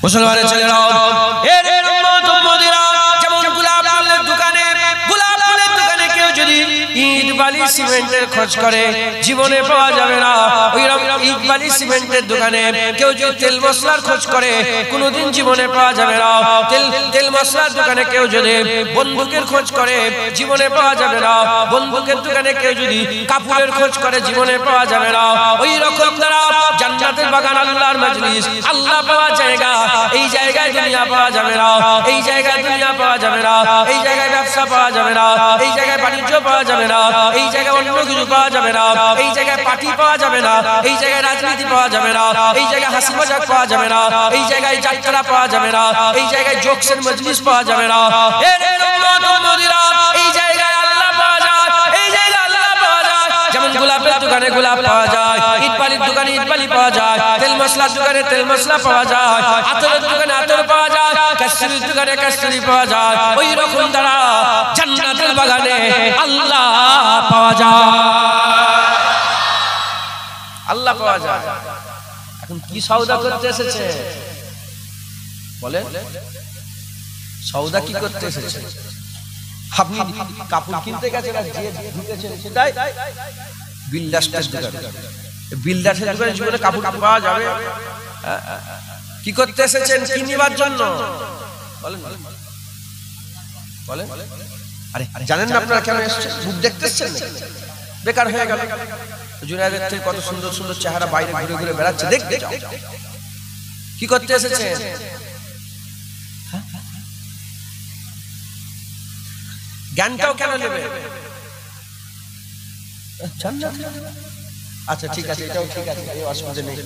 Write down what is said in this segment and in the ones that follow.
মুসলমানের ছেলেরা এর উম্মত উম্মতিরা যেমন গোলাপ ফুলের দোকানে কেউ যদি ইট বালি সিমেন্টের খরচ করে জীবনে পাওয়া যাবে না, ওইরকম ইট বালি সিমেন্টের দোকানে কেউ যদি তেল মশলার খরচ করে কোনোদিন জীবনে পাওয়া যাবে না। তেল মশলার দোকানে কেউ যদি বন্দুকের খোঁজ করে জীবনে পাওয়া যাবে না। বন্দুকের দোকানে কেউ যদি কাপড়ের খোঁজ করে জীবনে পাওয়া যাবে না। ওই রকম দ্বারা জান্নাতের বাগান আল্লাহর মজলিস আল্লাহ পাওয়া জায়গা, এই জায়গায় দুনিয়া পাওয়া যাবে না, এই জায়গায় দুনিয়া পাওয়া যাবে না, এই জায়গায় ব্যবসা পাওয়া যাবে না, এই জায়গায় বাণিজ্য পাওয়া যাবে না, এই জায়গায় অন্য কিছু পাওয়া যাবে না, এই জায়গায় পার্টি পাওয়া যাবে না, এই জায়গায় রাজনীতি পাওয়া যাবে না, এই জায়গায় হাসি মজাক পাওয়া যাবে না, এই জায়গায় যাত্রা পাওয়া যাবে না, এই জায়গায় জোকসের মজলিস পাওয়া যাবে না। এই জায়গায় আল্লাহ পাওয়া যায়, এই জায়গায় আল্লাহ পাওয়া যায়। যেমন গোলাপের দোকানে গোলাপ পাওয়া যায়, ইট বালির দোকানে ইট বালি পাওয়া যায়, তেল মশলার দোকানে তেল মশলা পাওয়া যায়, আতরের দোকানে আতর পাওয়া যায়, কস্তুরীর দোকানে কস্তুরী পাওয়া যায়। ওই রকম দ্বারা জান্নাতের বাগানে আল্লাহ পাওয়া যায়, আল্লাহ পাওয়া যায়। এখন কি সওদা করতে এসেছে বলেন? সওদা কি করতে এসেছে? আপনি কাপড় কিনতে গেছেন আর যে ঢুকেছেন সেটাই বিল্ডার্সের দোকানে, বিল্ডার্সের দোকানে জীবনে কাপড় পাওয়া যাবে? কি করতে এসেছেন? কি নিবার জন্য বলেন বলেন? আরে জানেন না আপনারা কেন এসেছেন? মুখ দেখতে এসেছেন? বেকার হয়ে গেল। জুনায়েদের থেকে কত সুন্দর সুন্দর চেহারা বাইরে ঘুরে ঘুরে বেড়াচ্ছে, দেখতে যাও। কি করতে এসেছেন? জ্ঞানটাও কেন নেবে? আচ্ছা ঠিক আছে, এটাও ঠিক আছে, এই অসুবিধা নেই।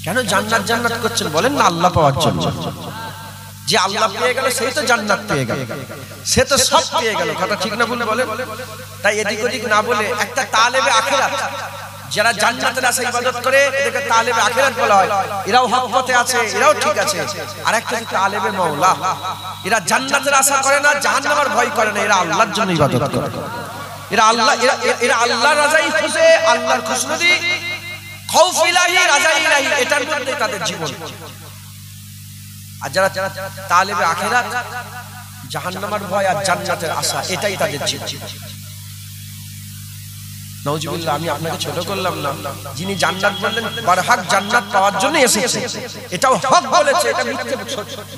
কেন জান্নাত জান্নাত করছেন বলেন না? আল্লাহ পাওয়ার জন্য। যে আল্লাহ পেয়ে গেল সেই তো জান্নাত পেয়ে গেল, সে তো সব পেয়ে গেল। কথা ঠিক না বলে বলে? তাই এদিক ওদিক না বলে একটা তালেবে আখিরাত, যারা জান্নাতের আশায় ইবাদত করে এদেরকে তালেবে আখিরাত বলা হয়। এরাও হক পথে আছে, এরাও ঠিক আছে। আর একটা তালেবে মাওলা, এরা জান্নাতের আশা করে না, জাহান্নামের ভয় করে না, এরা আল্লাহর জন্য ইবাদত করে। এরা আল্লাহর রাজাই খুঁজে, আল্লাহর খুশনুদি, খাউফ ইলাহি, রাজা ইলাহি, এটার মধ্যে তাদের জীবন। আর যারা তালেবে আখিরাত, জাহান্নামের ভয় আর জান্নাতের আশা, এটাই তাদের জীবন। নাউজুবিল্লাহ, আমি আপনাকে ছোট করলাম না। যিনি জান্নাত বললেন বারহাক জান্নাত পাওয়ার জন্য এসেছে, এটাও হক বলেছে, এটা মিথ্যে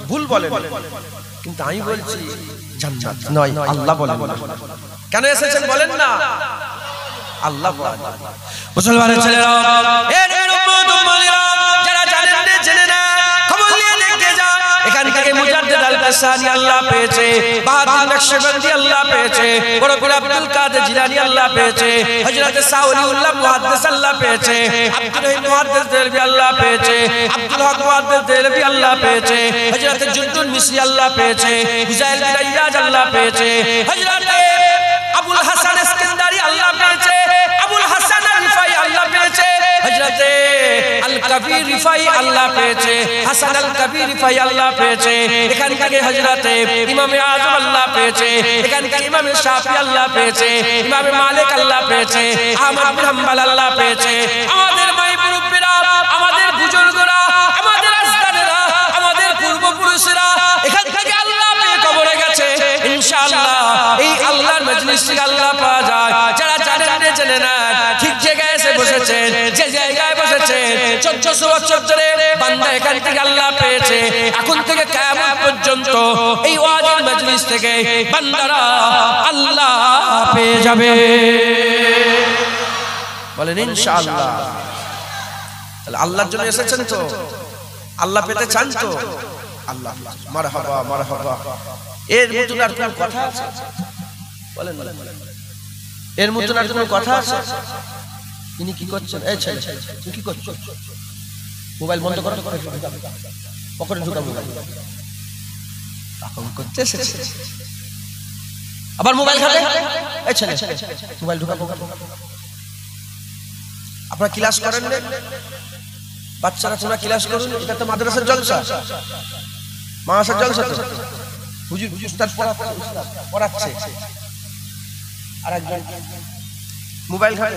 ভুল বলেন। কিন্তু আমি বলছি জান্নাত নয়, আল্লাহ বলেন। কেন এসেছেন বলেন না? আল্লাহ বলেন। মুসলমানের ছেলেরা, এর উম্মত উম্মতিরা যারা জানেন না জেনে না, খবর নিয়ে দেখতে যান। এখান থেকে মুজাদ্দিদ আল-কাসানি আল্লাহ পেয়েছে, বাহাদুর নকশবন্দি আল্লাহ পেয়েছে, বড় বড় আব্দুল কাদের জিলানী আল্লাহ পেয়েছে, হযরত সাউলিউল্লাহ মুহাদ্দিস আল্লাহ পেয়েছে, আব্দুল রহিম মুহাদ্দিস দেলবি আল্লাহ পেয়েছে, আব্দুল হক মুহাদ্দিস দেলবি আল্লাহ পেয়েছে, হযরত জুদ্দুল মিসরি আল্লাহ পেয়েছে, হুজাইল বিন আইয়াজ আল্লাহ পেয়েছে, হযরত আবুল হাসান ইস্কান্দারি আল্লাহ পেয়েছে, আবুল হাসান আল-রিফাই আল্লাহ পেয়েছে, হযরত আল-কবির রিফাই আল্লাহ পেয়েছে, হাসান আল-কবির রিফাই আল্লাহ পেয়েছে। এখান থেকে হযরত ইমামে আযম আল্লাহ পেয়েছে, এখান থেকে ইমামে শাফি আল্লাহ পেয়েছে, ইমামে মালিক আল্লাহ পেয়েছে, আহমদ বিন হাম্বল আল্লাহ পেয়েছে। আমাদের মাই মুরব্বিরা, আমাদের বুজুর্গরা, আমাদের আজদারেরা, আমাদের পূর্বপুরুষরা এখান থেকে আল্লাহ পেয়ে কবরে গেছে। ইনশাআল্লাহ এই আল্লাহর মজলিস থেকে আল্লাহ পাওয়া যায়। যারা জানেন না জেনে না, ঠিক জায়গায় এসে বসেছেন, যে জায়গায় বসেছেন 1400 বছর ধরে বান্দা এখান থেকে আল্লাহ পেয়েছে। এখন থেকে কিয়ামত পর্যন্ত এই ওয়াজের মজলিস থেকে বান্দারা আল্লাহ পেয়ে যাবে। বলেন ইনশাআল্লাহ। তাহলে আল্লাহর জন্য এসেছেন তো, আল্লাহ পেতে চান তো? আল্লাহ মারহাবা মারহাবা। এর মতন আর কোন কথা আছে? বলেন এর মতন আর কোন কথা আছে? ইনি কি করছেন? এই ছেলে তুই কি করছিস? মোবাইল বন্ধ করো, পকেটে ঢুকা মোবাইল। এখন করতে এসেছে আবার মোবাইল ঘাটে। এই ছেলে মোবাইল ঢুকা পকেটে। আপনারা ক্লাস করেন না? বাচ্চারা তোমরা ক্লাস করুন, এটা তো মাদ্রাসার জলসা, মাদ্রাসার জলসা তো। হুজুর উস্তাদ পড়াচ্ছে আর একজন মোবাইল ঘাটে।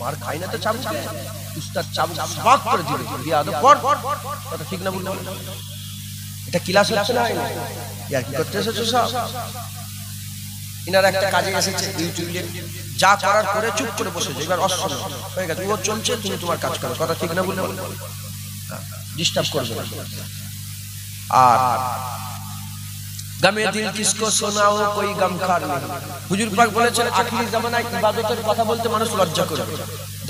মার খাই না তো চাবুকে, উস্তাদ চাবুক সবাক করে দিবে, বিয়াদব পড়। কথা ঠিক না বললাম? এটা ক্লাস হচ্ছে না, ইয়ার কি করতে এসেছো সব? ইনার একটা কাজে এসেছে ইউটিউবে, যা করার করে চুপ করে বসেছে, এবার অসল হয়ে গেছে, ও চলছে, তুমি তোমার কাজ করো। কথা ঠিক না বললাম? ডিস্টার্ব করবে না। আর গমে দিল কিসকো শোনাও কোই গমখার নেই। হুজুর পাক বলেছেন আখিরি জামানায় ইবাদতের কথা বলতে মানুষ লজ্জা করবে।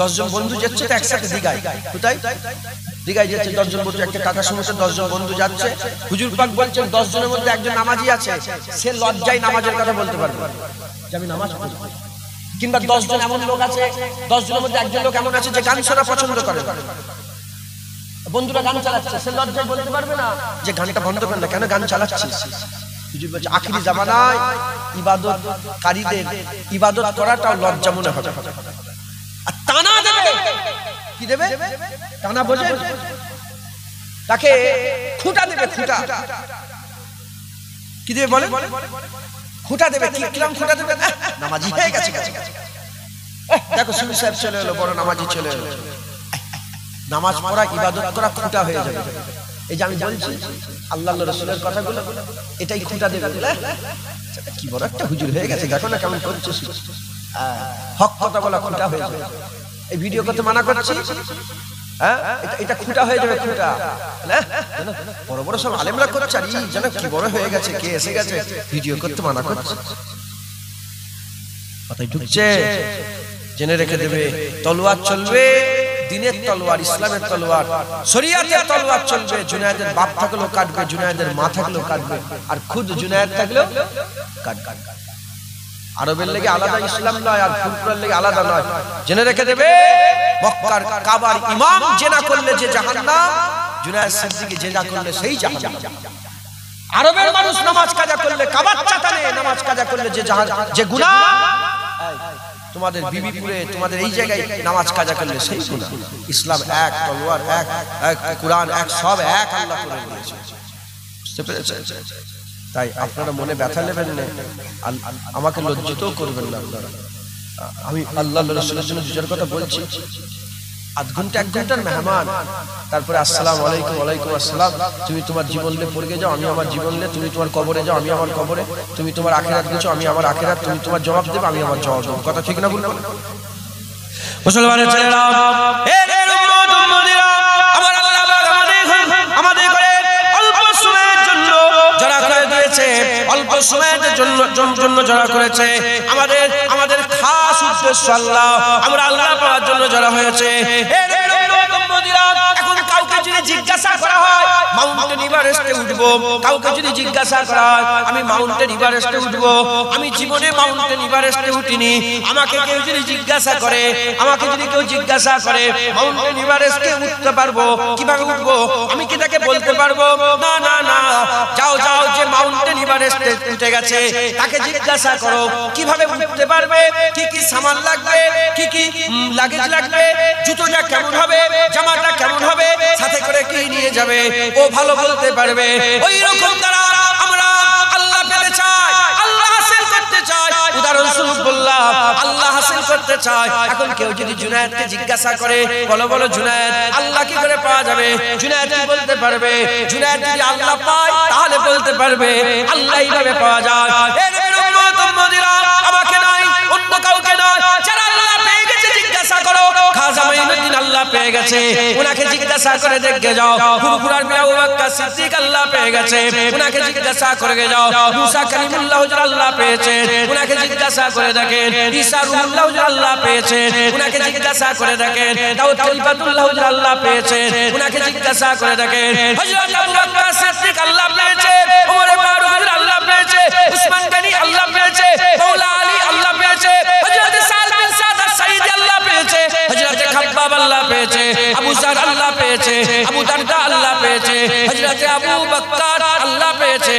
10 জন বন্ধু যাচ্ছে তো একসাথে দিঘায়, কোথায় দিঘায় যাচ্ছে 10 জন বন্ধু, একটা কাকার সঙ্গে 10 জন বন্ধু যাচ্ছে। হুজুর পাক বলছেন 10 জনের মধ্যে একজন নামাজি আছে, সে লজ্জায় নামাজের কথা বলতে পারবে না যে আমি নামাজ পড়ি। কিংবা 10 জন এমন লোক আছে, 10 জনের মধ্যে একজন লোক এমন আছে যে গান শোনা পছন্দ করে, বন্ধুরা গান চালাচ্ছে, সে লজ্জায় বলতে পারবে না যে গানটা বন্ধ কর না, কেন গান চালাচ্ছিস। হুজুর বলছে আখিরি জামানায় ইবাদতকারীদের ইবাদত করাটাও লজ্জা মনে হবে। আর টানা দেবে, কি দেবে? টানা বোঝেন? তাকে খুঁটা দেবে, খুঁটা। কি দেবে বলে? খুঁটা দেবে। কি কিরকম খুঁটা দেবে? নামাজি হয়ে গেছে, দেখো সুবি সাহেব চলে এলো, বড় নামাজি চলে এলো। নামাজ পড়া ইবাদত করা খুঁটা হয়ে যাবে। এই যে আমি বলছি আল্লাহ রাসূলের কথাগুলো, এটাই খুঁটা দেবে। কি বড় একটা হুজুর হয়ে গেছে, দেখো না কেমন করছে। হক কথা বলা খুঁটা হয়ে যাবে। এই ভিডিও করতে মানা করছি, হ্যাঁ এটা খুঁটা হয়ে যাবে, খুঁটা। বড় বড় সব আলেমরা করছে, আর এই যেন কি বড় হয়ে গেছে, কে এসে গেছে, ভিডিও করতে মানা করছে। কথাই ঢুকছে, জেনে রেখে দেবে। তলোয়ার চলবে, দিনের তলোয়ার, ইসলামের তলোয়ার, শরিয়াতের তলোয়ার চলবে। জুনায়েদের বাপ থাকলেও কাটবে, জুনায়েদের মা থাকলেও কাটবে, আর খুদ জুনায়েদ থাকলেও কাটবে। আরবের লেগে আলাদা ইসলাম নয়, আর ফুরফুরার লেগে আলাদা নয়। জেনে রেখে দেবে, মক্কার কাবার ইমাম জেনা করলে যে জাহান্নাম, জুনায়েদ সিদ্দিকী জেনা করলে সেই জাহান্নাম। আরবের মানুষ নামাজ কাজা করলে, কাবার চাতানে নামাজ কাজা করলে যে গুনাহ, তোমাদের বিবিপুরে, তোমাদের এই জায়গায় নামাজ কাজা করলে সেই গুনাহ। ইসলাম এক, তলোয়ার এক, কুরআন এক, সব এক আল্লাহ করে দিয়েছে। বুঝতে পেরেছেন? তাই আপনারা মনে ব্যথা নেবেন না, আমাকে লজ্জিত করবেন না আপনারা। আমি আল্লাহ রাসূলের জন্য দুজার কথা বলছি। আধ ঘন্টা 1 ঘন্টার মেহমান, তারপরে আসসালামু আলাইকুম, ওয়ালাইকুম আসসালাম। তুমি তোমার জীবন নিয়ে পড়ে যাও, আমি আমার জীবন নিয়ে। তুমি তোমার কবরে যাও, আমি আমার কবরে। তুমি তোমার আখিরাত গেছো, আমি আমার আখিরাত। তুমি তোমার জবাব দেবে, আমি আমার জবাব দেব। কথা ঠিক না বললাম? মুসলমানের ছেলেরা, এর উম্মত উম্মতিরা, আমার আল্লাহ পাক আমাদের করে অল্প সময়ের জন্য যারা করে দিয়েছে, অল্প সময়ের জন্য যারা করেছে, আমাদের খাস উদ্দেশ্য আল্লাহ, আমরা আল্লাহ পাওয়ার জন্য যারা হয়েছে। এর উম্মত উম্মতিরা, এখন কাউকে যদি জিজ্ঞাসা করা হয় মাউন্টেন এভারেস্টে উঠবো, কাউকে যদি জিজ্ঞাসা করা হয় আমি মাউন্টেন এভারেস্টে উঠবো, আমি জীবনে মাউন্টেন এভারেস্টে উঠিনি। আমাকে কেউ যদি জিজ্ঞাসা করে, মাউন্টেন এভারেস্টে উঠতে পারবো, কিভাবে উঠবো, আমি কি তাকে বলতে পারবো? না না না, যাও যে মাউন্টেন এভারেস্টে উঠে গেছে তাকে জিজ্ঞাসা করো কিভাবে উঠতে পারবে, কি কি সামান লাগবে, কি কি লাগেজ লাগবে, জুতোটা কেমন হবে, জামাটা কেমন হবে, সাথে করে কি নিয়ে যাবে, ও ভালো বলতে পারবে। ওই রকম দ্বারা আমরা আল্লাহ পেতে চাই, আল্লাহ হাসিল করতে চাই। উদাহরণস্বরূপ বললাম আল্লাহ হাসিল করতে চাই। এখন কেউ যদি জুনায়েদকে জিজ্ঞাসা করে, বলো জুনায়েদ আল্লাহ কি করে পাওয়া যাবে, জুনায়েদ কি বলতে পারবে? জুনায়েদ যদি আল্লাহ পায় তাহলে বলতে পারবে আল্লাহ এইভাবে পাওয়া যায়। এর উম্মত উম্মতিরা, আমাকে নয়, অন্য কাউকে নয়, যারা আল্লাহ পেয়ে গেছে জিজ্ঞাসা করো। খাজা মাইনুদ্দিন আল্লাহ পেয়ে গেছে, ওনাকে জিজ্ঞাসা করে দেখে যাও। ফুরফুরার মিয়া আবু বকর সিদ্দিক আল্লাহ পেয়ে গেছে, ওনাকে জিজ্ঞাসা করে যাও। মুসা কালিমুল্লাহ হুজুর আল্লাহ পেয়েছে, ওনাকে জিজ্ঞাসা করে দেখেন। ঈসা রুহুল্লাহ হুজুর আল্লাহ পেয়েছে, ওনাকে জিজ্ঞাসা করে দেখেন। দাউদ খলিফাতুল্লাহ হুজুর আল্লাহ পেয়েছে, ওনাকে জিজ্ঞাসা করে দেখেন। হযরত আবু বকর সিদ্দিক আল্লাহ পেয়েছে, ওমর ফারুক হুজুর আল্লাহ পেয়েছে, উসমান গনি আল্লাহ পেয়েছে, মাওলা আলী আল্লাহ পেয়েছে, হযরত সাদ বিন সাদ আস-সাঈদী আল্লাহ পেয়েছে, হযরত খাব্বাব আল্লাহ পেয়েছে, আবু যার আল্লাহ পেয়েছে, আবু দারদা আল্লাহ পেয়েছে, হযরত আবু বকর আল্লাহ পেয়েছে।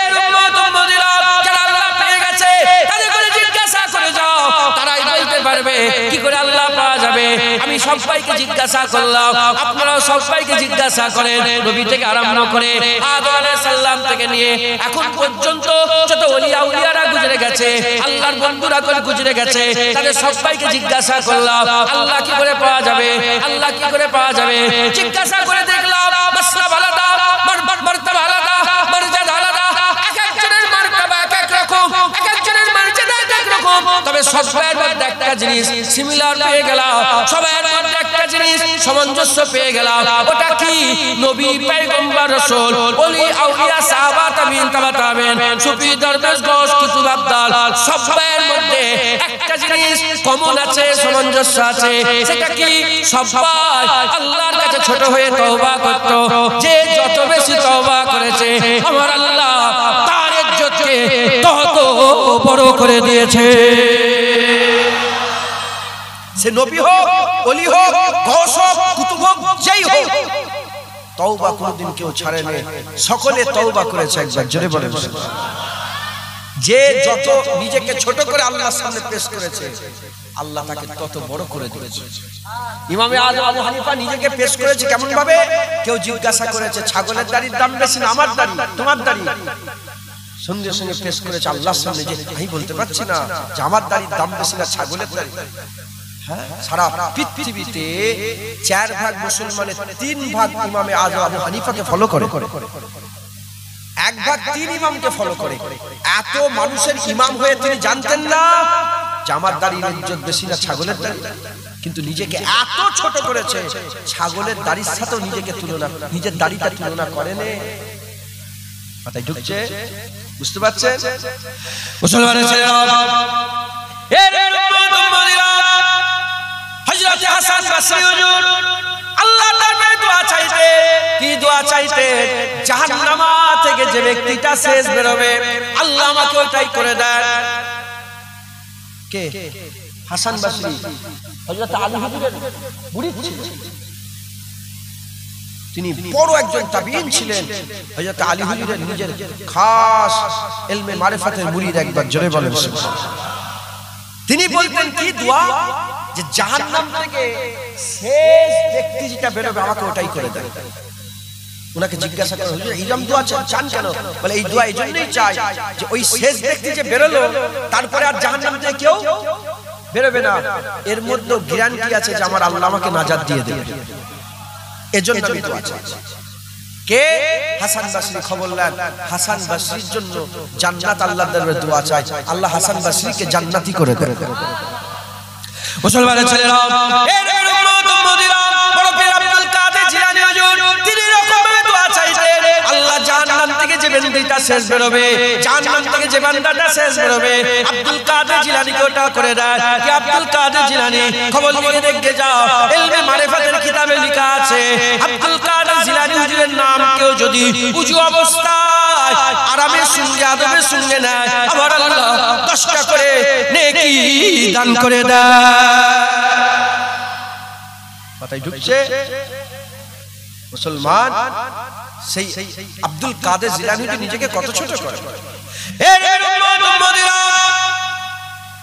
এর উম্মত উম্মতিরা, যারা আল্লাহ পেয়ে গেছে তাদের করে জিজ্ঞাসা করে যাও, তারাই বলতে পারবে কি করে আল্লাহ পাওয়া যাবে। আমি আমি সবাইকে জিজ্ঞাসা করলাম, আপনারাও সবাইকে জিজ্ঞাসা করেন, নবী থেকে আরম্ভ করে আদম আলাইহিস সালাম থেকে নিয়ে এখন পর্যন্ত যত উলিয়ারা গুজরে গেছে, আল্লাহর বন্ধুরা করে গুজরে গেছে, তাদের সবাইকে জিজ্ঞাসা করলাম আল্লাহ কি করে পাওয়া যাবে, আল্লাহ কি করে পাওয়া যাবে। জিজ্ঞাসা করে দেখলাম মাসলাব আলাদা, মারতাবা আলাদা, মর্যাদা আলাদা, এক একজনের মারতাবা এক এক রকম, এক একজনের মর্যাদা এক এক রকম। তবে সবার মধ্যে একটা জিনিস সিমিলার পেয়ে গেলাম, সবার মধ্যে একটা জিনিস সামঞ্জস্য পেয়ে গেলাম। ওটা কি? নবী, পয়গম্বর, রাসূল, ওলি, আউলিয়া, সাহাবা, তাবিঈন, তাবা তাবিঈন, সুফি, দরবেশ, গওস, কুতুব, আবদাল, সবার মধ্যে একটা জিনিস কমন আছে, সামঞ্জস্য আছে। সেটা কি? সবাই আল্লাহর কাছে ছোট হয়ে তওবা করত। যে যত বেশি তওবা করেছে আমার আল্লাহ তার ইজ্জতকে তত বড় করে দিয়েছে। সে নবী হোক, ওলি হোক, গওস হোক, কুতুব হোক, যেই হোক, তওবা কোনদিন কেউ ছাড়েনি। সকলে তওবা করেছে। একবার জোরে বলেন। যে যত নিজেকে ছোট করে আল্লাহর সামনে পেশ করেছে আল্লাহ তাকে তত বড় করে দিয়েছে। ইমামে আযম আবু হানিফা নিজেকে পেশ করেছে কেমন ভাবে? কেউ জিজ্ঞাসা করেছে ছাগলের দাড়ির দাম বেশি না আমার দাড়ি, তোমার দাড়ি? সঙ্গে সঙ্গে পেশ করেছে আল্লাহর সামনে যে আমি বলতে পারছি না যে আমার দাড়ির দাম বেশি না ছাগলের দাড়ি। সারা পৃথিবীতে 4 ভাগ মুসলমানের 3 ভাগ ইমামে আযম আবু হানিফাকে ফলো করে, 1 ভাগ 3 ইমামকে ফলো করে। এত মানুষের ইমাম হয়ে তিনি জানতেন না যে আমার দাড়ির ইজ্জত বেশি না ছাগলের দাড়ি? কিন্তু নিজেকে এত ছোট করেছে, ছাগলের দাড়ির সাথেও নিজেকে তুলনা, নিজের দাড়িটা তুলনা করেনি। মাথায় ঢুকছে? বুঝতে পারছেন? মুসলমানের ছেলেরা, এর উম্মতরা, হযরত হাসান বসরি হুজুর আল্লাহর দরবারে দোয়া চাইতে, কি দোয়া চাইতে? জাহান্নামা থেকে যে ব্যক্তিটা শেষ বেরোবে আল্লাহ আমাকে ওটাই করে দেন। কে? হাসান বসরি হযরত আলী হুজুরের মুরিদ ছিলেন। তিনি বড় একজন তাবিঈন ছিলেন। হযরত আলী হুজুরের নিজের খাস ইলমে মারিফাতের মুরিদ। একবার জোরে বলেন সুবহানাল্লাহ। তিনি বলতেন কি দোয়া? যে জাহান্নাম থেকে শেষ ব্যক্তি যেটা বেরোবে আমাকে ওটাই করে দেন। উনাকে জিজ্ঞাসা করা হুজুর এইরকম দোয়া চান কেন? বলে এই দোয়া এই জন্যই চাই যে ওই শেষ ব্যক্তি যে বেরোলো তারপরে আর জাহান্নাম থেকে কেউ বেরোবে না, এর মধ্যে গ্যারান্টি আছে যে আমার আল্লাহ আমাকে নাজাত দিয়ে দেবে। এজন্য আমি দোয়া চাই। কে? হাসান বসরি। খবর নেন, হাসান বসরির জন্য জান্নাত আল্লাহর দরবারে দোয়া চাই, আল্লাহ হাসান বসরিকে জান্নাতি করে দেবে। মুসলমানের ছেলেরা, এর উম্মতরা, বড় পীর আব্দুল কাদের জিলানী হুজুর তিনি এরকম ভাবে দোয়া চাইতেন, আল্লাহ জাহান্নাম থেকে যে বান্দাটা শেষ বেরোবে, জাহান্নাম থেকে যে বান্দাটা শেষ বেরোবে আব্দুল কাদের জিলানীকে ওটা করে দেয়। কি আব্দুল কাদের জিলানী? খবর নিয়ে দেখে যাও, ইলমে মারিফাতের কিতাবে লেখা আছে আব্দুল কাদের জিলানী হুজুরের নাম কেউ যদি উজু অবস্থায় আরামের সঙ্গে আদবের সঙ্গে নেয় আমার আল্লাহ 10টা করে নেকি দান করে দেয়। কথাই ঢুকছে? মুসলমান সেই আব্দুল কাদের জিলানী নিজেকে কত ছোট করে। এর উম্মতরা,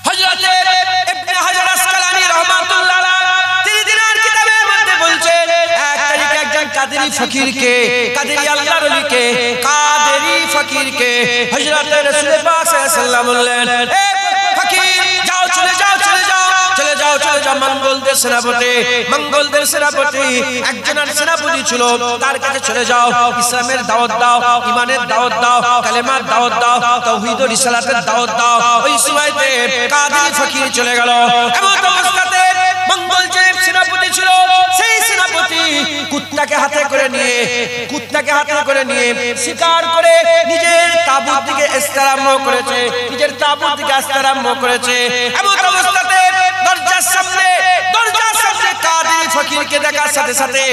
হযরত ইবনে হাজার আসকালানী রাহমাতুল্লাহ আলাইহি তিনি দিনার কিতাবের মধ্যে বলছেন এক তারিখে একজন কাদেরী ফকিরকে, কাদেরী আল্লাহর ওলিকে, কাদেরী ফকিরকে হযরত রাসূল পাক সাল্লাল্লাহু আলাইহি ওয়াসাল্লাম বললেন, এ ফকির যাও, চলে যাও, চলে যাও, চলে যাও, চলে যাও। মঙ্গলদের সেনাপতি, মঙ্গলদের সেনাপতি একজনের সেনাপতি ছিল, তার কাছে চলে যাও, ইসলামের দাওয়াত দাও, ঈমানের দাওয়াত দাও, কালেমার দাওয়াত দাও, তাওহীদ ও রিসালাতের দাওয়াত দাও। ওই সময়তে কাদেরী ফকির চলে গেল। এমন অবস্থাতে মঙ্গল যে সেনাপতি ছিল সেই সেনাপতি কুত্তাকে হাতে করে নিয়ে, কুত্তাকে হাতে করে নিয়ে শিকার করে নিজের তাবুত দিকে আসতে আরম্ভ করেছে, নিজের তাবুত দিকে আসতে আরম্ভ করেছে। এমন অবস্থাতে দরজার সামনে কাদেরী ফকিরকে দেখার সাথে সাথে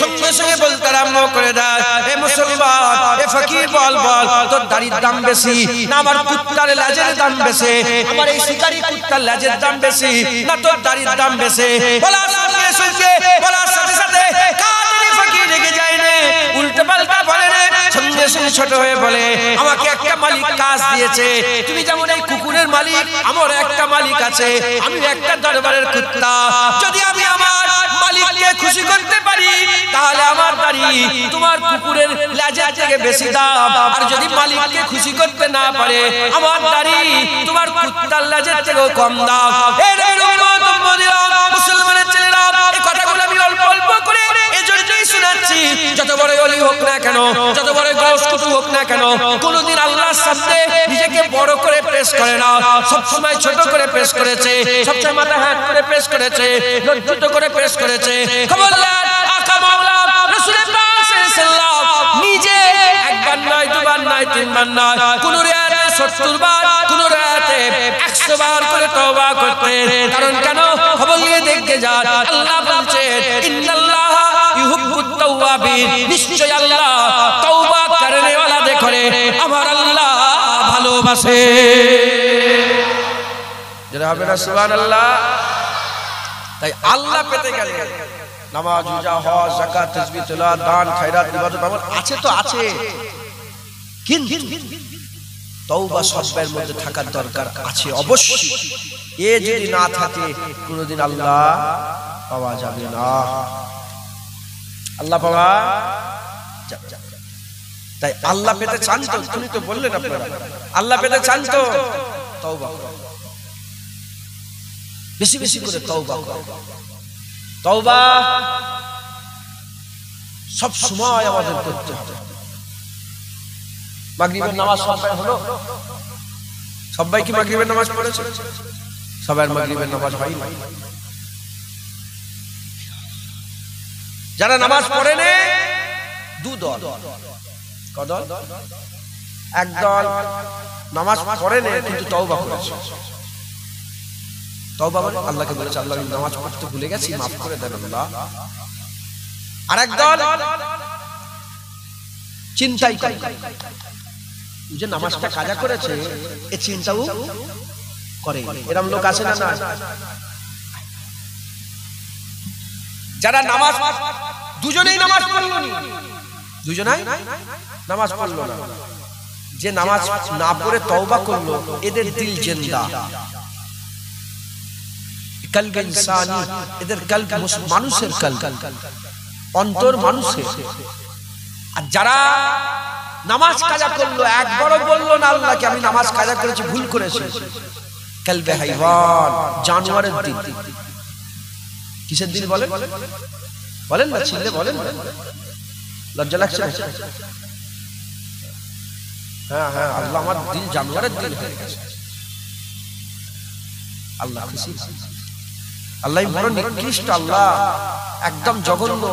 সঙ্গে সঙ্গে বলতে আরম্ভ করে দেয়, এ মুসলমান, এ ফকির বল বল, তোর দাড়ির দাম বেশি না আমার কুত্তার লেজের দাম বেশি? আমার এই শিকারী কুত্তার লেজের দাম বেশি না তোর দাড়ির দাম বেশি? বলার সঙ্গে সঙ্গে, বলার সাথে সাথে কাদেরী ফকির রেগে যায় না, উল্টো পাল্টা বলে না, সঙ্গে সঙ্গে ছোট হয়ে বলে, আমাকে একটা মালিক কাজ দিয়েছে, তুমি যেমন এই কুকুরের মালিক আমার একটা মালিক আছে, আমি একটা দরবারের কুত্তা, যদি আমি আমার তাহলে আমার দাড়ি তোমার কুকুরের লেজের থেকে বেশি দাম। আর যদি মালিককে খুশি করতে না পারে আমার দাড়ি তোমার কুত্তার লেজের থেকেও কম দাম। এই নবীর উম্মত উম্মতিরা, মুসলমানের ছেলেরা, এই কথাগুলো আমি অল্প অল্প করে এজন্যই শোনাচ্ছি, যত বড় ওলি হোক না কেন, যত বড় গাউস কুতুব হোক না কেন, কোনদিন আল্লাহর সামনে নিজেকে বড় করে পেশ করে না, সব সময় ছোট করে পেশ করেছে, সবসময় মাথা হাত করে পেশ করেছে, লজ্জিত করে পেশ করেছে। খবরদার, আকা মাওলা রাসূল পাক সাল্লাল্লাহু নিজে একবার নয়, দুবার নয়, তিনবার নয়, কোন রাতে 70 বার, কোন রাতে 100 বার করে তওবা করতে। কারণ কেন? খবর নিয়ে দেখতে যান, আল্লাহ বলছেন ইন্নাল্লাহা ইউহিব্বুত তাওয়াবিন, নিশ্চয় আল্লাহ তওবা করনে ওয়ালাদের করে আমার আল্লাহ ভালোবাসে। যারা হবে না সুবহানাল্লাহ। তাই আল্লাহ পেতে গেলে নামাজ, রোজা, হজ, যাকাত, তাসবিহ, তিলাওয়াত, দান, খায়রাত, ইবাদত আমল আছে তো আছে, কিন্তু তওবা সবের মধ্যে থাকার দরকার আছে অবশ্যই। এ যদি না থাকে কোনদিন আল্লাহ পাওয়া যাবে না, আল্লাহ পাওয়া যাবে। তাই আল্লাহ পেতে চান তো, তুমি তো বললেন আপনারা আল্লাহ পেতে চান তো তওবা করো, বেশি বেশি করে তওবা করো। তওবা সব সময় আমাদের করতে হবে। মাগরিবের নামাজ সবাই হলো, সবাই কি মাগরিবের নামাজ পড়েছে? সবার মাগরিবের নামাজ হয়নি। যারা নামাজ পড়েনি দু দল, কদল, একদল নামাজ পড়েনি কিন্তু তওবা করেছে। তওবা মানে আল্লাহকে বলেছে আল্লাহ আমি নামাজ পড়তে ভুলে গেছি, মাফ করে দেন আল্লাহ। আরেক দল চিন্তাই করে যে নামাজটা কাজা করেছে, এই চিন্তাও করে। এরকম লোক আছে না? না। যারা নামাজ দুজনেই নামাজ পড়লো না, দুজনাই নামাজ পড়লো না, যে নামাজ না পড়ে তওবা করলো এদের দিল জিন্দা, কলব ইনসানি, এদের কলব মানুষের কলব, অন্তর মানুষের। আর যারা নামাজ কাজা করলো, একবারও বললো না আল্লাহকে আমি নামাজ কাজা করেছি, ভুল করেছি, কলবে হাইওয়ান, জানোয়ারের দিল। কিসের দিল বলেন? বলেন না, ছিললে বলেন, লজ্জা লাগছে না? হ্যাঁ হ্যাঁ, আল্লাহ আমার দিল জানোয়ারের দিল হয়ে গেছে। আল্লাহ খুশি, আল্লাহ বড় নিকৃষ্ট, আল্লাহ একদম জঘন্য,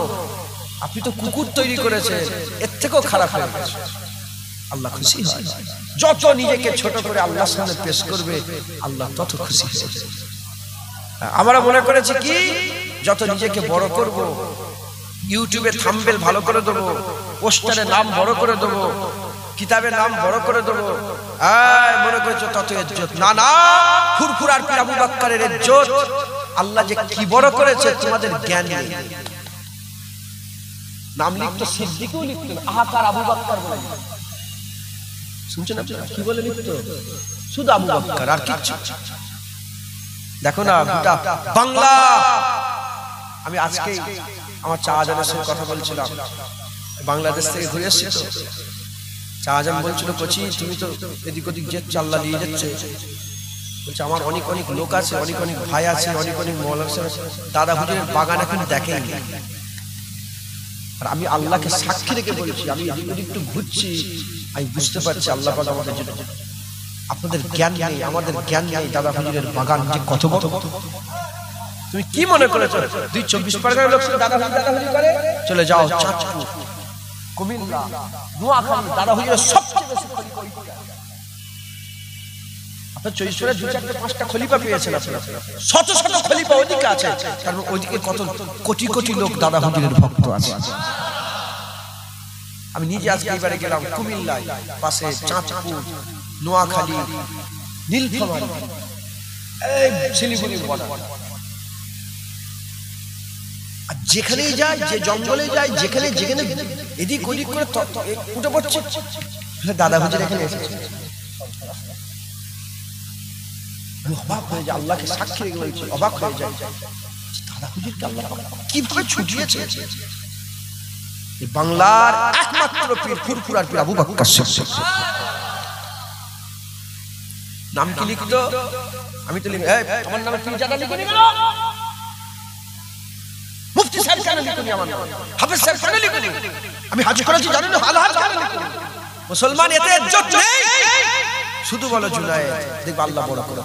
আপনি তো কুকুর তৈরি করেছেন, এর থেকেও খারাপ হয়ে গেছে। আল্লাহ খুশি হয়, যত নিজেকে ছোট করে আল্লাহর সামনে পেশ করবে আল্লাহ তত খুশি হবে। আমরা মনে করেছি কি যত নিজেকে বড় করব, ইউটিউবে থাম্বনেল ভালো করে দেবো, পোস্টারে নাম বড় করে দেবো, কিতাবে নাম বড় করে দেবো, মনে করেছো তত ইজ্জত। না না, ফুরফুরার পীর আবু বকরের ইজ্জত আল্লাহ যে কি বড় করেছে তোমাদের জ্ঞান নেই। নাম লিখতো, সিদ্দিকও লিখতেন, আহাকার আবু বকর বলে, শুনছেন আপনারা কি বলে লিখতো? শুধু আবু বকর, আর কিছু। দেখো না গোটা বাংলা, আমি আজকে আমার শাহজাহানের সঙ্গে কথা বলছিলাম, বাংলাদেশ থেকে ঘুরে এসেছি তো, শাহজাহান বলছিল কচি তুমি তো এদিক ওদিক যে চাল্লা নিয়ে যাচ্ছে, বলছে আমার অনেক অনেক লোক আছে, অনেক অনেক ভাই আছে, অনেক অনেক মৌলানা আছে, দাদা হুজুরের বাগান এখন দেখেনি। আর আমি আল্লাহকে সাক্ষী রেখে বলছি, আমি এদিক ওদিক একটু ঘুরছি, আমি বুঝতে পারছি আল্লাহ পাক আমাদের জন্য, আপনাদের জ্ঞান নেই, আমাদের জ্ঞান নেই, দাদা হুজুরের বাগান যে কত বড়। তুমি কি মনে করেছো ২৪ পরগনার লোক দাদা হুজুর করে? চলে যাও চাঁদপুর, কুমিল্লা, নোয়াখালী, দাদা হুজুরের সবচেয়ে বেশি খলিফা। আপনার ২৪ ২-৪ ৫টা খলিফা পেয়েছেন, আপনারা শত শত খলিফা ওদিকে আছে, কারণ ওইদিকে কত কোটি কোটি লোক দাদা হুজুরের ভক্ত আছে। আমি নিজে আজকে এবারে গেলাম কুমিল্লায়, পাশে চাঁদপুর, নোয়াখালী, নীলফামারী, এই শিলিগুড়ির বর্ডার। আর যেখানেই যায়, যে জঙ্গলে যায়, যেখানে যেখানে এদিক ওদিক করে উঠে পড়ছে, দাদা হুজুর এখানে এসেছে। অবাক হয়ে যায়, আল্লাহকে সাক্ষী রেখে বলছি, অবাক হয়ে যায়, দাদা হুজুরকে আল্লাহ কিভাবে ছুটিয়েছে। বাংলার একমাত্র পীর ফুরফুরার পীর আবু বকর সিদ্দিক। নাম কি লিখতো? আমি তো লিখি আমার নামে পীর জাদা লিখে নিয়ে গেল। মুফতি সাহেব কেন লিখুনি আমার নাম? হাফেজ সাহেব কেন লিখুনি? আমি হাজ করেছি জানেন না? হাল হাল কেন লিখুনি? মুসলমান এতে ইজ্জত নেই। শুধু বলো জুনায়েদ, দেখবে আল্লাহ বড় করে।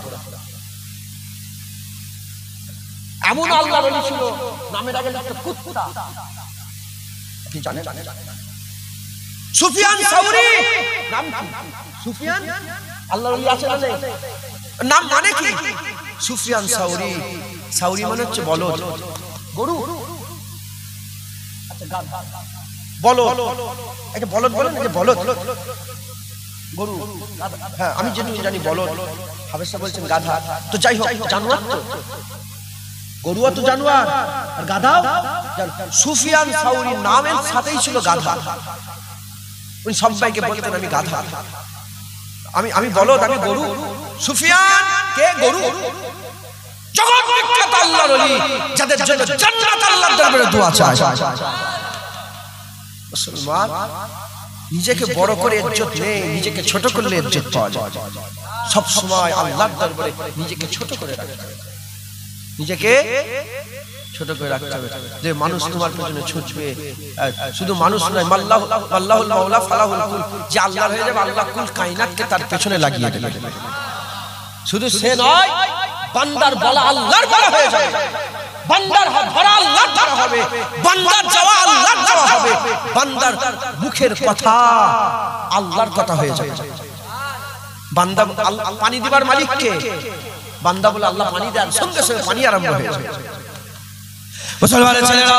এমন আল্লাহর ওলি ছিল নামের আগে লিখতো কুত্তা। আপনি জানেন? সুফিয়ান সাউরি নাম কি? সুফিয়ান আল্লাহর ওলি আছে না নেই? নাম মানে কি? সুফিয়ান সাউরি। সাউরি মানে হচ্ছে বলদ, গরু। আচ্ছা বলদ, এটা বলদ বলেন, এটা বলদ গরু। হ্যাঁ আমি জানি বলদ। হাফেজ সাহেব বলছেন গাধা। তো যাই হোক, জানোয়ার তো, গরুয়া তো জানোয়ার, আর গাধাও। সুফিয়ান সাউরি নামের সাথেই ছিল গাধা। উনি সবাইকে বলতেন আমি গাধা, আমি বলদ, আমি গরু। সুফিয়ান কে? গরু। জগৎ বিখ্যাত আল্লাহর ওলি, যাদের জন্য জান্নাত আল্লাহর দরবারে দোয়া চায়। মুসলমান নিজেকে বড় করে ইজ্জত নেই, নিজেকে ছোট করলে ইজ্জত পাওয়া যায়। সব সময় আল্লাহর দরবারে নিজেকে ছোট করে রাখতে হবে, নিজেকে ছোট করে রাখতে হবে। যে মানুষ তোমার পেছনে ছুটবে, শুধু মানুষ নয়, আল্লাহুল মাওলা ফালাহুল কুল, যে আল্লাহ হয়ে যাবে, আল্লাহ কুল কায়নাতকে তার পেছনে লাগিয়ে দেবে। শুধু সে নয়, বান্দার বলা আল্লাহর বলা হয়ে যাবে, বান্দার ধরা আল্লাহর ধরা হবে, বান্দার যাওয়া আল্লাহর যাওয়া হবে, বান্দার মুখের কথা আল্লাহর কথা হয়ে যাবে। বান্দা পানি দিবার মালিক কে? বান্দা বলে আল্লাহ পানি দেন, সঙ্গে সঙ্গে পানি আরম্ভ হয়ে যাবে। মুসলমানের ছেলেরা,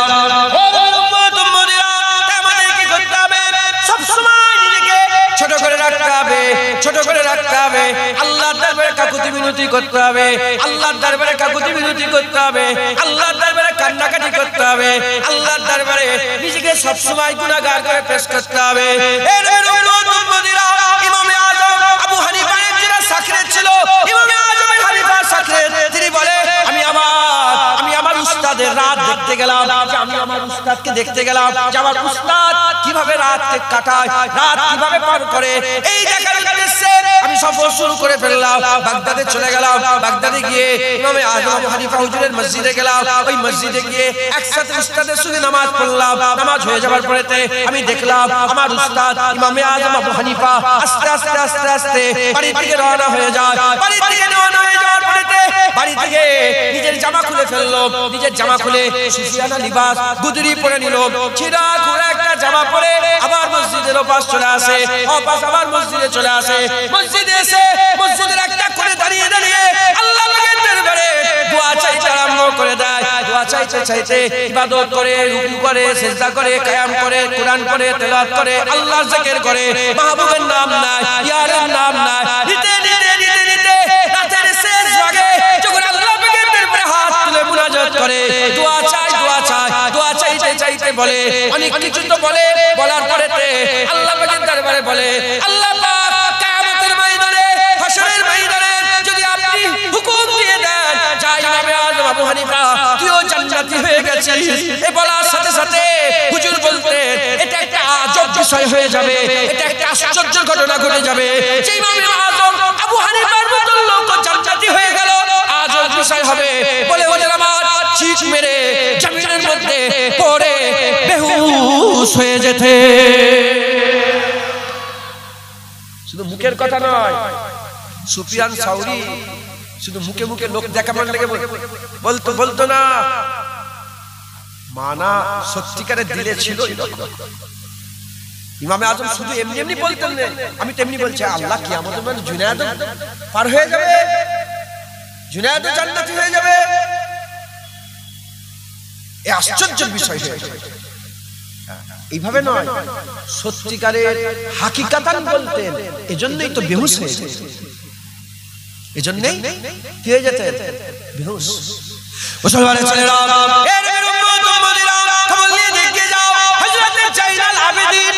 আমাদের কি করতে হবে? সব সময় নিজেকে ছোট করে রাখতে হবে, ছোট করে রাখতে হবে। আল্লাহর দরবারে কাকুতি মিনতি করতে হবে, আল্লাহর দরবারে কাকুতি মিনতি করতে হবে, আল্লাহর দরবারে কান্নাকাটি করতে হবে, আল্লাহর দরবারে নিজেকে সব সময় গুনাহগার করে পেশ করতে হবে। ইমামে আযম আবু হানিফা যিনি সাকরেত ছিল, ইমামে আযম হানিফা সাকরেত, তিনি বলে আমি আমার উস্তাদের রাত দেখতে গেলাম, আমি আমার উস্তাদকে দেখতে গেলাম যে আমার উস্তাদ কিভাবে রাতকে কাটায়, রাত কিভাবে পার করে। এই দেখার উদ্দেশ্যে আমি সফর শুরু করে ফেললাম। বাগদাদে চলে গেলাম, বাগদাদে গিয়ে ইমামে আযম আবু হানিফা হুজুরের মসজিদে গেলাম। ওই মসজিদে গিয়ে একসাথে উস্তাদের সঙ্গে নামাজ পড়লাম। নামাজ হয়ে যাওয়ার পরেতে আমি দেখলাম আমার উস্তাদ ইমামে আযম আবু হানিফা আস্তে আস্তে আস্তে আস্তে বাড়ি থেকে রওনা হয়ে যায়। বাড়ি থেকে রওনা হয়ে যাওয়ার পরেতে বাড়ি থেকে নিজের জামা খুলে ফেললো, নিজের জামা খুলে সুফিয়ানা লিবাস গুদরি পরে নিল, ছিঁড়া খুঁড়া একটা জামা পরে আবার মসজিদের ওপাশ চলে আসে, ওপাশ আবার মসজিদে চলে আসে। মসজিদে এসে মসজিদের একটা করে দাঁড়িয়ে দাঁড়িয়ে আল্লাহ পাকের দরবারে দোয়া চাইতে আরম্ভ করে দেয়। দোয়া চাইতে চাইতে ইবাদত করে, রুকু করে, সিজদা করে, কিয়াম করে, কুরআন পড়ে, তেলাওয়াত করে, আল্লাহর জিকির করে, মাহবুবের নাম নাই, ইয়ারের নাম নাই, নিতে নিতে নিতে নিতে রাতের শেষ ভাগে যখন আল্লাহ পাকের দরবারে হাত তুলে মুনাজাত করে, দোয়া চাই, দোয়া চাই, দোয়া চাইতে চাইতে বলে অনেক কিছু তো বলে। বলার পরেতে আল্লাহ পাকের দরবারে বলে আল্লাহ পাক কিয়ামতের ময়দানে, হাশরের ময়দানে যদি আপনি হুকুম দিয়ে দেন যা ইমামে আযম আবু হানিফা তুইও জান্নাতি হয়ে গেছিস, এই বলার সাথে সাথে হুজুর বলতেন এটা একটা আজব বিষয় হয়ে যাবে, এটা একটা আশ্চর্যের ঘটনা ঘটে যাবে যে ইমামে আযম আবু হানিফার মতো লোক জান্নাতি হয়ে গেল, আজব বিষয় হবে। বলে ওদের আমার চিৎ মেরে জমিনের মধ্যে পড়ে বেহুশ হয়ে যেতে। শুধু মুখের কথা নয়, সুফিয়ান সাউরি শুধু মুখে মুখে লোক দেখাবার লেগে বলতো না, মানা সত্যিকারের দিলে ছিল। ইমামে আযম শুধু এমনি এমনি বলতেন না, আমি তেমনি বলছি আল্লাহ কিয়ামতের দিন জুনায়েদ পার হয়ে যাবে, জুনায়েদ জান্নাতি হয়ে যাবে, এই আশ্চর্যের বিষয় হয়ে যাবে। এইভাবে নয়, সত্যিকারের হাকিকাতান বলতেন, এজন্যই তো বেহুশ হয়ে যেতেন, এজন্যই কি হয়ে যেতেন? বেহুশ। মুসলমানের ছেলেরা, এর উম্মত উম্মতিরা, খবর নিয়ে দেখে যাও হযরত জাইনাল আবেদিন।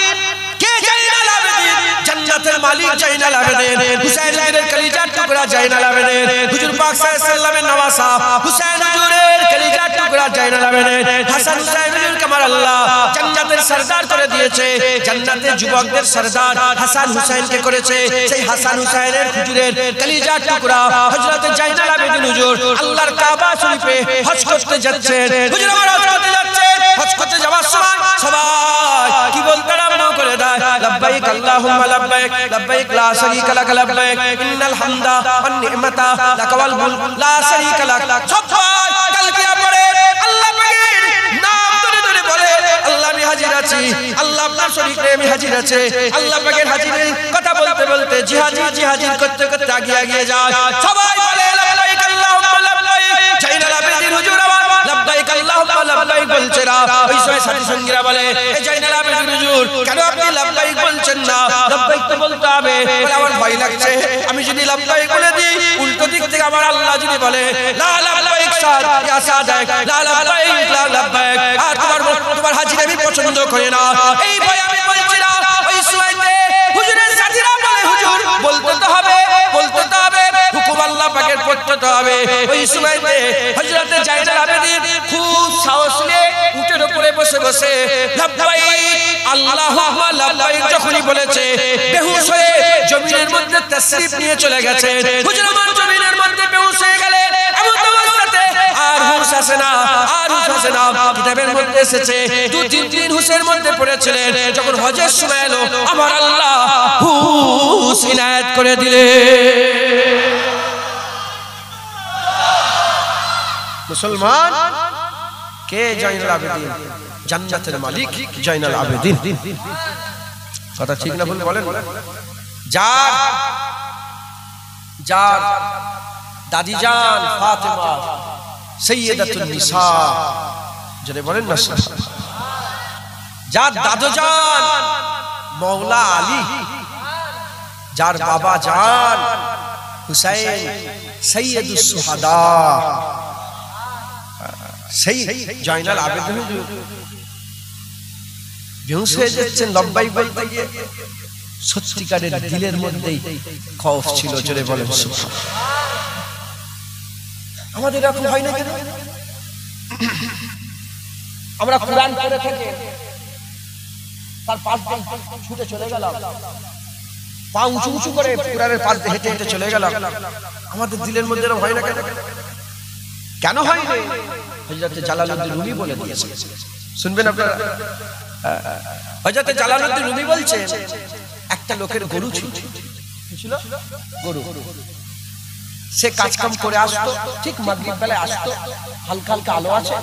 কে জাইনাল আবেদিন? জান্নাতের মালিক জাইনাল আবেদিন, হুসাইনের কলিজার টুকরা জাইনাল আবেদিন, হুজুর পাক সাল্লাল্লাহু আলাইহি ওয়াসাল্লামের নওয়াসা হুসাইন হুজুরের কলিজার টুকরা জাইনাল আবেদিন, হাসান হুসাইন হুজুরকে আমার আল্লাহ জান্নাতের সরদার করে দিয়েছে, জান্নাতের যুবকদের সরদার হাসান হুসাইনকে করেছে। সেই হাসান হুসাইনের হুজুরের কলিজার টুকরা হযরত জাইনাল আবেদিন হুজুর আল্লাহর কাবা শরীফে হজ করতে যাচ্ছেন। হুজুর আমার হজ করতে যাচ্ছেন, হজ করতে যাওয়ার সময় সবাই কি বলতে আরম্ভ করে দেয়, লব্বাইক আল্লাহুম্মা লব্বাইক লব্বাইক লা শারীকা লাক লব্বাইক ইন্নাল হামদা ওয়ান নি'মাতা লাক ওয়াল মুলক লা শারীকা লাক। সবাই তালবিয়া পড়ে আল্লাহ পাকের নাম ধরে ধরে বলে, আল্লাহ আমি হাজির আছি, আল্লাহ আপনার শরীফে আমি হাজির আছি। আল্লাহ পাকের হাজিরের কথা বলতে বলতে জিহাজির করতে করতে আগিয়ে যায়। সবাই বলে লব্বাইক আল্লাহুম্মা লব্বাইক। জাইনাল আবেদিন হুজুর আবার লব্বাইক আল্লাহুম্মা লব্বাইক বলছে না। ওই সময় সাথী সঙ্গীরা বলে, এই জাইনাল আবেদিন হুজুর কেন আপনি লব্বাইক বলছেন না? লব্বাইক তো বলতে হবে। বলে আমার ভয় লাগছে, আমি যদি লব্বাইক বলে দিই উল্টো দিক থেকে আমার আল্লাহ যদি বলে লা লব্বাইক সাদ ইয়া সাদাক লা লব্বাইক লা লব্বাইক, আর তোমার হাজির আমি পছন্দ করি না, এই ভয় আমি বলছি না। ওই সময়তে হুজুরের সাথীরা বলে, হুজুর বলতে তো হবে, বলতে তো হবে, হুকুম আল্লাহ পাকের পড়তে তো হবে। ওই সময়তে হযরত জাইনাল আবেদিন খুব সাহস নিয়ে উটের উপরে বসে বসে লব্বাইক আল্লাহুম্মা লব্বাইক যখনই বলেছে, বেহুশ হয়ে জমিনের মধ্যে তাশরিফ নিয়ে চলে গেছে। হুজুর আমার জমিনের মধ্যে বেহুশ হয়ে গেলেন, এমন অবস্থাতে আর হুঁশ আসে না, আর হুঁশ আসে না। কিতাবের মধ্যে এসেছে 2-3 দিন হুঁশের মধ্যে পড়েছিলেন। যখন হজের সময় এলো আমার আল্লাহ হুঁশ ইনায়েত করে দিলেন। মুসলমান কে? জাইনাল আবেদিন, জান্নাতের মালিক জাইনাল আবেদিন। কথা ঠিক না ভুল বলেন? যার যার দাদি জান ফাতেমা সাইয়্যিদাতুন নিসা, যারা বলেন না, যার দাদু জান মওলা আলী, যার বাবা জান হুসাইন সাইয়্যিদুস শুহাদা, সেই জাইনাল আবেদিন হুজুর বেহুশ হয়ে যাচ্ছেন লব্বাইক বলতে গিয়ে। সত্যিকারের দিলের মধ্যেই খৌফ ছিল, জোরে বলেন সুবহানাল্লাহ। আমাদের এরকম হয় না কেন? আমরা কুরআন পড়ে থেকে তার পাশ দিয়ে ছুটে চলে গেলাম, পা উঁচু উঁচু করে কুরআনের পাশ দিয়ে হেঁটে হেঁটে চলে গেলাম। আমাদের দিলের মধ্যে এরকম হয় না কেন? কেন হয় না? হযরত জালালউদ্দিন রুমি বলে দিয়েছে, শুনবেন আপনারা। হযরত জালালউদ্দিন রুমি বলছেন, একটা লোকের গরু ছিল, গরু, সে কাজ কাম করে আসতো, ঠিক মাগরিব বেলায় আসতো, হালকা হালকা আলো আছে,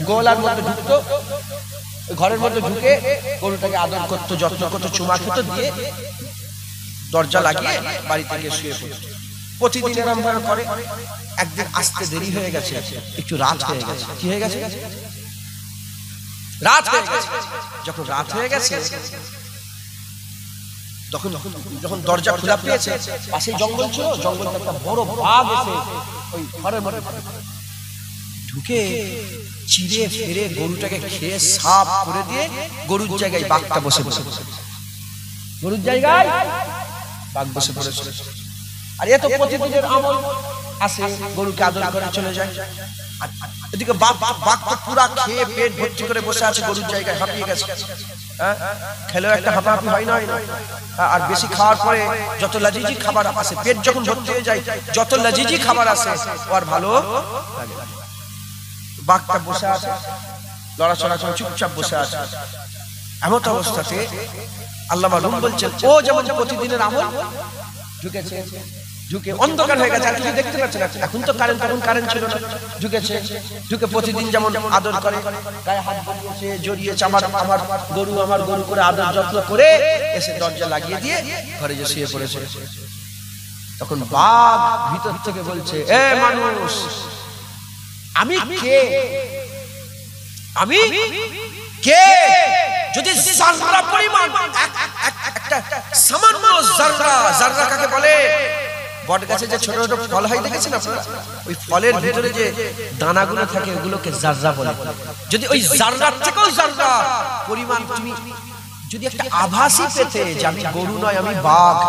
গোলার মধ্যে ঢুকতো, ঘরের মধ্যে ঢুকে গরুটাকে আদর করতো, যত্ন করতো, চুমা খেতো, দিয়ে দরজা লাগিয়ে বাড়িতে গিয়ে শুয়ে পড়তো। প্রতিদিন এরকম করে। একদিন আসতে দেরি হয়ে গেছে, একটু রাত হয়ে গেছে। কি হয়ে গেছে? রাত হয়ে গেছে। যখন রাত হয়ে গেছে, যখন দরজা খোলা পেয়েছে, পাশে জঙ্গল ছিল, জঙ্গলে একটা বড় বাঘ এসে ওই ঘরের মধ্যে ঢুকে চিড়ে ফেরে গরুটাকে খেয়ে সাফ করে দিয়ে গরুর জায়গায় বাঘটা বসে বসে, গরুর জায়গায় বাঘ বসে পড়েছে। আর এ তো প্রতিদিনের আমল, আসে গরুকে আদর করে চলে যায়। এদিকে বাঘ তো পুরা খেয়ে পেট ভর্তি করে বসে আছে গরুর জায়গায়, হাঁপিয়ে গেছে। খেলেও একটা হাঁপাহাঁপি হয় না? আর বেশি খাওয়ার পরে যত লাজিজি খাবার আসে, পেট যখন ভর্তি হয়ে যায়, যত লাজিজি খাবার আসে আর ভালো লাগে। বাঘটা বসে আছে, লড়াচড়া করে চুপচাপ বসে আছে। এমন অবস্থাতে আল্লামা রুম বলছেন, ও যেমন প্রতিদিনের আমল ঢুকেছে, ঢুকে অন্ধকার হয়ে গেছে, আর কিছু দেখতে পাচ্ছে না। এখন তো কারেন্ট, তখন কারেন্ট ছিল না। ঢুকেছে, ঢুকে প্রতিদিন যেমন আদর করে, গায়ে হাত বুলিয়েছে, জড়িয়েছে, আমার গরু করে আদর যত্ন করে এসে দরজা লাগিয়ে দিয়ে ঘরে যে শুয়ে পড়েছে। তখন বাঘ ভিতর থেকে বলছে, এ মানুষ, আমি কে? আমি কে? যদি জাররা পরিমাণ, একটা সামান্য জাররা কাকে বলে? বট গাছে যে ছোট ছোট ফল হয় দেখেছেন আপনারা? ওই ফলের ভিতরে যে দানাগুলো থাকে ওগুলোকে জাররা বলে। যদি ওই জাররার থেকেও জাররা পরিমাণ তুমি যদি একটা আভাসই পেতে যে আমি গরু নয়, আমি বাঘ,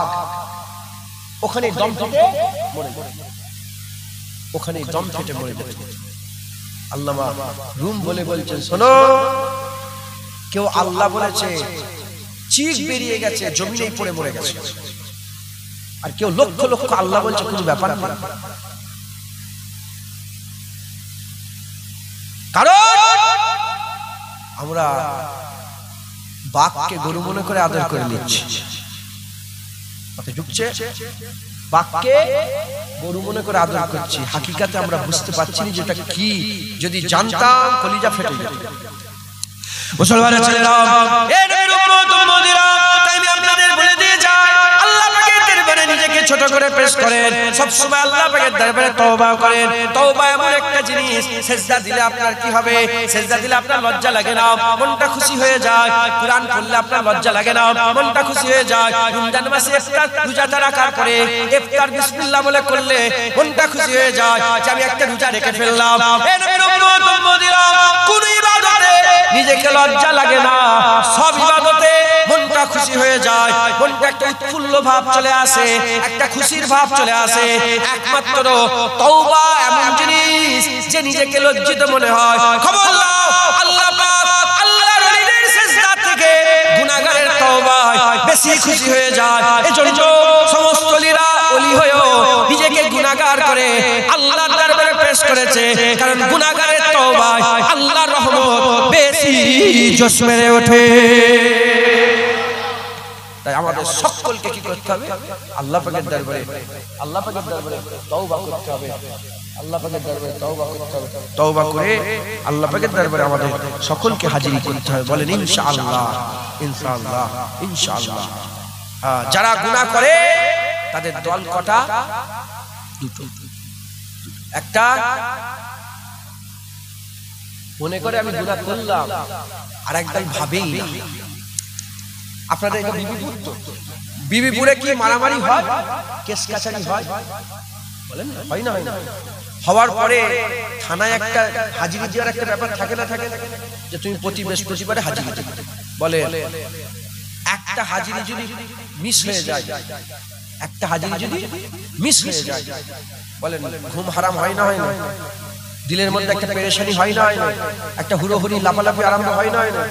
ওখানে দম ফেটে মরে যাবে, ওখানে দম ফেটে মরে যাবে। আল্লামা রুম বলে বলছেন, শোনো, কেউ আল্লাহ বলেছে, চিক বেরিয়ে গেছে, জমিনেই পড়ে মরে গেছে। আর কেউ লক্ষ লক্ষ আল্লাহ বলছে, কোনো ব্যাপার না। কারণ আমরা বাঘকে গরু মনে করে আদর করে নিচ্ছি। ঢুকছে, বাঘকে গরু মনে করে আদর করছি, হাকিকাতে আমরা বুঝতে পারছি না যেটা কি। যদি জানতাম কলিজা ফেটে যেত। মুসলমানের ছেলেরা, এই নবীর উম্মত উম্মতিরা, তাই আমি আপনাদের বলে দিয়ে যাই, আল্লাহ পাকের দরবারে নিজেকে ছোট করে পেশ করেন, সব সময় আল্লাহ পাকের দরবারে তওবা করেন। তওবা এমন একটা জিনিস, সিজদা দিলে আপনার কি হবে? সিজদা দিলে আপনার লজ্জা লাগে না, মনটা খুশি হয়ে যায়। কুরআন পড়লে আপনার লজ্জা লাগে না, মনটা খুশি হয়ে যায়। রমজান মাসে ইফতার রোজাটা রাখার পরে ইফতার বিসমিল্লাহ বলে করলে মনটা খুশি হয়ে যায় যে আমি একটা রোজা রেখে ফেললাম। এই নবীর উম্মত উম্মতিরা, কোন ইবাদতে নিজেকে লজ্জা লাগে না, সব ইবাদতে মনটা খুশি হয়ে যায়, মনটা একটা উৎফুল্ল ভাব চলে আসে, একটা খুশির ভাব চলে আসে। একমাত্র তওবা এমন জিনিস যে নিজেকে লজ্জিত মনে হয়। খবর নাও, আল্লাহ পাক আল্লাহর ওলিদের সিজদা থেকে গুনাহগারের তওবায় বেশি খুশি হয়ে যায়। এজন্য সমস্ত ওলিরা ওলি হয়েও নিজেকে গুনাহগার করে আল্লাহর দরবারে পেশ করেছে, কারণ গুনাহগারের তওবায় আল্লাহর রহমত বেশি জোশ মেরে ওঠে। তাই আমাদের সকলকে কি করতে হবে? আল্লাহ পাকের দরবারে তওবা করতে হবে। আল্লাহ পাকের দরবারে তওবা করতে হবে। তওবা করে আল্লাহ পাকের দরবারে আমাদের সকলকে হাজির করতে হবে। বলেন ইনশাআল্লাহ, ইনশাআল্লাহ, ইনশাআল্লাহ। যারা গুনাহ করে তাদের দল কটা? দুটো। একটা মনে করে আমি গুনাহ করলাম, আর একদল ভাবেই না। আপনাদের এটা বিবিপুর তো, বিবিপুরে কি মারামারি হয়, কেস কাছারি হয়? বলেন হয় না? হয় না? হওয়ার পরে থানায় একটা হাজিরি দেওয়ার একটা ব্যাপার থাকে না, থাকে যে তুমি প্রতি বৃহস্পতিবারে হাজিরি দেবে। বলে একটা হাজিরি যদি মিস হয়ে যায়, একটা হাজিরি যদি মিস হয়ে যায়, বলেন ঘুম হারাম হয় না? হয় না? দিলের মধ্যে একটা পেরেশানি হয় না? হয় না? একটা হুড়োহুড়ি লাফালাফি আরম্ভ হয় না? হয় না?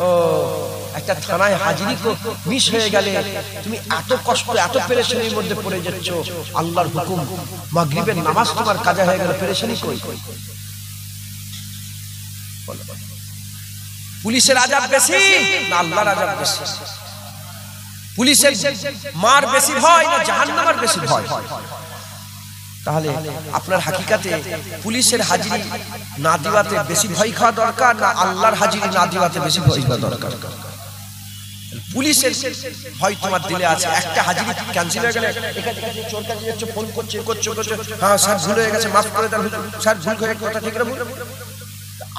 ও একটা থানায় হাজিরি মিস হয়ে গেলে তুমি এত কষ্ট, এত পেরেশানির মধ্যে পড়ে যাচ্ছ। আল্লাহর হুকুম, মাগরিবের নামাজ তোমার কাজা হয়ে গেল, পেরেশানি কই? পুলিশের আযাব বেশি না আল্লাহর আযাব বেশি? পুলিশের মার বেশি ভয় না জাহান্নামের বেশি ভয়? তাহলে আপনার হাকিকাতে পুলিশের হাজিরি না দিওয়াতে বেশি ভয় খাওয়া দরকার, না আল্লাহর হাজিরি না দিওয়াতে বেশি ভয় খাওয়া দরকার? পুলিশের ভয় তোমার দিলে আছে। একটা হাজিরি ক্যান্সেল হয়ে গেলে চোর কাছে যাচ্ছে, ফোন করছে, হ্যাঁ স্যার ভুল হয়ে গেছে, মাফ করে দেন স্যার, ভুল হয়ে কথা ঠিক না?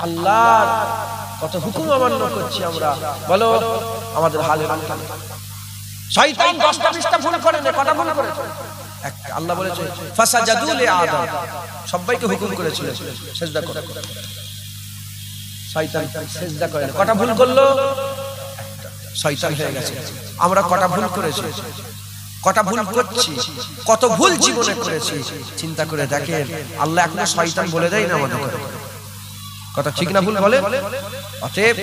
আল্লাহর কত হুকুম অমান্য করছি আমরা, বলো আমাদের হালে। শয়তান 10টা 20টা ভুল করে না, কটা ভুল করেছে? একটা। আল্লাহ বলেছে ফাসাজাদু লি আদম, সবাইকে হুকুম করেছিল সিজদা করো। শয়তান সিজদা করে না, কটা ভুল করলো? শয়তান হয়ে গেছে। আমরা কটা ভুল করেছি, কটা ভুল করছি, কত ভুল জীবনে করেছি, চিন্তা করে দেখেন। আল্লাহ এখনো শয়তান বলে দেয় না আমাদের কথা, ঠিক না ভুল বলে? অতএব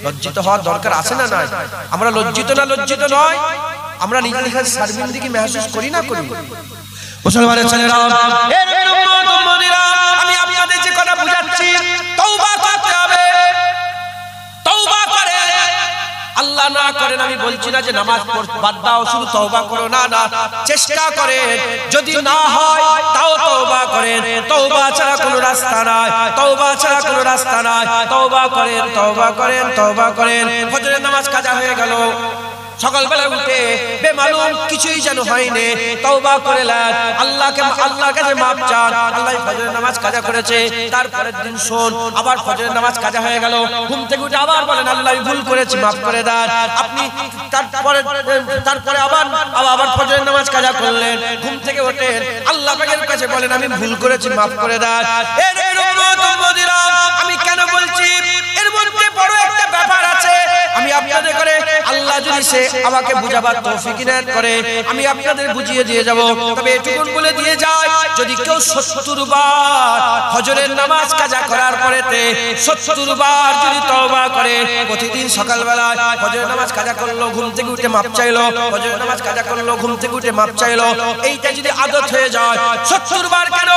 লজ্জিত হওয়ার দরকার আছে না নাই? আমরা লজ্জিত না লজ্জিত নয়, আমরা নিজেদের শর্মিন্দগি মেহসুস করি না করি? মুসলমানের ছেলেরা, এই নবীর উম্মত উম্মতিরা, আমি আপনাদের যে কথা বুঝাচ্ছি, তওবা করতে হবে। তওবা করে আল্লাহ না করেন আমি বলছি না যে নামাজ বাদ দাও, শুধু তওবা করো, না না, চেষ্টা করেন। যদি না হয় তাও তওবা করেন। তওবা ছাড়া কোনো রাস্তা নাই, তওবা ছাড়া কোনো রাস্তা নাই। তওবা করেন, তওবা করেন, তওবা করেন। ফজরের নামাজ কাজা হয়ে গেল, সকালবেলা উঠে বেমালুম কিছুই যেন হয়নি, তওবা করে নেন, আল্লাহর কাছে মাপ চান। আল্লাহ ফজরের নামাজ কাজা করেছে, তারপরের দিন শোন আবার ফজরের নামাজ কাজা হয়ে গেল, ঘুম থেকে উঠে আবার বলেন আল্লাহ আমি ভুল করেছি, মাফ করে দেন। আপনি তারপরে আবার ফজরের নামাজ কাজা করলেন, ঘুম থেকে ওঠেন, আল্লাহ পাকের কাছে বলেন আমি ভুল করেছি, মাফ করে দেন। আমি কেন বলছি, এর মধ্যে বড় একটা ব্যাপার আছে। আমি আপনাদের করে আল্লাহ যদি সে আমাকে বুঝাবার তৌফিক ইনায়াত করে আমি আপনাদের বুঝিয়ে দিয়ে যাব। তবে এটুকুন বলে দিয়ে যায়, যদি কেউ 70 বার ফজরের নামাজ কাজা করার পরেতে 70 বার যদি তওবা করে, প্রতিদিন সকালবেলা ফজরের নামাজ কাজা করলো, ঘুম থেকে উঠে মাপ চাইলো, ফজরের নামাজ কাজা করলো, ঘুম থেকে উঠে মাপ চাইলো, এইটা যদি আদত হয়ে যায় 70 বার কেন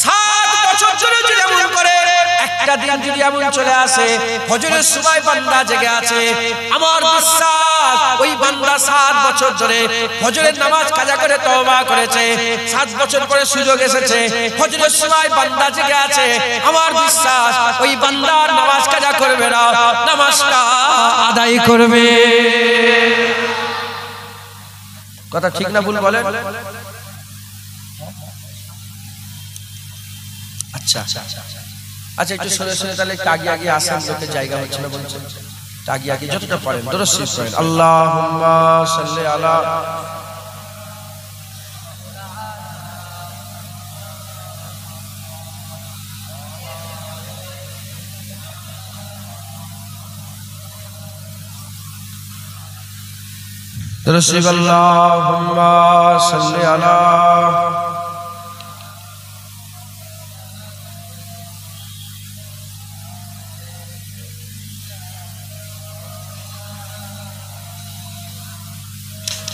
7 বছর ধরে যদি এমন করে, একটা দিন যদি এমন চলে আসে ফজরের সময় বান্দা জেগে আছে, আমার বিশ্বাস ওই বান্দা 7 বছর ধরে ফজরের নামাজ কাজা করে তওবা করেছে, 7 বছর পরে সুযোগ এসেছে ফজরের সময় বান্দা জেগে আছে, আমার বিশ্বাস ওই বান্দার নামাজ কাজা করবে না, নামাজটা আদায় করবে। কথা ঠিক না ভুল বলেন? আচ্ছা আচ্ছা, একটু শুনে শুনে তাহলে একটু আগে আগে আসেন, লোকের জায়গা হচ্ছে না বলছেন, আগে আগে যতটা পারেন দরুদ শরীফ পড়েন। আল্লাহুম্মা সাল্লি আলা দরুদ শরীফ। আল্লাহুম্মা সাল্লি আলা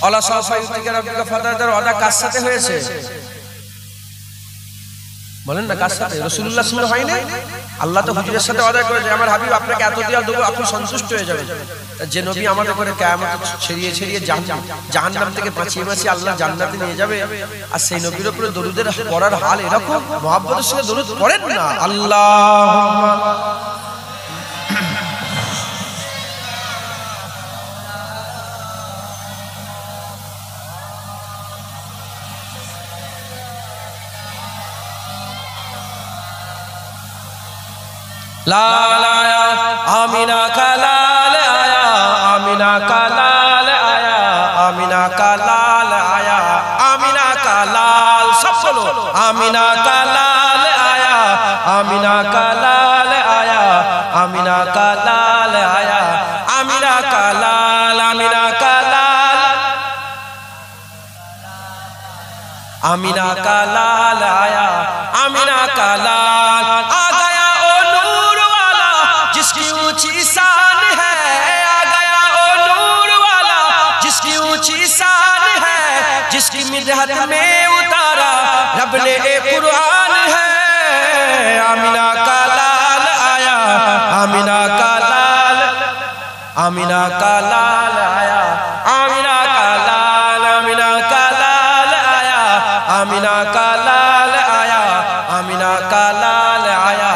আল্লাহ সাফাইতিকা রাব্বিকা ফাতাদার ওয়াদা কার সাথে হয়েছে বলেন না, কার সাথে? রাসূলুল্লাহ সাল্লাল্লাহু আলাইহি ওয়াসাল্লাম হয় না? আল্লাহ তো হুজুরের সাথে ওয়াদা করেছে, আমার হাবিব আপনাকে এত দেওয়া দেবো, আপনি সন্তুষ্ট হয়ে যাবেন। যে নবী আমাদের করে কিয়ামত ছড়িয়ে ছড়িয়ে জাহান্নাম থেকে বাঁচিয়ে বাঁচিয়ে আল্লাহ জান্নাতে নিয়ে যাবে, আর সেই নবীর উপরে দরুদের পড়ার হাল এরকম, মুহাব্বতের সঙ্গে দরুদ পড়েন না। আল্লাহুম্মা লা লায়া আমিনা কালাল আয়া, আমিনা কালাল আয়া, আমিনা কালাল আয়া, আমিনা কালাল, সব বলো আমিনা কালাল আয়া, আমিনা কালাল আয়া, আমিনা কালাল আয়া, আমিনা কালাল, আমিনা কালাল, আমিনা কালাল আয়া, আমিনা কালাল। आ गया ओ नूर वाला जिसकी ऊंची शान है, आ गया ओ नूर वाला जिसकी ऊंची शान है, जिसकी मिदहत में उतारा रब ने एक कुरान है। आमिना का लाल आया, आमिना का लाल, आमिना का लाल आया, आमिना का लाल, आमिना का लाल आया, आमिना का लाल आया, आमिना का लाल आया,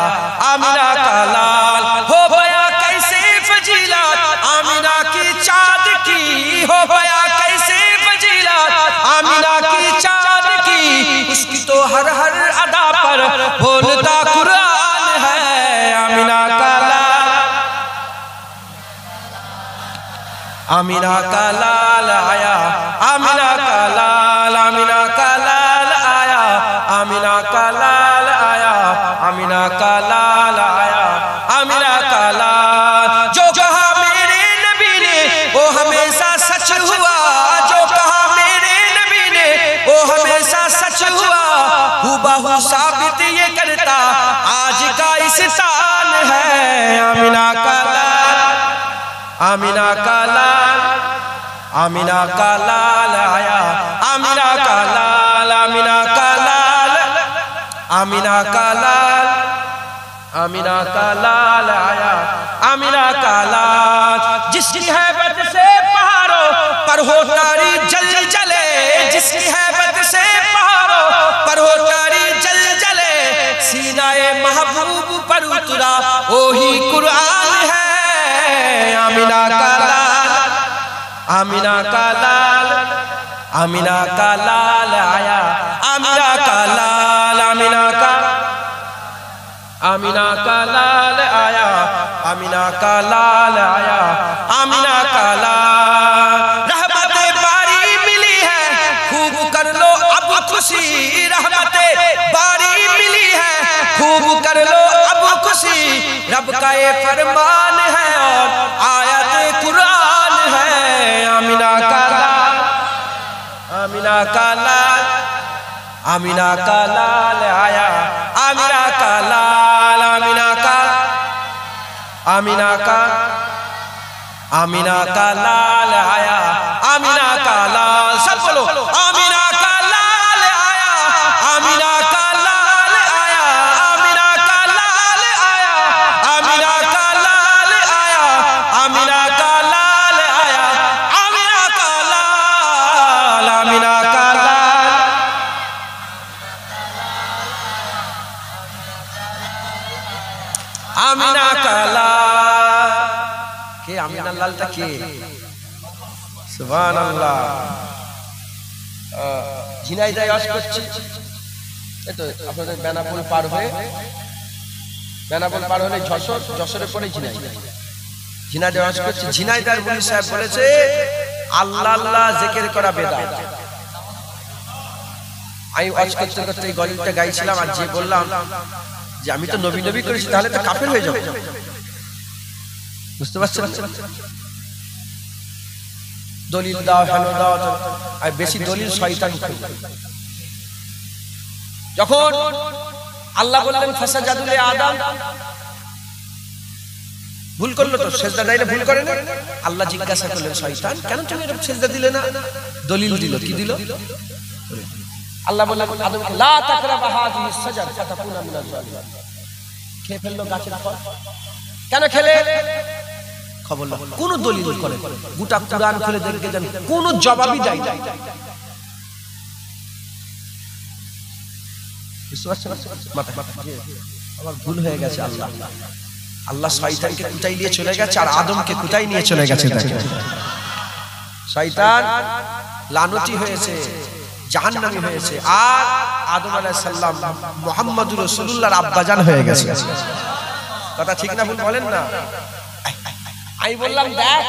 आमिना का लाल। हो गया कैसे फजीलत आमिना की चाँद की, हो गया कैसे फजीलत आमिना की चाँद की, उसकी तो हर हर अदा पर बोलता कुरान है। आमिना का लाल, आमिना का लाल आया, आमिना का लाल, आमिना का लाल आया, आमिना का लाल आया, आमिना का लाल आया, आमिना का लाल। जो कहा मेरे नबी ने वो हमेशा सच हुआ, जो कहा मेरे नबी ने वो हमेशा सच हुआ, हुबहू साबित ये करता आज का इस शान है। आमिना का लाल, आमिना का लाल, आमिना का लाल आया, आमिना का लाल, आमिना का लाल, आमिना का लाल, आमिना का लाल आया, आमिना का लाल। जिसकी हैबत से पहाड़ों पर हो तारी जल जले, जिसकी हैबत से पहाड़ों पर हो तारी जल जले, सीनाए महबूब पर उतरा वही कुरान है। आमिना का लाल, आमिना का लाल, आमिना का लाल आया, आमिना का लाल, आमिना का, आमिना का लाल आया, आमिना का लाल आया, आमिना का लाल। रहमते बारी मिली है खूब कर लो अब खुशी, रहमते बारी मिली है खूब कर लो अब खुशी, रब का ये फरमान है और आयत कुरान है। आमिना का लाल आमिना का लाल आया आमिना का लाल आमिना का लाल आया आमिना का लाल सब बोलो आमिना का लाल आया आमिना का लाल आया आमिना का लाल आया आमिना का लाल आया आमिना का लाल आया आमिना का लाल आमिना का लाल आमिना का लाल के आमिना लालটা কে সুবহানাল্লাহ ঝিনাইদহে আজ করছি এই তো আপনাদের বেনাপোল পার হয়ে যশোরের পরে ঝিনাইদহে আজ করছি ঝিনাইদার মুনি সাহেব বলেছে আল্লাহ আল্লাহ জিকির করা বিদআত আমি আজ করতে করতে এই গলিটা গাইছিলাম আর যে বললাম যে আমি তো নবী নবী করেছি তাহলে তো কাফের হয়ে যাব বুঝতে পারছেন দলিল দাও হেন দাও আর বেশি দলিল শয়তান যখন আল্লাহ বললেন ফাসাজাদুল আদম ভুল করলো তো সিজদা দিলে ভুল করে না আল্লাহ জিজ্ঞাসা করলেন শয়তান কেন তুমি এরকম সিজদা দিলে না দলিল দিল কি দিল আল্লাহ বললেন আদমকে লা তাকরাবা হাযিহি সাজার ফাতাকুনা মিনাল জালিমিন খেয়ে ফেললো গাছের ফল কেন খেলে খবর না কোন দলিল করে গোটা কুরআন খুলে দেখে যান কোন জবাবই দেয় না মাথা আমার ভুল হয়ে গেছে আল্লাহ আল্লাহ শয়তানকে কুটাই নিয়ে চলে গেছে আর আদমকে কুটাই নিয়ে চলে গেছে দেখেন শয়তান লানতি হয়েছে জাহান্নামী হয়েছে আর আদম আলাইহিস সালাম মুহাম্মদুর রাসূলুল্লাহর আব্বাজান হয়ে গেছে কথা ঠিক না ভুল বলেন না আমি বললাম দেখ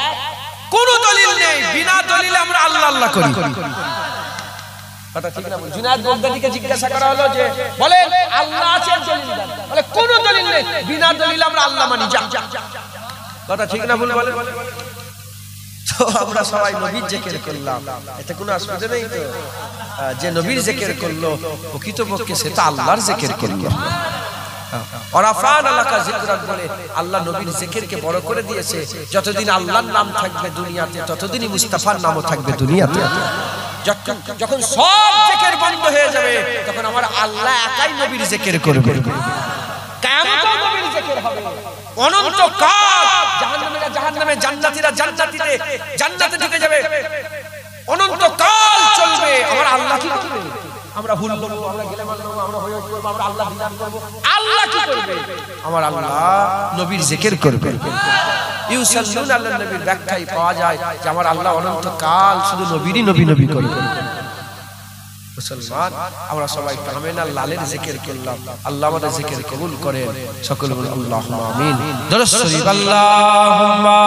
কোন দলিল নেই বিনা দলিলে আমরা আল্লাহ আল্লাহ করি কথা ঠিক না বল জুনায়েদ বাগদাদীকে জিজ্ঞাসা করা হলো যে বলেন আল্লাহ আছে দলিল দেন বলে কোন দলিল নেই বিনা দলিলে আমরা আল্লাহ মানি যা কথা ঠিক না ভুল বলেন তো আমরা সবাই নবীর জিকির করলাম এটা কোনো অসুবিধা নেই তো যে নবীর জিকির করলো প্রকৃতপক্ষে সেটা আল্লাহর জিকির করলো ওরাফান আলাকা যিকরাক বলে আল্লাহ নবীর জিকিরকে বড় করে দিয়েছে যতদিন আল্লাহর নাম থাকবে দুনিয়াতে ততদিনই মুস্তাফার নামও থাকবে দুনিয়াতে যখন সব জিকির বন্ধ হয়ে যাবে তখন আমার আল্লাহ একাই নবীর জিকির করবে কিয়ামতেও নবীর জিকির হবে অনন্ত কাল জাহান্নামীরা জাহান্নামে জান্নাতীরা জান্নাতীতে জান্নাতে ঢুকে যাবে অনন্ত কাল চলবে আমার আল্লাহ কি করবে আমরা হুল দেব আমরা গেলে মারব আমরা হয়ে করব আমরা আল্লাহ বিধান করব আল্লাহ কি করবে আমার আল্লাহ নবীর জিকির করবে ইউসাল্লুনা আলা নবীর ব্যাখ্যায় পাওয়া যায় যে আমার আল্লাহ অনন্ত কাল শুধু নবীরই নবী নবী করবে মুসলমান আমরা সবাই কামেনা লালের জিকির করলাম আল্লাহ আমাদের জিকির কবুল করেন সকলে বলুন আল্লাহুম্মা আমিন দরুদ শরীফ আল্লাহুম্মা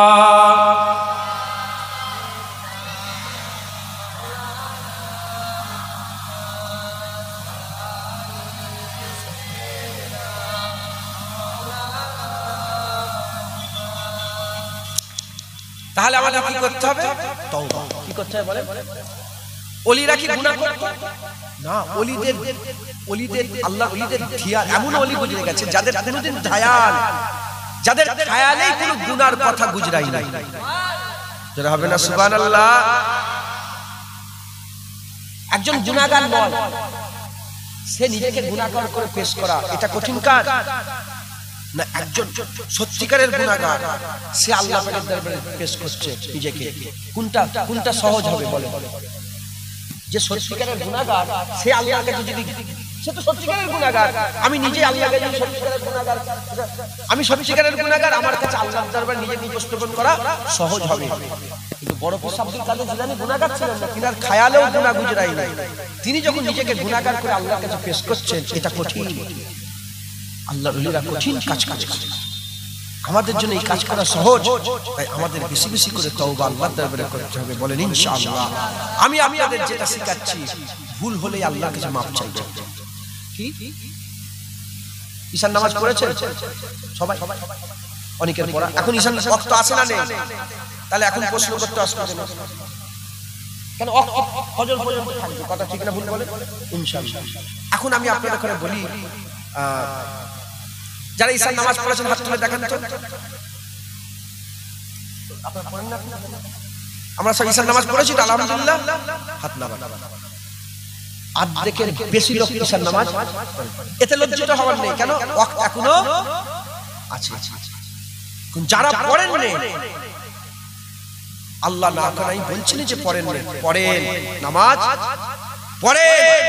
তাহলে আমাদের কি করতে হবে তওবা কি করতে হবে বলেন ওলিরা কি গুনাহ করত না ওলিদের আল্লাহ ওলিদের ধিয়া এমন ওলি বুঝে গেছে যাদের কোনোদিন ধায়াল যাদের খেয়ালেই কোনো গুনার কথা গুজরাই নাই যারা হবে না সুবহানাল্লাহ একজন গুনাহগার নয় সে নিজেকে গুনাহগার করে পেশ করা এটা কঠিন কাজ না একজন সত্যিকারের গুনাহগার সে আল্লাহ পাকের দরবারে পেশ করছে নিজেকে কোনটা সহজ হবে বলে যে সত্যিকারের গুনাহগার সে আল্লাহর কাছে যদি সে তো সত্যিকারের গুনাহগার আমি নিজে আল্লাহর কাছে সত্যিকারের গুনাহগার আমি সত্যিকারের গুনাহগার আমার কাছে আল্লাহর দরবারে নিজেকে উপস্থাপন করা সহজ হবে কিন্তু বড় পীর আব্দুল কাদের জিলানী গুনাহগার ছিলেন না তিনার খেয়ালেও গুনাহ গুজরাই নাই তিনি যখন নিজেকে গুনাহগার করে আল্লাহর কাছে পেশ করছেন এটা কঠিন আল্লাহর ওলিরা কঠিন কাজ করে আমাদের জন্য এই কাজ করা সহজ তাই আমাদের বেশি বেশি করে তওবা আল্লাহর দরবারে করতে হবে বলেন ইনশাআল্লাহ আমি আপনাদের যেটা শেখাচ্ছি ভুল হলে আল্লাহর কাছে মাপ চাইতে কি ঈশান নামাজ পড়েছেন সবাই অনেকের পড়া এখন ঈশান ওয়াক্ত আছে না নেই তাহলে এখন প্রশ্ন করতে আসবে না কেন ফজর পর্যন্ত থাকবে, কথা ঠিক না ভুল বলে? ইনশাআল্লাহ। এখন আমি আপনাদের করে বলি, যারা ঈশার নামাজ পড়েছেন হাত তুলে দেখান তো। আপনারা পড়েন না? আমরা সব ঈশার নামাজ পড়েছি তো আলহামদুলিল্লাহ, হাত নামান। অর্ধেকের বেশি লোক ঈশার নামাজ, এতে লজ্জিত হওয়ার নেই, কেন ওয়াক্ত এখনো আছে। যারা পড়েন নেই, আল্লাহ না করাই বলছেন যে পড়েন নেই, পড়েন নামাজ পড়েন,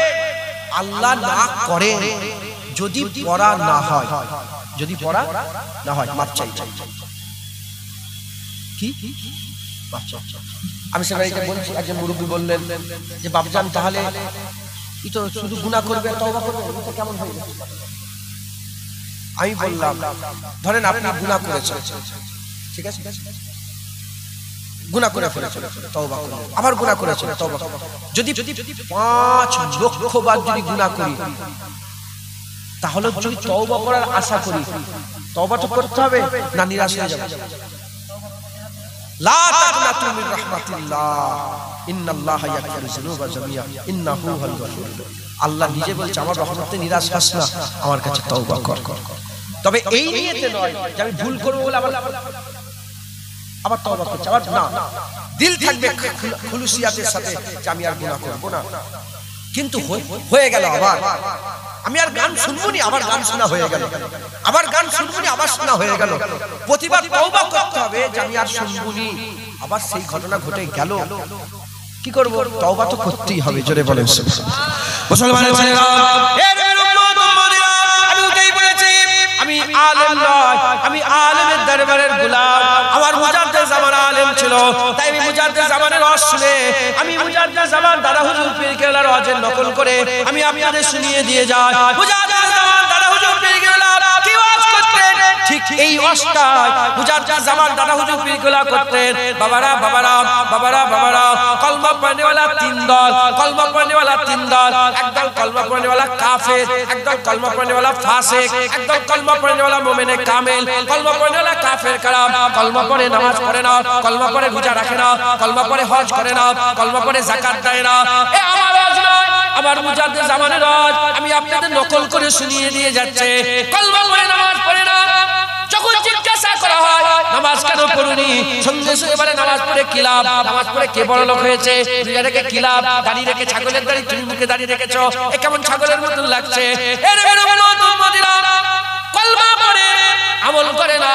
আল্লাহ না করে যদি পড়া না হয়, যদি পড়া না হয় মাপ চাই। কি মাপ চাই? আমি সেখানে বলছি, একজন মুরব্বী বললেন যে বাপজান তাহলে ই তো শুধু গুনাহ করবে তওবা করবে, এটা কেমন হবে? আমি বললাম ধরেন আপনি গুনাহ করেছেন, ঠিক আছে, গুনাহ করে ফেলেছেন, তওবা করুন, আবার গুনাহ করেছেন, তওবা করুন। যদি 5 লক্ষ বার যদি গুনাহ করি, তাহলে যদি তওবা করার আশা করি, তওবা তো করতে হবে না, নিরাশ হয়ে যাবে? লা তাকনাতু মির রাহমাতিল্লাহ ইন্নাল্লাহা ইয়াগফিরু যুনুবা জামিআ ইন্নাহু হুয়াল গফুর। আল্লাহ নিজে বলছে আমার রহমতে নিরাশ হস না, আমার কাছে তওবা কর। তবে এই নিয়তে নয় যে আমি ভুল করব বলে আবার তওবা করছি, আবার না, দিল থাকবে খুলুসিয়াতের সাথে যে আমি আর গুনাহ করব না। কিন্তু হয়ে গেল, আবার আমি আর গান শুনবো নি, আবার গান শোনা হয়ে গেল, আবার গান শুনবো নি, আবার শোনা হয়ে গেল। প্রতিবার তওবা করতে হবে যে আমি আর শুনবো নি, আবার সেই ঘটনা ঘটে গেল, কি করব? তওবা তো করতেই হবে। জোরে বলেন মুসলমানের ছেলেরা, আমি ওটাই বলেছি, আমি আলেম নয়, আমি আলেমের দরবারের গোলাম। আমার মুজাদ্দিদ জামান আলেম ছিল, তাই আমি মুজাদ্দিদ জামানের ওয়াজ শুনে, আমি মুজাদ্দিদ জামান দাদা হুজুর পীর কেবলার ওয়াজের নকল করে আমি আপনাদের শুনিয়ে দিয়ে যাই। মুজাদ্দিদ জামান দাদা হুজুর পীর কেবলা কি ওয়াজ করতেন, ঠিক এই ওয়াজটা মুজাদ্দিদ জামান দাদা হুজুর পীর কেবলা করতেন। বাবারা বাবারা বাবারা বাবারা, কলমা পড়নে वाला 3 দল, কলমা পড়নে वाला 3 দল, একদল কলমা পড়নে वाला কাফের, একদল কলমা পড়নে वाला ফাসিক, একদল কলমা পড়নে वाला মুমিনে কামিল। কলমা পড়নে वाला কাফের কালাম, কলমা পড়ে নামাজ পড়ে না, কলমা পড়ে রোজা রাখে না, কলমা পড়ে হজ করে না, কলমা পড়ে যাকাত দেয় না। এ আমার ওয়াজ নয়, আমার মুজাদ্দিদ জামানের ওয়াজ আমি আপনাদের নকল করে শুনিয়ে দিয়ে যাচ্ছে। কলমা পড়ে নামাজ পড়ে না, যখন জিজ্ঞাসা করা হয় নামাজ কেন পড়ুনি, সঙ্গে সঙ্গে বলে নামাজ পড়ে কি লাভ, নামাজ পড়ে কে বড় লোক হয়েছে, রোজা রেখে কি লাভ, দাড়ি রেখে ছাগলের দাড়ি, তুমি মুখে দাড়ি রেখেছো, এ কেমন ছাগলের মতন লাগছে। কলমা পড়ে আমল করে না,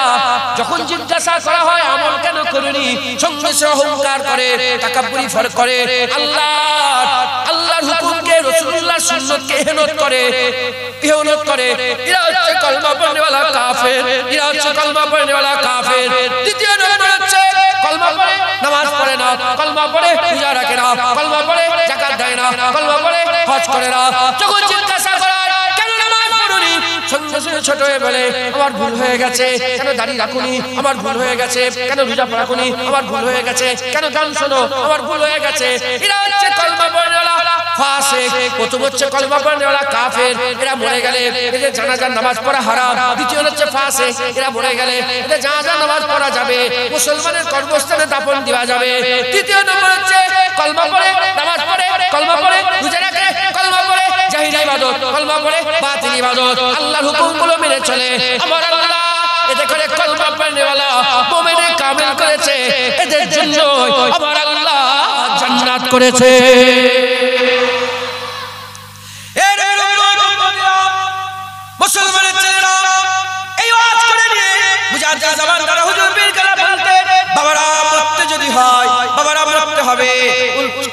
যখন জিজ্ঞাসা করা হয় আমল কেন করুনি, সঙ্গে সঙ্গে অহংকার করে, তাকাব্বুরি করে, আল্লাহর হুকুমকে, রাসূলুল্লাহর সুন্নাতকে ইহনত করে। এরা হচ্ছে কলমা পড়নে वाला কাফের, এরা হচ্ছে কলমা পড়নে वाला কাফের। দ্বিতীয় নম্বর হচ্ছে কলমা পড়ে নামাজ পড়ে না, কলমা পড়ে রোজা রাখে না, কলমা পড়ে যাকাত দেয় না, কলমা পড়ে হজ করে না। যখন জিজ্ঞাসা করা হয় কেন নামাজ পড়ুনি, সঙ্গে সঙ্গে ছোট হয়ে বলে আমার ভুল হয়ে গেছে, কেন দাড়ি রাখুনি, আমার ভুল হয়ে গেছে, কেন রোজা রাখুনি, আমার ভুল হয়ে গেছে, কেন গান শোনো, আমার ভুল হয়ে গেছে। এরা হচ্ছে কলমা পড়নে वाला ফাসিক, প্রথম হচ্ছে কলমা পড়নে वाला কাফের, এরা মরে গেলে এদের জানাজার নামাজ পড়া হারাম। দ্বিতীয় হচ্ছে ফাসিক, এরা মরে গেলে এদের জানাজার নামাজ পড়া যাবে, মুসলমানের কর্মস্থানে দাফন দেওয়া যাবে। তৃতীয় নম্বর হচ্ছে কলমা পড়ে নামাজ পড়ে, কলমা পড়ে রোজা রাখে, কলমা পড়ে জাহিরি ইবাদত, কলমা পড়ে বাতিল ইবাদত, আল্লাহর হুকুমগুলো মেনে চলে। আমার আল্লাহ এতে করে কলমা পড়নে वाला মুমিনে কামিল করেছে, এদের জন্য আমার আল্লাহ জান্নাত করেছে। মুসলমানের ছেলেরা এই ওয়াজ করে নিয়ে মুজাদ্দিদ জামান দাদা হুজুর পীর কেবলা বলতেন, বাবারা মরতে যদি হয়, বাবারা মরতে হবে,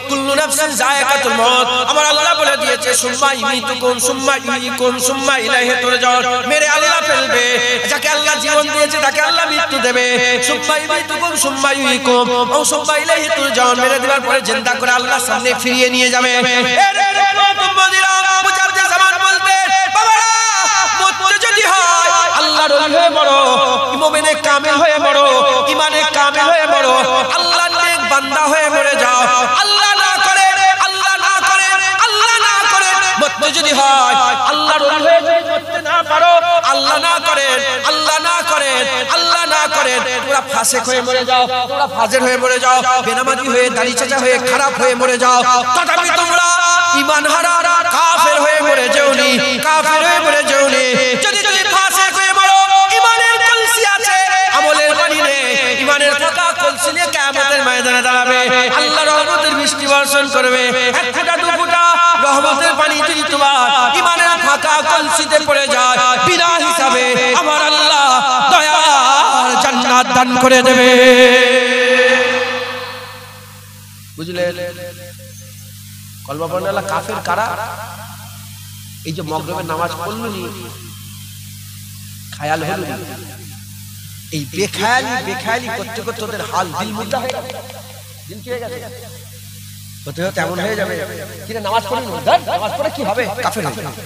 কুল্লু নাফসিন যায়কাতুল মউত। আমার আল্লাহ বলে দিয়েছে সুম্মা ইমিতুকুম সুম্মা ইহয়িকুম সুম্মা ইলাইহি তুরজাউন। মেরে আল্লাহ ফেলবে, যাকে আল্লাহ জীবন দিয়েছে তাকে আল্লাহ মৃত্যু দেবে। সুম্মা ইমিতুকুম সুম্মা ইহয়িকুম ও সুম্মা ইলাইহি তুরজাউন, মেরে দেওয়ার পরে জিন্দা করে আল্লাহর সামনে ফিরিয়ে নিয়ে যাবে। মুজাদ্দিদ জামান বলতেন, বাবারা মরতে যদি হয় আল্লাহর ওলি হয়ে মরো, মুমিনে কামিল হয়ে মরো, ইমানে কামিল হয়ে মরো, আল্লাহর নেক বান্দা হয়ে মরে যাও। আল্লাহ না করে, আল্লাহ না করে, আল্লাহ না করে মরতে যদি হয়, আল্লাহর ওলি হয়ে যদি মরতে না পারো, আল্লাহ না করেন, আল্লাহ না করেন, আল্লাহ না করেন, তোমরা ফাসেক হয়ে মরে যাও, তোমরা ফাজের হয়ে মরে যাও, বেনামাজি হয়ে দাড়ি চাচা হয়ে খারাপ হয়ে মরে যাও, তথাপি তোমরা ঈমান হারা কাফের হয়ে মরে যেওনি, কাফের হয়ে মরে যেওনি। যদি যদি ফাসেক হয়ে মরো, ঈমানের কলসি আছে, আমলের পানি নেই, ঈমানের ফাঁকা কলসি নিয়ে কিয়ামতের ময়দানে দাঁড়াবে, আল্লাহ রহমতের বৃষ্টি বর্ষণ করবে। এক ফোঁটা দু ফোঁটা রহমতের পানি যদি তোমার ঈমানের ফাঁকা কলসিতে পড়ে যায়, বিনা হিসাবে আমার আল্লাহ দয়ার জান্নাত দান করে দেবে। বুঝলে কলমা পড়নেওয়ালা কাফের কারা? এই যে মাগরিবের নামাজ পড়লনি, খায়াল হলো না, এই বেখেয়ালি করতে করতে ওদের হাল দিল মুদ্রা হয়ে গেছে, দিল কি হয়ে গেছে, হতে হতে এমন হয়ে যাবে কিরে নামাজ পড়ি না, নামাজ পড়ে কি হবে, কাফের হয়ে যাবে।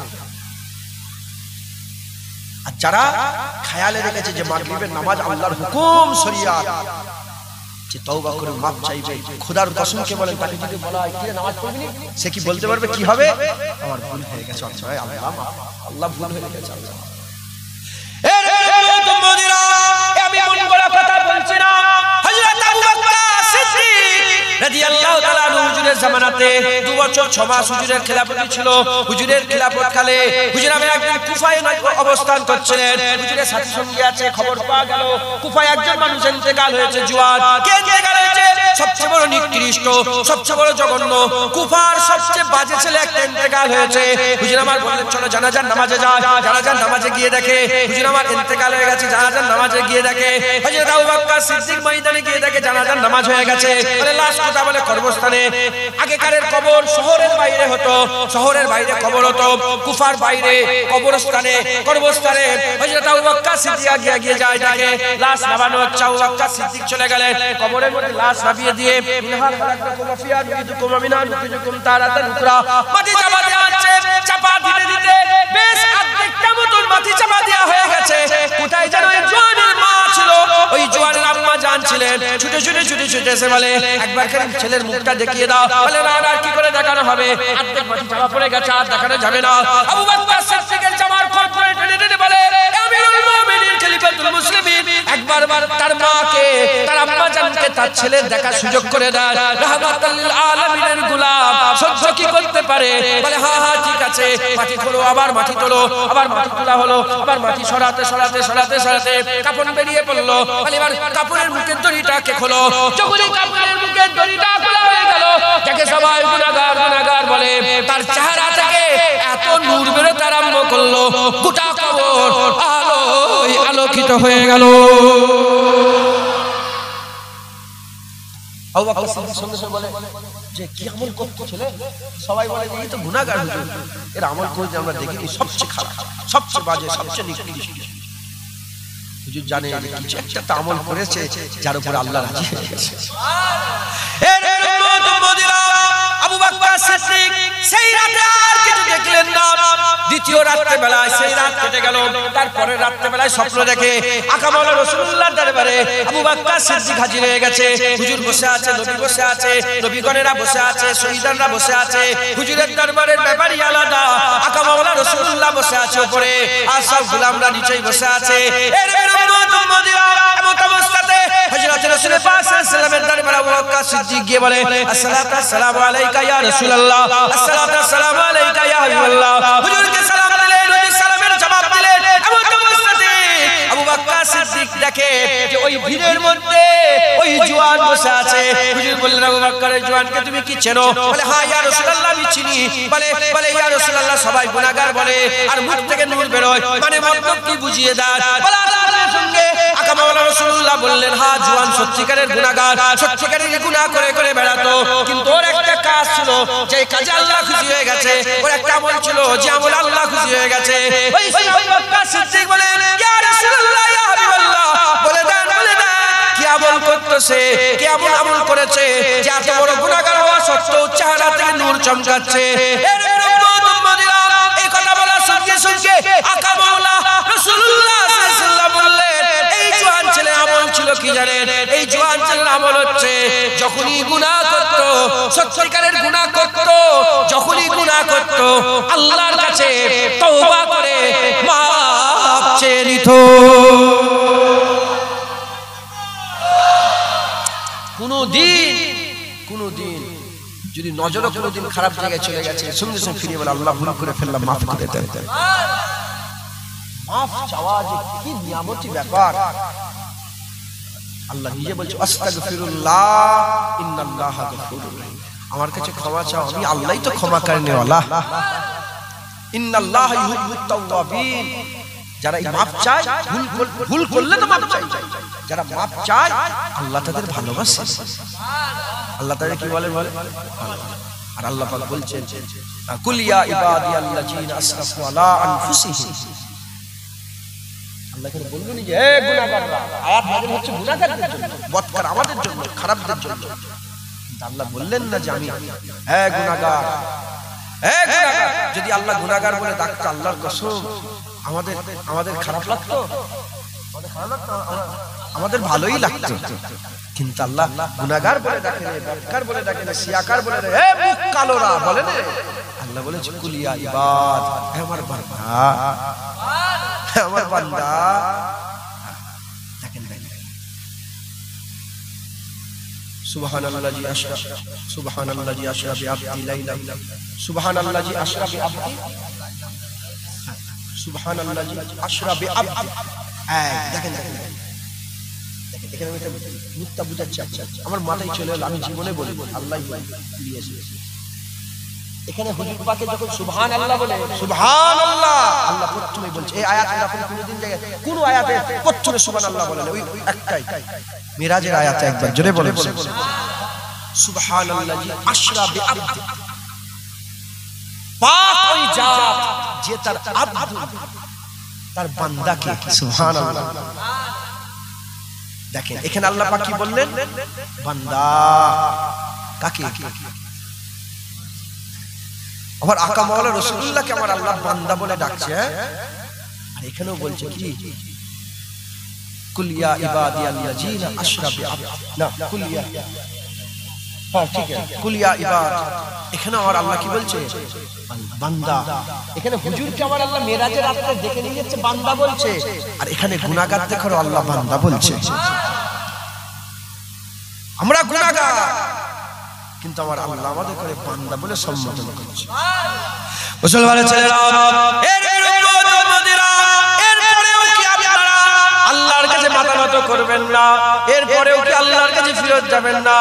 আর যারা খেয়ালে রেখেছে যে মাগরিবের নামাজ আল্লাহর হুকুম শরিয়াত, যে তওবা করে মাপ চাইবে, খোদার কসমকে বলেন, তাকে যদি বলা হয় কিরে নামাজ পড়বি, সে কি বলতে পারবে কি হবে, আমার ভুল হয়ে গেছে, আল্লাহ ভুল হয়ে গেছে। আমি মন গড়া কথা বলছি না। হযরত আবু বকর সিদ্দিক রাদিয়াল্লাহু তাআলা আনহু হুজুরের জামানাতে 2 বছর 6 মাস হুজুরের খেলাফতি ছিল। হুজুরের খেলাফত কালে হুজুর আমি একদিন কুফায় অবস্থান করছিলেন, হুজুরের সাথী সঙ্গী আছে, খবর পাওয়া গেল কুফায় একজন মানুষ ইন্তেকাল হয়েছে। জুয়ান কে ইন্তেকাল হয়েছে? সবচেয়ে বড় নিকৃষ্ট, সবচেয়ে বড় জঘন্য, কুফার সবচেয়ে বাজে ছেলে একটা ইন্তেকাল হয়েছে। হুজুর আমার বললেন চলো জানাজার নামাজে যাই। জানাজার নামাজে গিয়ে দেখে হুজুর আমার ইন্তেকাল হয়ে গেছে। জানাজার নামাজে গিয়ে দেখে হযরত আবু বকর সিদ্দিক ময়দানে গিয়ে দেখে জানাজার নামাজ হয়ে গেছে। বলে লাশ কোথা? বলে কবরস্থানে। আগেকারের কবর শহরের বাইরে হতো, শহরের বাইরে কবর হতো, কুফার বাইরে কবরস্থানে হযরত আবু বকর সিদ্দিক গিয়ে যায়, দেখে লাশ নামানো হচ্ছে। আবু বকর সিদ্দিক চলে গেলেন কবরের মধ্যে লাশ নামিয়ে দিয়ে মিনহা খালাকনাকুম ফিহা নুইদুকুম ওয়া মিনহা নুখরিজুকুম তারাতান উখরা, মাটি চাপা দেওয়া হচ্ছে। চাপা দিতে দিতে বেশ অর্ধেকটা মতন মাটি চাপা দেওয়া হয়ে গেছে। কোথায় যেন ওই জোয়ানের মা ছিল, ওই জোয়ানের আম্মা জান ছিলেন। ছুটে এসে বলে একবার করে ছেলের মুখটা দেখিয়ে দাও। বলে না আর কি করে দেখানো হবে, অর্ধেক মাটি চাপা পড়ে গেছে, আর দেখানো যাবে না। আবু বকর সিদ্দিকের জামার খোঁজ করে টেনে বলে আমিরুল মুমিনিন খলিফাতুল মুসলিমিন একবার তার মাকে, তার আম্মা জানকে তার ছেলের দেখার সুযোগ করে দেয়। রাহমাতুল লিল আলামিনের গোলাম সহ্য কি করতে পারে? বলে হ্যাঁ হ্যাঁ ঠিক আছে, মাটি খোলো, আবার মাটি তোলো, আবার মাটি তোলা হলো, আবার মাটি সরাতে কাপড় বেরিয়ে পড়লো। বলে এবার কাপড়ের মুখের দড়িটাকে খোলো। যখনই কাপড়ের মুখের দড়িটা খোলা হয়ে গেল, যাকে সবাই গুনাহগার বলে, তার চেহারা থেকে এত নূর বেরোতে আরম্ভ করলো, গোটা কবর আলোয় আলোকিত হয়ে গেল। আবু বকর সিদ্দিক সঙ্গে সঙ্গে বলে যে কি আমল করতে ছেলে? সবাই বলে যে এই তো গুনাহগার হুজুর, এর আমল করে আমরা দেখিনি, সবচেয়ে খারাপ, সবচেয়ে বাজে, সবচেয়ে নিকৃষ্ট। হুজুর জানে যে কিছু একটা আমল করেছে যার উপর আল্লাহ রাজি হয়ে গেছে। আবু বকর সিদ্দিক সেই রাতে আর কিছু দেখলেন না। দ্বিতীয় রাত্রে বেলায় সেই রাত কেটে গেল। তারপরে রাত্রে বেলায় স্বপ্ন দেখে আকা মাওলা রাসূলুল্লাহর দরবারে আবু বকর সিদ্দিক হাজির হয়ে গেছে। হুজুর বসে আছে, নবী বসে আছে, নবীগণেরা বসে আছে, শহীদানরা বসে আছে। হুজুরের দরবারের ব্যাপারই আলাদা। আকা মাওলা রাসূলুল্লাহ বসে আছে উপরে, আর সব গোলামরা নিচেই বসে আছে। এর উম্মত-উম্মতিরা এমত অবস্থাতে হযরত রাসূল পাক সাল্লাল্লাহু আলাইহি ওয়াসাল্লামের দরবারে আবু বকর সিদ্দিক গিয়ে বলে আসসালাতু আসসালামু আলাইকা ইয়া রাসূলুল্লাহ, আসসালাতু আসসালামু আলাইকা ইয়া হাবিবাল্লাহ। হুজুরকে সালাম দিলেন, হুজুর সালামের জবাব দিলেন। এমত অবস্থাতে আবু বকর সিদ্দিক দেখে যে ওই ভিড়ের মধ্যে ওই জওয়ান বসে আছে। হুজুর বললেন আবু বকর এই জওয়ানকে তুমি কি চেনো? বলে হ্যাঁ ইয়া রাসূলুল্লাহ আমি চিনি। বলে ইয়া রাসূলুল্লাহ সবাই গুনাহগার বলে আর মুখ থেকে নূর বের হয়, মানে মতলব কি বুঝিয়ে দেন? বলে আল্লাহর সঙ্গে আকা মাওলা রাসূলুল্লাহ বললেন হ্যাঁ জওয়ান সত্যিকারের গুনাহগার, সত্যিকারের গুনাহ করে বেড়াতো, কিন্তু ওর একটা কাজ ছিল যে কাজে আল্লাহ খুশি হয়ে গেছে। ওর একটা আমল ছিল যে আমল আল্লাহ খুশি হয়ে গেছে। ওই আবু বকর সিদ্দিক বলেন ইয়া রাসূলুল্লাহ ইয়া হাবিবাল্লাহ, বলে দেন কি আমল করতেছে, কি এমন আমল করেছে যে এত বড় গুনাহগার হওয়া সত্ত্বেও চেহারা থেকে নূর চমকাচ্ছে। এর উম্মত-উম্মতিরা এই কথা বলা সঙ্গে সঙ্গে আকা মাওলা রাসূলুল্লাহ সাল্লাল্লাহু আলাইহি ওয়াসাল্লাম বললেন এই জওয়ান ছেলে আমল ছিল কি জানেন? এই জওয়ান ছেলের আমল হচ্ছে যখনই গুনাহ করত, সত্যিকারের গুনাহ করত, যখনই গুনাহ করত আল্লাহর কাছে তওবা করে মাফ চেয়ে নিত। কোনোদিন যদি নজরও কোনোদিন খারাপ জায়গায় চলে গেছে, সঙ্গে সঙ্গে ফিরে বলে আল্লাহ ভুল করে ফেললাম, মাফ করে দেন। মাফ চাওয়া যে কি নিয়ামতি ব্যাপার। আল্লাহ নিজে বলছে আস্তাগফিরুল্লাহ ইন্নাল্লাহা গফুরুর রহিম, আমার কাছে ক্ষমা চাও, আমি আল্লাহই তো ক্ষমা করেনেওয়ালা। ইন্নাল্লাহা ইউহিব্বুত তাওয়াবিন, যারা মাফ চায়, ভুল করলে তো মাফ চায়, যারা মাফ চায় আল্লাহ তাদের ভালোবাসে। আল্লাহ তাদের কি বলে? আর আল্লাহ পাক বলছেন কুল ইয়া ইবাদিয়াল্লাযিনা আসরাফু আলা আনফুসিহিম, আল্লাহ করে বলবেন যে হে গুনাহগাররা, আয়াত নাযিল হচ্ছে গুনাহগারদের জন্য, বদকার আমাদের জন্য, খারাপদের জন্য। কিন্তু আল্লাহ বললেন না যে আমি হে গুনাহগার, হে গুনাহগার। যদি আল্লাহ গুনাহগার বলে ডাকতো, আল্লাহর কসম আমাদের খারাপ লাগতো, আমাদের ভালোই লাগতো। কিন্তু আল্লাহ গুনাহগার বলে ডাকে না, বদকার বলে ডাকে না, সিয়াকার বলে না, হে মুখ কালোরা বলে না। আল্লাহ বলেছে কুল ইয়া ইবাদ, হে আমার বান্দা, হে আমার বান্দা। দেখেন সুবহানাল্লাযী আশরা, সুবহানাল্লাযী আশরা বিআবদি লাইলান, সুবহানাল্লাযী আশরা বিআবদি, সুবহানাল্লাযী আশরা বিআবদি। দেখেন এখানে আমি একটা নুকতা বুঝাচ্ছি। আমার মাথায় চলে এলো, আমি জীবনে বলি আল্লাহ দিয়েছে। এখানে হুজুর পাকে যখন সুবহানাল্লাহ বলে, সুবহানাল্লাহ আল্লাহ প্রথমে বলছে, এই আয়াত এরকম কোনদিন জায়গায় কোন আয়াতে প্রথমে সুবহানাল্লাহ বলে না, ওই একটাই মিরাজের আয়াতে একবার জোরে বলে সুবহানাল্লাযী আশরা বিআবদি, পাক ওই জাত যে তার আব্দ, তার বান্দাকে, সুবহানাল্লাহ। দেখেন এখানে আল্লাহ পাক কি বললেন? বান্দা। কাকে? আমার আকা মাওলানা রাসূলুল্লাহকে আমার আল্লাহ বান্দা বলে ডাকছে। আর এখানেও বলছে কি কুল ইয়া ইবাদিয়াল্লাযিনা আশরা বিআবদি, না কুল ইয়া, হ্যাঁ ঠিক আছে, কুল ইয়া ইবাদ। এখানে আমার আল্লাহ কি বলছে? বান্দা। এখানে হুজুরকে আমার আল্লাহ মেরাজের রাতে দেখে নিয়ে যাচ্ছে, বান্দা বলছে। আর এখানে গুনাহগার দেখো আল্লাহ বান্দা বলছে। আমরা গুনাহগার, কিন্তু আমার আল্লাহ আমাদের করে বান্দা বলে সম্বোধন করছে। মুসলমানের ছেলেরা, এরপরেও কি আপনারা আল্লাহর কাছে মাথা নত করবেন না? এরপরেও কি আল্লাহর কাছে ফিরত যাবেন না?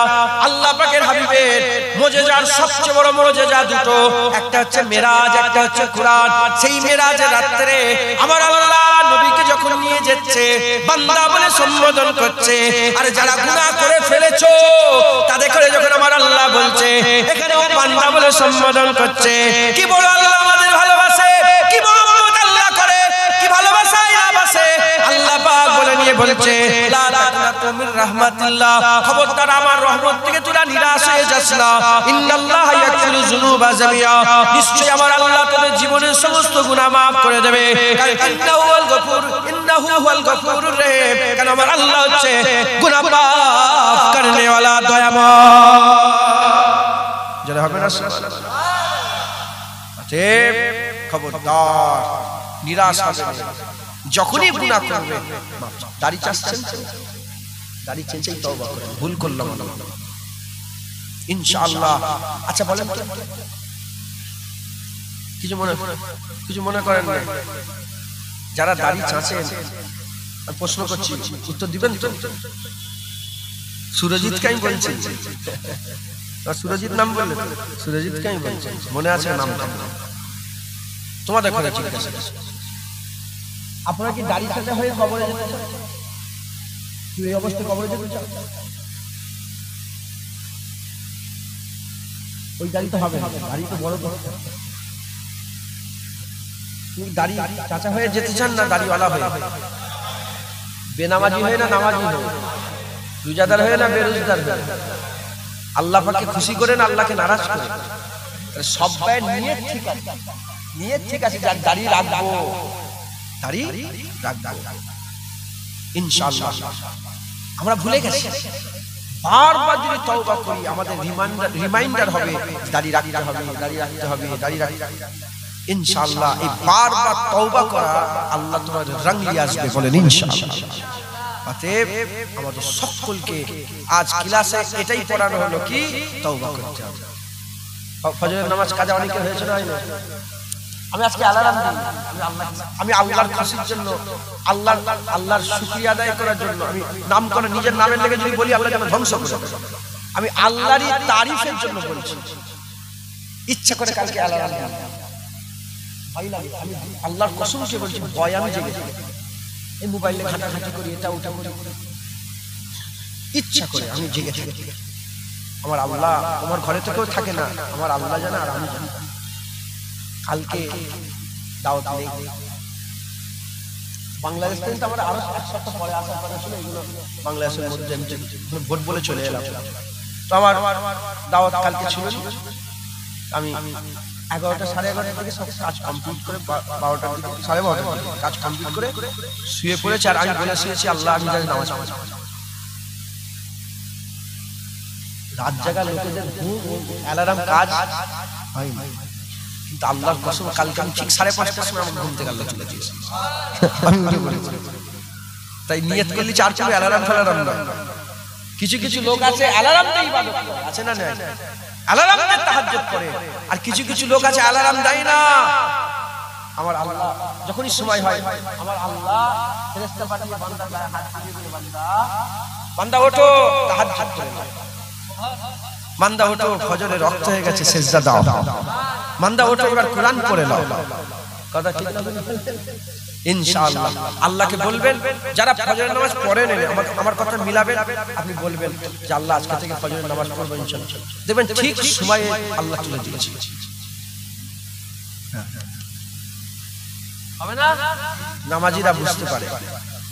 আল্লাহ পাকের হাবিবের মুজিজার সবচেয়ে বড় মুজিজা দুটো, একটা হচ্ছে মেরাজ, একটা হচ্ছে কুরআন। সেই মেরাজের রাতে আমার আল্লাহ নবীকে যখন নিয়ে যাচ্ছে, বান্দা বলে সম্বোধন করছে। আর যারা গুনাহ করে ফেলেছো তাদের করে যখন আমার আল্লাহ বলছে, এখানেও বান্দা বলে সম্বোধন করছে। কি বড় আল্লাহ আমাদের ভালোবাসে, কি মহব্বত আল্লাহ করে, কি ভালোবাসা বাসে। আল্লাহ পাক বলে নিয়ে বলছে লা তাকনাতু মির রাহমাতিল্লাহ, খবরদার আমার রহমত থেকে তোরা নিরাশ হয়ে যাস না। ইন্নাল্লাহা ইয়াগফিরু যুনুবা জামিআ, নিশ্চয়ই আমার আল্লাহ তোদের জীবনের সমস্ত গুনাহ maaf করে দেবে। ইন্নাহু হুয়াল গফুরুর রহিম, কারণ আমার আল্লাহ হচ্ছে গুনাহ maaf করনে वाला দয়াময়। যারা হবে না ঠিক, খবরদার নিরাশ হবে না। যখনই গুনাহ করবে, দাড়ি চাচ্ছেন, দাড়ি চেঁচেই তওবা করেন, ভুল করলাম ইনশাআল্লাহ। আচ্ছা বলেন তো, কিছু মনে করেন না? যারা দাড়ি চাচ্ছেন, প্রশ্ন করছি, উত্তর দিবেন তো? সুরজিৎকে আমি বলছি, সুরজিৎ নাম বললে, সুরজিৎকে আমি বলছি, মনে আছে নামটা? তোমাদের ঘরে জিজ্ঞাসা, আপনারা কি দাড়ি চাচা হয়ে কবরে যেতে চান? এই অবস্থায় কবরে যেতে চান? ওই দাড়ি তো হবে না, দাড়ি তো বড় বড়। তুমি দাড়ি চাচা হয়ে যেতে চান না দাড়িওয়ালা হয়ে? বেনামাজি হয়ে না নামাজি হয়ে? রোজাদার হয়ে না বেরোজগার হয়ে? আল্লাহ পাককে খুশি করে না আল্লাহকে নারাজ করে? সবাই নিয়ত ঠিক আছে, নিয়ত ঠিক আছে, যার দাড়ি রাখবো, দাড়ি রাখবো ইনশাআল্লাহ। আমরা ভুলে গেছি, বারবার যদি তওবা করি আমাদের রিমাইন্ডার হবে দাড়ি রাখতে হবে, দাড়ি রাখতে হবে, দাড়ি রাখতে হবে ইনশাআল্লাহ। এই বারবার তওবা করা আল্লাহ তোমার রং নিয়ে আসবে, বলেন ইনশাআল্লাহ। অতএব আমাদের সকলকে আজ ক্লাসে এটাই পড়ানো হলো কি তওবা করতে হবে। ফজরের নামাজ কাজা অনেকে হয়েছে না? আমি আজকে অ্যালার্ম দিই, আমি আল্লাহর খুশির জন্য, আল্লাহর শুকরিয়া আদায় করার জন্য, আমি নাম করে নিজের নামের লেগে যদি বলি আল্লাহ যেন ধ্বংস করে, আমি আল্লাহরই তারিফের জন্য বলছি। ইচ্ছা করে কালকে অ্যালার্ম দিই, ভাই লাগে, আমি আল্লাহর কসমকে বলছি, ভয় আমি জেগে যাই, এই মোবাইলে ঘাটাঘাটি করি, এটা ওটা করি, ইচ্ছা করে আমি জেগে থাকি। আমার আল্লাহ, আমার ঘরে তো কেউ থাকে না, আমার আল্লাহ জানে আর আমি জানি। কালকে দাওয়াত নেই, বাংলাদেশ থেকে আমার আরো এক সপ্তাহ পরে আসার কথা ছিল, এগুলো বাংলাদেশের মধ্যে ভোট বলে চলে এলাম। তো আমার দাওয়াত কালকে ছিল, আমি 11টা সাড়ে 11টার দিকে সব কাজ কমপ্লিট করে 12টার দিকে সাড়ে 12টার দিকে কাজ কমপ্লিট করে শুয়ে পড়েছি। আর আমি বলে শুয়েছি আল্লাহ আমি জানি নামাজ পড়ব। রাত জাগা লোকেদের অ্যালার্ম কাজ হয় না, কিন্তু আল্লাহর কসম কালকে আমি ঠিক 5:30টার সময় আমার ঘুম থেকে আল্লাহ তুলে দিয়েছি। আমি উঠে পড়েছি, তাই নিয়ত করলি চার চলে অ্যালার্ম ফেলারাম না। কিছু কিছু লোক আছে অ্যালার্ম দিয়ে ইবাদত করে, আছে না? না, অ্যালার্ম দিয়ে তাহাজ্জুদ করে। আর কিছু কিছু লোক আছে অ্যালার্ম দেয় না। আমার আল্লাহ যখনই সময় হয়, আমার আল্লাহ ফেরেশতা পাঠিয়ে বান্দার গায়ে হাত দিয়ে বলে, বান্দা ওঠো, তাহাজ্জুদ করে নাও। বান্দা ওঠো, ফজরে রক্ত হয়ে গেছে, সিজদা দাও। বান্দা ওঠো, এবার কোরআন পড়ে নাও। কথা ঠিক না? ইনশাআল্লাহ আল্লাহকে বলবেন, যারা ফজরের নামাজ পড়েন আমার কথা মিলাবেন, আপনি বলবেন যে আল্লাহ আজকে থেকে ফজরের নামাজ পড়ব ইনশাআল্লাহ। দেখবেন ঠিক সময়ে আল্লাহ তুলে দিয়েছে। হবে না? নামাজিরা বুঝতে পারে।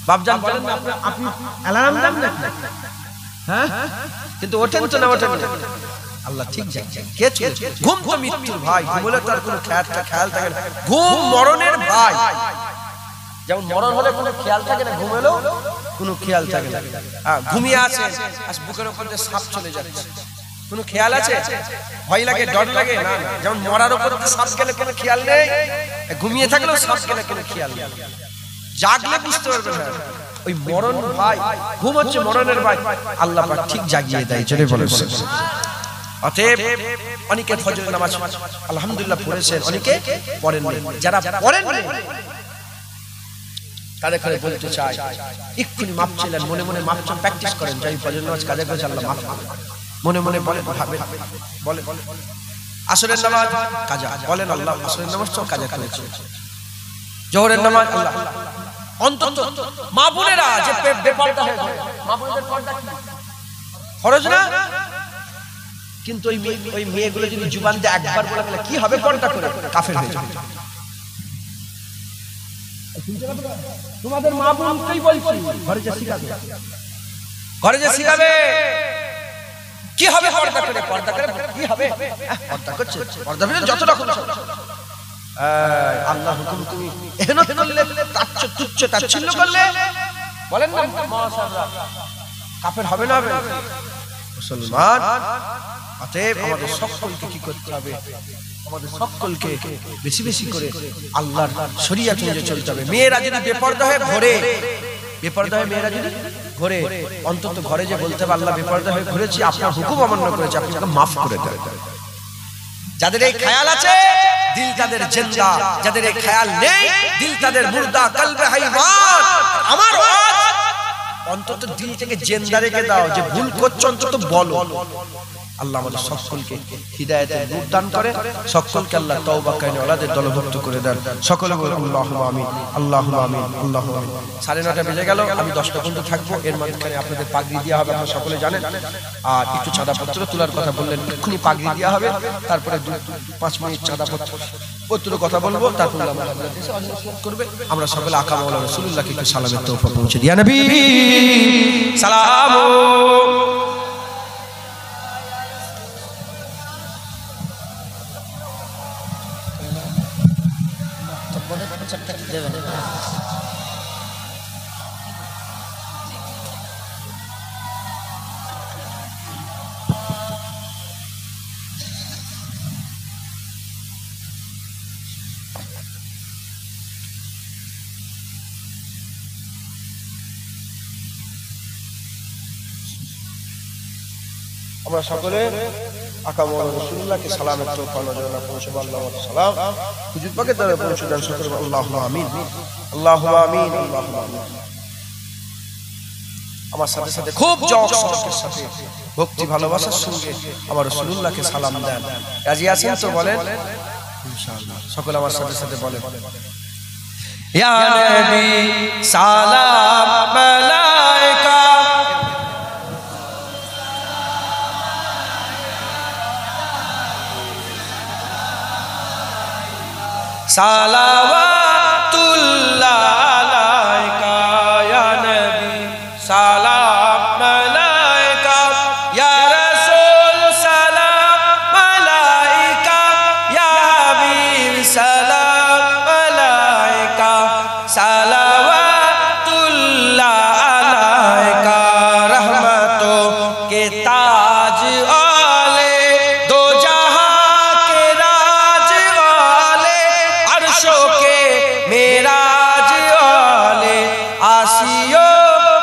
বাপজান বলেন না, আপনি অ্যালার্ম দেন না? হ্যাঁ, কিন্তু ওঠেন তো না? ওঠেন আল্লাহ ঠিক জানে। কে চলে? ঘুম তো মৃত্যুর ভাই, ঘুমলে তার কোনো খেয়াল থাকে না। ঘুম মরণের ভাই। যেমন মরণ হলে কোনো খেয়াল থাকে না, ঘুমেলেও কোনো খেয়াল থাকে না। ঘুমিয়ে আছে, বুকের উপর দিয়ে সাপ চলে যাচ্ছে, কোনো খেয়াল আছে? ভয় লাগে, ডর লাগে না? যেমন মরার উপর দিয়ে সাপ গেলে কোনো খেয়াল নেই, ঘুমিয়ে থাকলেও সাপ গেলে কোনো খেয়াল নেই। জাগলে বুঝতে পারবে না ওই মরণ ভাই, ঘুম হচ্ছে মরণের ভাই। আল্লাহ পাক ঠিক জাগিয়ে দেয়, জোরে বলেন। অতএব অনেকে ফজরের নামাজ আলহামদুলিল্লাহ পড়েছেন, অনেকে পড়েন না। যারা পড়েন তাদের কাছে বলতে চাই, এক্ষুনি মাপ চাইলেন, মনে মনে মাপ চান, প্র্যাকটিস করেন। যাই ফজরের নামাজ কাজে করেছে আল্লাহ মাফ করবেন, মনে মনে বলেন, ভাবেন, বলেন। আসরের নামাজ কাজা বলেন আল্লাহ আসরের নামাজ তো কাজা করেছে। জোহরের নামাজ আল্লাহ, অন্তত মা বোনেরা যে বেপরদা হয়ে যায়, মা বোনদের পর্দা কি ফরজ না? কিন্তু ওই মেয়েগুলো যদি জুবান দিয়ে একবার বলে ফেলে, কি হবে? পর্দা করে কাফের হয়ে যাবে। তোমাদের মা বোনকেই বলছি, ঘরে যে শিখাবে কি হবে? পর্দা করে কি হবে? পর্দা করছে, পর্দা করে যত রকম আল্লাহ হুকুম তুমি এহেনত করলে, তুচ্ছ তাচ্ছিল্য করলে, বলেন না মাশাআল্লাহ, কাফের হবে না? মুসলমান। অতএব আমাদের সকলকে কি করতে হবে? আমাদের সকলকে বেশি বেশি করে আল্লাহর শরিয়ত অনুযায়ী চলতে হবে। মেয়েরা যদি বেপরদা হয়ে ঘোরে, মেয়েরা যদি ঘোরে, অন্তত ঘরে যে বলতে হবে আল্লাহ বেপরদা হয়ে ঘুরেছি, আপনার হুকুম অমান্য করেছি, আপনি তাকে মাফ করে দেন। যাদের এই খেয়াল আছে দিল তাদের জিন্দা, যাদের এই খেয়াল নেই দিল তাদের মুর্দা, কলবে হাইওয়ান। আমার অন্তত দিল থেকে জিন্দা রেখে দাও, যে ভুল করছো অন্তত বলো। আল্লাহ আমাদের সকলকে হিদায়াতের নূর দান করে, সকলকে আল্লাহ তওবা কায়নাওয়ালাদের দলভুক্ত করে দেন। সকলে বলুন আল্লাহুম্মা আমিন, আল্লাহুম্মা আমিন, আল্লাহুম্মা আমিন। 9:30 বেজে গেল, আমি 10টা পর্যন্ত থাকবো। এর মাঝখানে আপনাদের পাগড়ি দেওয়া হবে, আপনারা সকলে জানেন। আর একটু চাঁদাপত্র তোলার কথা বললেন, এক্ষুনি পাগড়ি দেওয়া হবে। তারপরে 2-5 মিনিট চাঁদাপত্র কথা বলবো, তারপর করবে। আমরা সকলে আকা মাওলানা রাসূলুল্লাহকে একটু সালামের তোহফা পৌঁছে দিয়া নবী সালাম। আমরা সকলে আকা মওলানা রাসূলুল্লাহকে সালামের তোফা নজরানা পৌঁছাবো। আল্লাহু সালাম হুজুর পাকের দ্বারা পৌঁছে দেন সকলে। আল্লাহুম্মা আমিন, আল্লাহুম্মা আমিন, আল্লাহুম্মা আমিন। আমার সাথে সাথে খুব জোর শৌকের সাথে ভক্তি ভালোবাসার সঙ্গে আমার রাসূলুল্লাহকে সালাম দেন। রাজি আছেন তো বলেন ইনশাআল্লাহ। সকলে আমার সাথে সাথে বলেন ইয়া নবী সালাম মালাইকা সালাওয়াতুল্লাহ আলাইকা ইয়া নবী সালাম মালাইকা ইয়া রাসূল সালাম মালাইকা ইয়া হাবিব সালাম মালাইকা সালাওয়াতুল্লাহ আলাইকা रहमतो के ताज वाले दो जहां के राज वाले अर्शों के मेराज वाले आसियों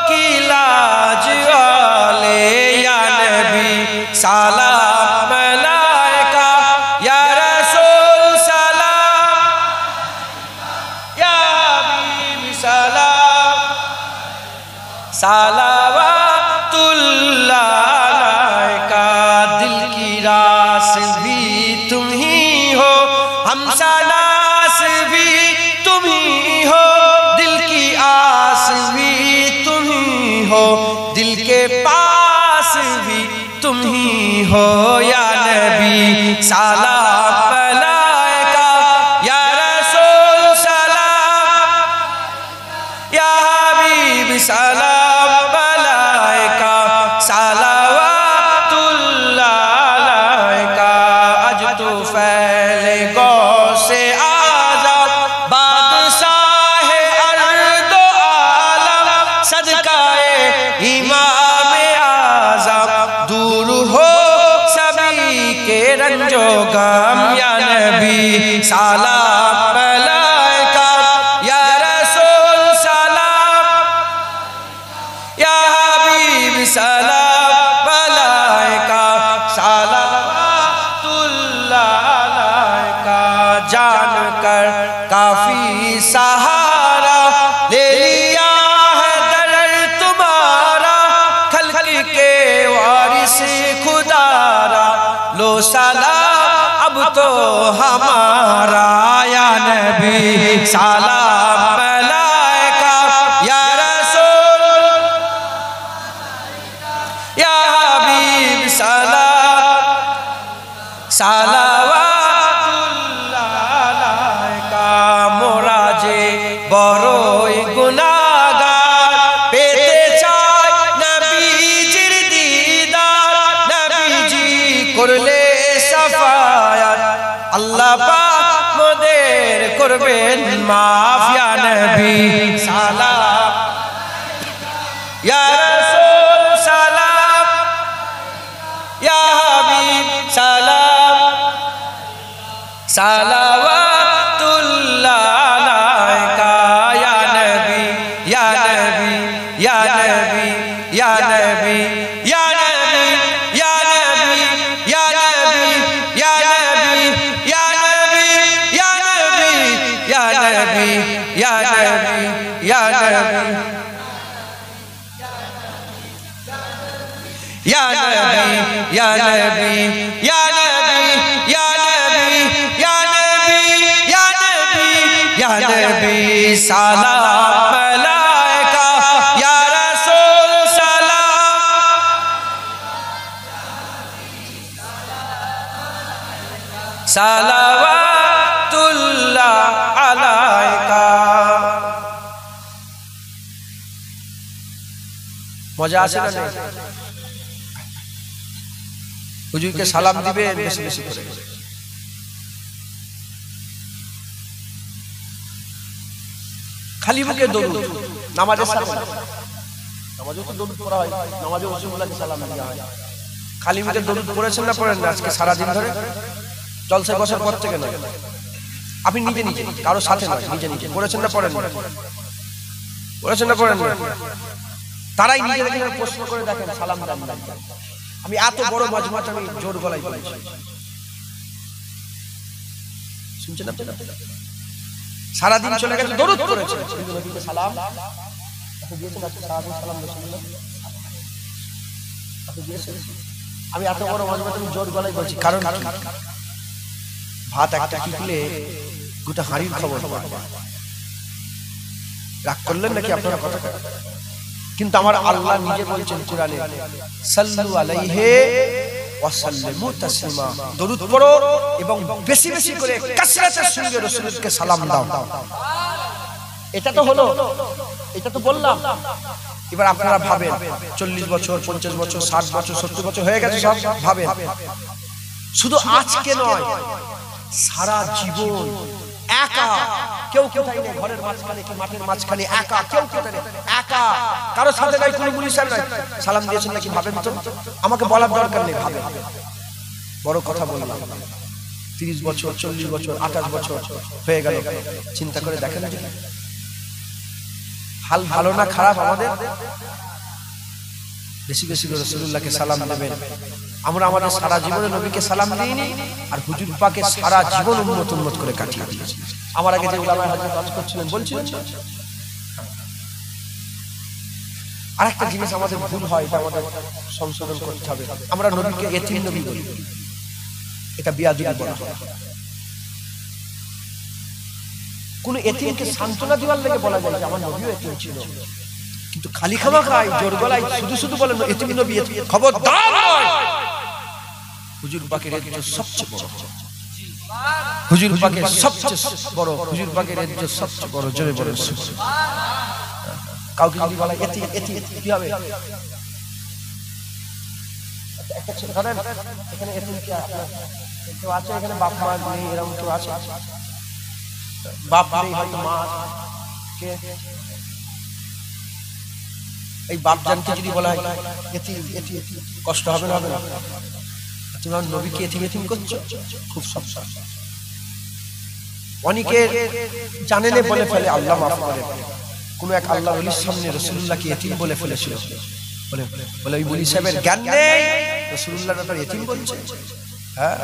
की लाज वाले या नबी सलाम मलाइका या रसूल सलाम या हबीब सलाम सलावतुल्लाह अलैका। दिल की रास भी तुम ही हो, हमसनास भी तुम ही हो, दिल की आस भी तुम ही हो, दिल के पास भी तुम ही हो या नबी सलाम मलाइका या रसूल सलाम या हबीब सलाम मलाइका सलावतुल्लाह अलैका। अज तो फैले गौ से आज़म बादशाह अर्द आलम सदकाए इमाम आज़म दूर हो सभी के रंजो गम या नबी सलाम मलाइका या रसूल सलाम या हबीब सलाम मलाइका सलावतुल्लाह अलैका। जान कर काफी सहारा ले लिया है दर तुम्हारा, खल्क के वारिस खुदारा लो सलाम अब तो हमारा या नबी सलाम मलाइका या रसूल या हबीब सलाम सलावतुल्लाह अलैका। मोरा जे बड़ोई गुनाहगार पेते चाय नबीजिर दीदार, नबीजी करले सफायात আল্লাহ পাক মোদের করবেন মাফ ইয়া নবী সালাম ইয়া রাসূল সালাম ইয়া হাবিব সালাম সালাওয়াতুল্লাহ আলাইকা ইয়া নবী ইয়া নবী ইয়া নবী ইয়া নবী ইয়া নবী ইয়া নবী ইয়া নবী ইয়া নবী ইয়া নবী ইয়া নবী ইয়া নবী ইয়া নবী ইয়া নবী या नबी या नबी या नबी या नबी या नबी या नबी या नबी सलाम मलाइका या रसूल सलाम सलावतुल्लाह अलैका। मजा আছে না হুজুরকে সালাম দিবে বেশি বেশি করে। খালি মুখে দরুদ নামাজের সাথে, নামাজেও তো দরুদ পড়া হয়, নামাজে রাসূলুল্লাহকে সালাম দেওয়া হয়। খালি মুখে দরুদ পড়েছেন না পড়েন না আজকে সারা দিন ধরে? জলসা বসার পর থেকে নয়, আপনি নিজে নিজে কারো সাথে নয়, নিজে নিজে পড়েছেন না পড়েন না? পড়েছেন না পড়েন না? তারাই নিজেদেরকে প্রশ্ন করে দেখেন সালাম দেন না। আমি এত বড় মজমাতে আমি জোর গলায় বলেছি, শুনছেন আপনারা? সারাদিন চলে গেছে, দরুদ করেছে, কিন্তু নবীকে সালাম দিয়েছেন, সারাদিন সালাম দিয়েছেন। আমি এত বড় মজমাতে আমি জোর গলায় বলছি, কারণ ভাত একটা কিনলে গোটা হাঁড়ির খবর পাওয়া। রাগ করলেন নাকি আপনারা কথা? কিন্তু আমার আল্লাহ নিজে বলছেন কোরআনে, সাল্লু আলাইহি ওয়া সাল্লিমু তাসলিমা, দরুদ পড়ো এবং বেশি বেশি করে কাসরাতের সঙ্গে রাসূলকে সালাম দাও। এটা তো হলো, এটা তো বললাম। এবার আপনারা ভাবেন, 40 বছর 50 বছর 60 বছর 70 বছর হয়ে গেছে, সব ভাবেন, শুধু আজকে নয়, সারা জীবন একা, কেউ কোথায় নেই, ঘরের মাঝখানে কি মাঠের মাঝখানে একা, কেউ কোথায় নেই, একা, কারো সাথে নাই, কোনো পুলিশের নাই, সালাম দিয়েছেন নাকি ভাবেন তো? আমাকে বলার দরকার নেই, ভাবেন। বড় কথা বললাম, 30 বছর 40 বছর 28 বছর হয়ে গেল, চিন্তা করে দেখেন হাল ভালো না খারাপ আমাদের? বেশি বেশি করে রাসূলুল্লাহকে সালাম দেবেন। আমরা আমাদের সারা জীবনে নবীকে সালাম দিইনি, আর হুজুর পাকে সারা জীবন উম্মত করে কাটিয়ে দিয়েছি। আমার আগে যে উলামায়ে হাদিস কাজ করছিলেন বলছিলেন, আরেকটা জিনিস আমাদের ভুল হয়, এটা আমাদের সংশোধন করতে হবে। আমরা নবীকে এতিম নবী বলি, এটা বিয়াদবি বলা হয়। কোন এতিমকে সান্ত্বনা দেওয়ার লেগে বলা যায় যে আমার নবীও এতিম ছিল, কিন্তু খালি খামাখাই জোর গলায় শুধু শুধু বলেন এতিম নবী, খবরদার নয়। হুজুর পাকের ইজ্জত সবচেয়ে বড়, হুজুর পাকের সবচেয়ে বড়, হুজুর পাকের ইজ্জত সবচেয়ে বড়, জোরে বলেন সুবহানাল্লাহ। কাউকে যদি বলা এতিম এতিম কি হবে? একটা ছেলে ধরেন, এখানে এতিম কি আপনার কেউ আছে? এখানে বাপ মা নেই, এরকম কেউ আছে? বাপ নেই, হয়তো মা, কে? এই বাপ জানতে যদি বলা হয় এতিম এতিম, কষ্ট হবে না? হবে না? তুমি নবীকে এতিম এতিম করছো, খুব সমস্যা। অনেকে জানেনে বলে ফেলে, আল্লাহ মাফ করে, কোন এক আল্লাহ ওলির সামনে রাসূলুল্লাহকে এতিম বলে ফেলেছিল, বলে বলে ওই ওলি সাহেবের জ্ঞান নেই, রাসূলুল্লাহ তার এতিম বলছে। হ্যাঁ,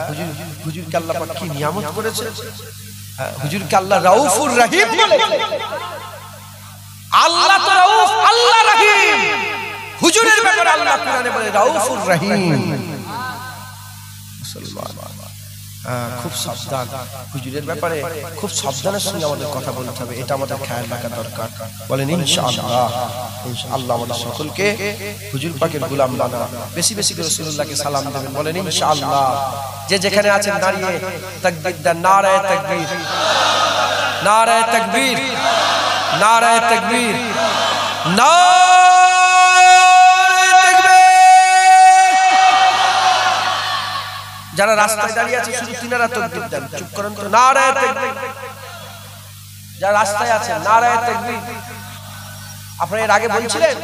হুজুরকে আল্লাহ পাক কি নিয়ামত করেছে, হুজুরকে আল্লাহ রাউফুর রহিম বলে। আল্লাহ তো রাউফ, আল্লাহ রহিম, হুজুরের ব্যাপারে আল্লাহ কোরআনে বলে রাউফুর রহিম। খুব সাবধান, হুজুরের ব্যাপারে খুব সাবধানের সঙ্গে আমাদের কথা বলতে হবে, এটা আমাদের খেয়াল রাখা দরকার। বলেন ইনশাআল্লাহ, ইনশাআল্লাহ আমাদের সকলকে হুজুর পাকের গোলাম বানা, বেশি বেশি করে রাসূলুল্লাহকে সালাম দেবেন। বলেন ইনশাআল্লাহ। যে যেখানে আছেন দাঁড়িয়ে তাকবীর দেন, নারায়ে তাকবীর, নারায়ে তাকবীর, নারায়ে তাকবীর, যারা রাস্তায় দাঁড়িয়ে আছে শুধু তিনারা তাকবীর দেন, চুপ করেন তো, নারায়ে তাকবীর। যারা রাস্তায় আছেন নারায়ে তাকবীর। আপনারা এর আগে বলছিলেন,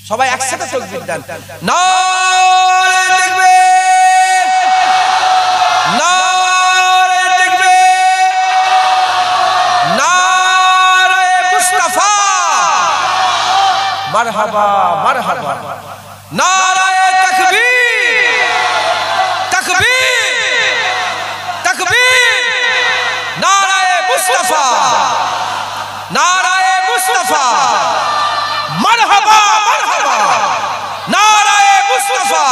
সবাই একসাথে তাকবীর দেন, নারায়ে তাকবীর, নারায়ে তাকবীর, নারায়ে মুস্তাফা, মারহাবা মারহাবা, নারায়ে তাকবীর, মুস্তাফা, নারায়ে মুস্তাফা, মারহাবা মারহাবা, নারায়ে মুস্তাফা,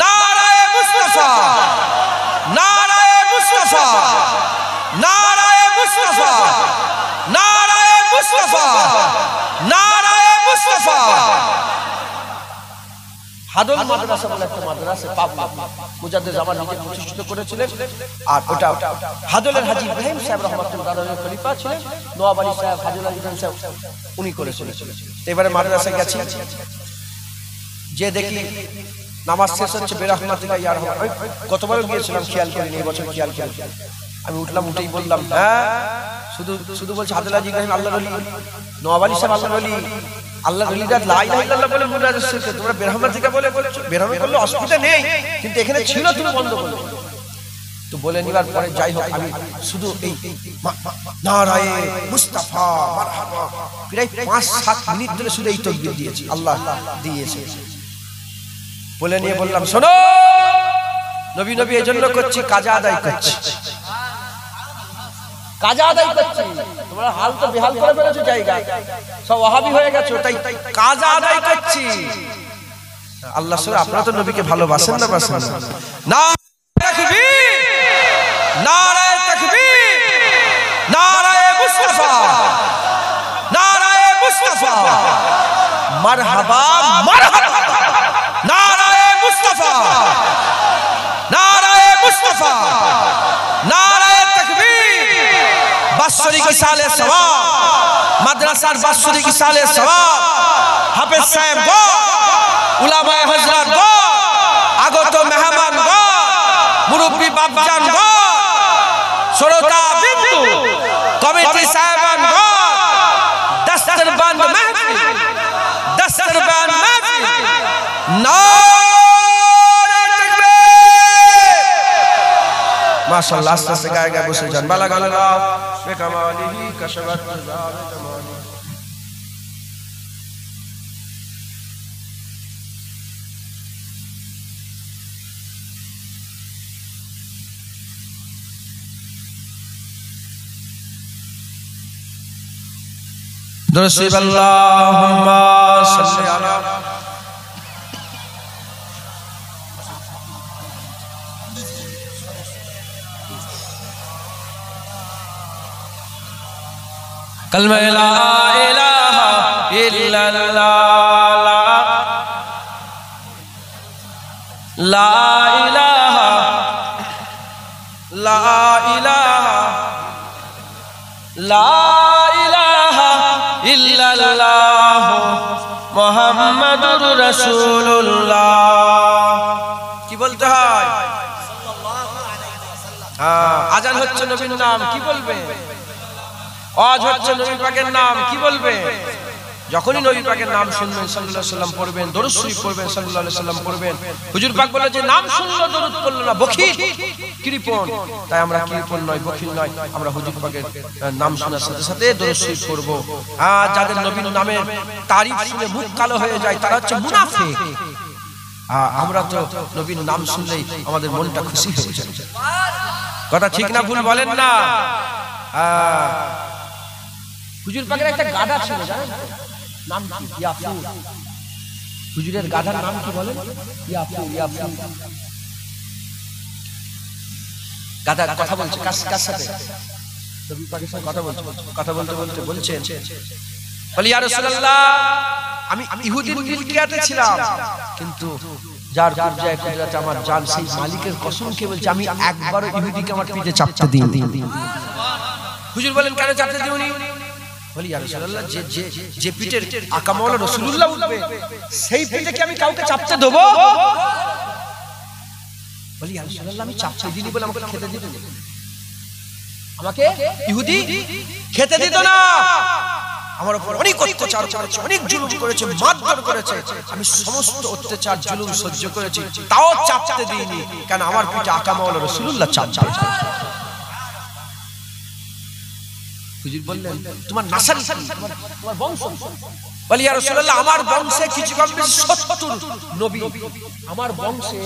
নারায়ে মুস্তাফা, নারায়ে মুস্তাফা, নারায়ে মুস্তাফা, নারায়ে মুস্তাফা, নারায়ে মুস্তাফা। হাদল মাদ্রাসা বলে একটা মাদ্রাসা পাবনা, মুজাদ্দিদ জামান নিজে প্রতিষ্ঠিত করেছিলেন। আর ওটা হাদলের হাজী ইব্রাহিম সাহেব রহমাতুল্লাহ আলাইহির খলিফা ছিলেন, নওয়াব আলী সাহেব, হাজী ইব্রাহিম সাহেব উনি করেছিলেন। এবারে মাদ্রাসায় গেছি, যে দেখি নামাজ শেষ হচ্ছে, বেরহমাতুল্লাহ ইয়া রহমান, গতবারও গিয়েছিলাম, খেয়াল করিনি, এই বছর খেয়াল করি। আমি উঠলাম, উঠেই বললাম, হ্যাঁ, শুধু শুধু বলছে হাদল হাজী ইব্রাহিম আল্লাহর ওলি, নওয়াব আলী সাহেব আল্লাহর ওলি, আল্লাহ রলিদা লা ইলাহা ইল্লাল্লাহ বলে মুনাজাত শেষে তোমরা বেরহমা থেকে বলে বলছো, বেরহমা করলে অসুবিধা নেই, কিন্তু এখানে ছিল তুমি বন্ধ করলে। তো বলে নিবার পরে যাই হোক, আমি শুধু এই নারায়ে মুস্তাফা মারহাবা প্রায় 5-7 মিনিট ধরে শুধু এই তাকবীর দিয়েছি, আল্লাহ দিয়েছে। বলে নিয়ে বললাম, শোনো, নবী নবী এজন্য করছি, কাজা আদায় করছি, কাজা আদায় করছি। তোমরা হাল তো বেহাল করে ফেলেছো, জায়গা সব ওয়াহাবি হয়ে গেছো, তাই কাজা আদায় করছি। আল্লাহ সুবহানাহু, আপনারা তো নবীকে ভালোবাসেন না বাসেন না? নারায়ে তাকবীর, নারায়ে তাকবীর, নারায়ে মুস্তাফা, নারায়ে মুস্তাফা, মারহাবা মারহাবা, নারায়ে মুস্তাফা, নারায়ে মুস্তাফা, নারায়ে তাকবীর। বাৎসরিক সালে সওয়াব, মাদ্রাসার বাৎসরিক সালে সওয়াব, হাফেজ সাহেব গো, উলামায়ে হযরত গো, আগত মেহমান গো, মুরব্বি বাপজান গো, শ্রোতা বিন্দু, কমিটি সাহেবান গো, দস্তরবান মাহফিল, দস্তরবান মাহফিল, নারে তাকবীর। মাশাআল্লাহ, আস্তে আস্তে গায়ে গায়ে বসে যান। বালাগাল্লাহ বিকামালিহি কাশাবাত জাবে জামালি। درسب اللهم صل على کلمہ لا الہ الا اللہ، لا الہ لا الہ لا ইল্লাল্লাহ মুহাম্মাদুর রাসূলুল্লাহ। কি বলতে হয়? আজান হচ্ছে নবীর নাম, কি বলবে? ওয়াজ হচ্ছে নবী পাকের নাম, কি বলবে? যখনই নবী পাকের নাম শুনবেন সাল্লাল্লাহু আলাইহি সাল্লাম পড়বেন, দরুদ শরীফ পড়বেন, সাল্লাল্লাহু আলাইহি সাল্লাম পড়বেন। হুজুর পাক বলে যে নাম শুনলো দরুদ পড়লো না, বখিল কৃপণ। তাই আমরা কৃপণ নয়, বখিল নয়, আমরা হুজুর পাকের নাম শোনার সাথে সাথে দরুদ শরীফ পড়ব। আর যাদের নবীর নামের তারিফ শুনে মুখ কালো হয়ে যায়, তারা হচ্ছে মুনাফিক। আমরা তো নবীর নাম শুনলেই আমাদের মনটা খুশি হয়ে যায়। কথা ঠিক না ভুল বলেন না? হুজুর পাকের একটা গাধা ছিল, জানেন নাম কি? ইয়াফু। হুজুরের গাধার নাম কি বলেন? ইয়াফু। ইয়াফু গাধা কথা বলছে কার সাথে? নবী পাকের সাথে কথা বলছে। কথা বলতে বলতে বলছেন, বলি ইয়া রাসূলুল্লাহ, আমি ইহুদির মিলকিয়াতে ছিলাম, কিন্তু যার পর্যায়ে কুদরত আমার জান, সেই মালিকের কসম খেয়ে বলছে আমি একবারও ইহুদিকে আমার পিঠে চাপতে দিইনি। হুজুর বলেন, কেন চাপতে দিওনি? বলি ইয়া রাসূলুল্লাহ, যে পিঠের আকা মাওলা রাসূলুল্লাহ উঠবে, সেই পিঠে কি আমি কাউকে চাপতে দেব? বলি ইয়া রাসূলুল্লাহ, আমি চাপতে দিইনি বলে আমাকে খেতে দিত না। আমাকে ইহুদি খেতে দিত না, আমার উপর অনেক অত্যাচার করেছে, অনেক জুলুম করেছে, মারধর করেছে। আমি সমস্ত অত্যাচার জুলুম সহ্য করেছি, তাও চাপতে দিইনি, কারণ আমার পিঠে আকা মাওলা রাসূলুল্লাহ চাপছে। হুজুর বললেন, তোমার নাসাল কি? তোমার বংশ? বলি ইয়া রাসূলুল্লাহ, আমার বংশে কিছু কম বেশি 70 নবী। আমার বংশে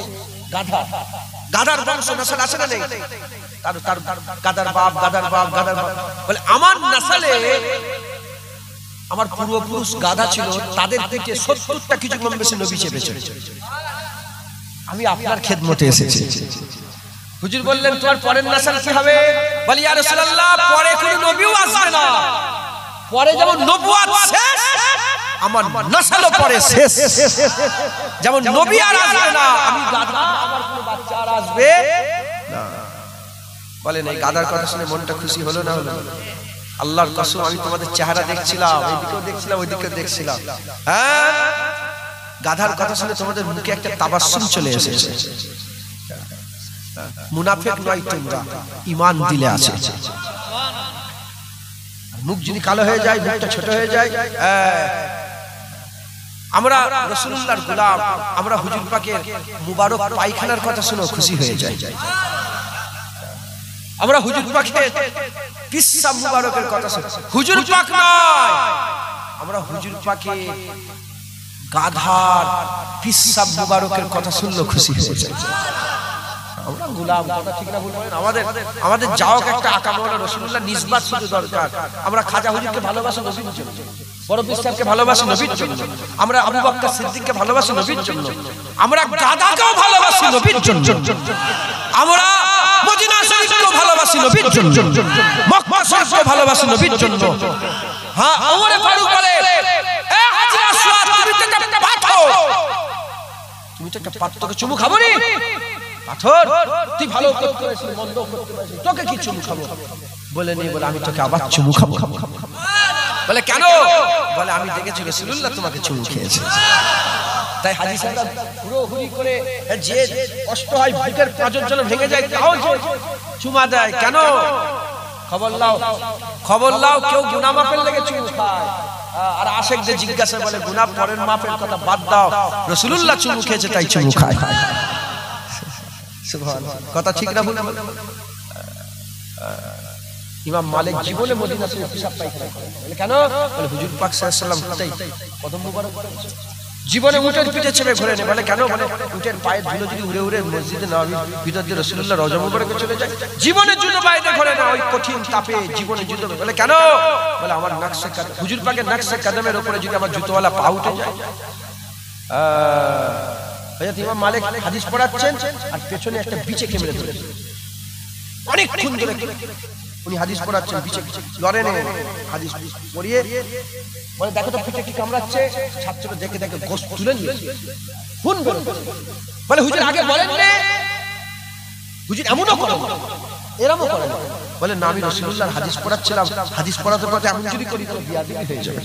গাধার বংশ নাসাল আছে না নেই? তার গাধার বাপ, গাধার বাপ, গাধার বাপ। বলে আমার নাসালে আমার পূর্বপুরুষ গাধা ছিল, তাদের থেকে 70টা কিছু কম বেশি নবী চেপেছে। আমি আপনার খেদমতে এসেছি। হুজুর বললেন, তোমার পরের নাসাল কি হবে? বলি ইয়া রাসূলুল্লাহ, পরে কোনো নবীও আসবে না, পরে যেমন নবুয়ত শেষ, আমার নাসালও পরে শেষ। যেমন নবী আর আসবে না, আমি গাধা, আমার কোনো বাচ্চা আর আসবে না। বলেন, এই গাধার কথা শুনে মনটা খুশি হলো না হলো? আল্লাহর কসম, আমি তোমাদের চেহারা দেখছিলাম, এইদিকেও দেখছিলাম, ওইদিকেও দেখছিলাম। হ্যাঁ, গাধার কথা শুনে তোমাদের মুখে একটা তাবাসসুম চলে এসেছে। মুনাফিক নয় তোমরা, ঈমান দিলে আছে। মুখ যদি কালো হয়ে যায়, মুখটা ছোট হয়ে যায়। আমরা রাসূলুল্লাহর গোলাম, আমরা হুজুর পাকের মুবারক পায়খানার কথা শুনে খুশি হয়ে যাই। আমরা হুজুর পাকের পিসাব মুবারকের কথা শুনে, হুজুর পাক নয়, আমরা হুজুর পাকের গাধার পিসাব মুবারকের কথা শুনলো খুশি হয়েছে। আমরা গোলাম, কথা ঠিক না ভুল বলেন? আমাদের যাও একটা আকা মাওলানা রাসূলুল্লাহ নিসবাত শুধু দরকার। আমরা খাজা হুজুরকে ভালোবাসি নবীর জন্য, বড় বিশ্বাসকে ভালোবাসি নবীর জন্য, আমরা আবু বকর সিদ্দিককে ভালোবাসি নবীর জন্য, আমরা গাদাকেও ভালোবাসি নবীর জন্য, আমরা মদিনা শরীফকেও ভালোবাসি নবীর জন্য, মক্কা শরীফকেও ভালোবাসি নবীর জন্য। হ্যাঁ, ওমর ফারুক বলে, এ হাজরা আসওয়াদ, তুমি তো একটা পাথর, তুমি তো একটা পাথরকে চুমু খাবো নি? পাথর, তুই ভালো করতে পারিস, মন্দ করতে পারিস, তোকে কি চুমু খাবো? বলে নি, বলে আমি তোকে আবার চুমু খাবো। বলে কেন? বলে আমি দেখেছি রাসূলুল্লাহ তোমাকে চুমু খেয়েছে। তাই হাজী সাহেব পুরো হুড়ি করে যে কষ্ট হয়, বুকের পাঁজর যেন ভেঙে যায়, তাও চুমা দেয়। কেন? খবর লাও কেউ গুনাহ মাফের লেগে চুমু খায়, আর আশেকদের জিজ্ঞাসা বলে গুনাহ পরের মাফের কথা বাদ দাও, রাসূলুল্লাহ চুমু খেয়েছে তাই চুমু খায়। সুবহানাল্লাহ, কথা ঠিক না ভুল? ইমাম মালিক জীবনে মদিনা শরীফ পিশাব পায়খানা করেন। বলে কেন? বলে হুজুর পাক সাল্লাল্লাহু আলাইহি ওয়াসাল্লাম কদম মুবারক করেছে, জীবনে উটের পিঠে চেপে ঘোরে নেই। বলে কেন? বলে উটের পায়ের ধুলো যদি উড়ে উড়ে মসজিদে নববীর ভিতর দিয়ে রাসূলুল্লাহ রওজা মুবারকে চলে যায়, জীবনের জুতো বাইরে ঘোরে না, ওই কঠিন তাপে জীবনের জুতো। বলে কেন? বলে আমার নকশে কদম, হুজুর পাকের নকশে কদমের উপরে যদি আমার জুতোওয়ালা পা উঠে যায়। হযরত ইমাম মালিক হাদিস পড়াচ্ছেন আর পেছনে একটা বিচে কেমড়ে ধরেছে, অনেকক্ষণ ধরে উনি হাদিস পড়াচ্ছেন, বিচে লড়ে নেই, হাদিস পড়িয়ে বলে দেখো তো পিঠে কি কামড়াচ্ছে। ছাত্ররা দেখে দেখে গোশত তুলে নিয়েছে, ফোন করে বলে হুজুর আগে বলেন না, হুজুর এমনও করেন, এরকমও করেন। বলে না, আমি রাসূলুল্লাহর হাদিস পড়াচ্ছিলাম, হাদিস পড়াতে পড়াতে এমন যদি করি তো বিয়াদবি হয়ে যাবে।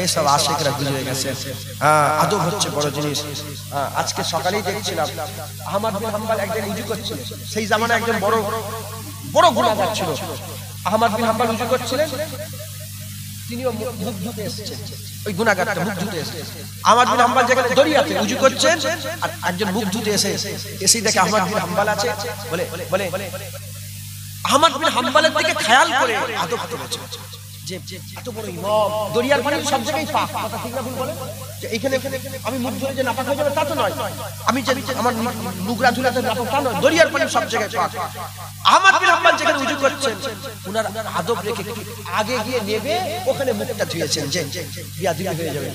এইসব আশিকরা গুজরে গেছে। আদব হচ্ছে বড় জিনিস। আজকে সকালেই দেখছিলাম আহমদ বিন হাম্বল একজন উজু করছিলেন, সেই জামানায় একজন বড় বড় গুনাহগার ছিল। আহমদ বিন হাম্বল উজু করছিলেন, তিনিও মুখ ধুতে এসেছেন, ওই গুনাহগারটা মুখ ধুতে এসেছেন। আহমদ বিন হাম্বল যেখানে দরিয়াতে উজু করছেন আর একজন মুখ ধুতে এসেই দেখে আহমদ বিন হাম্বল আছে। বলে বলে আহমদ বিন হাম্বলের দিকে খেয়াল করে আদব করেছে যে এত বড় ইমাম, দরিয়ার পানি সব জায়গায় পাক, কথা ঠিক না ভুল বলেন? যে এখানে আমি মুখ ধরে যে নাপাক হয়ে যাবে তা তো নয়, আমি যে আমার নুগরা ধুলাতে নাপাক তা নয়, দরিয়ার পানি সব জায়গায় পাক। আহমদ বিন হাম্বল যেখানে উজু করছেন, উনার আদব রেখে আগে গিয়ে নেবে ওখানে মুখটা ধুয়েছেন যে বিয়াদবি হয়ে যাবে।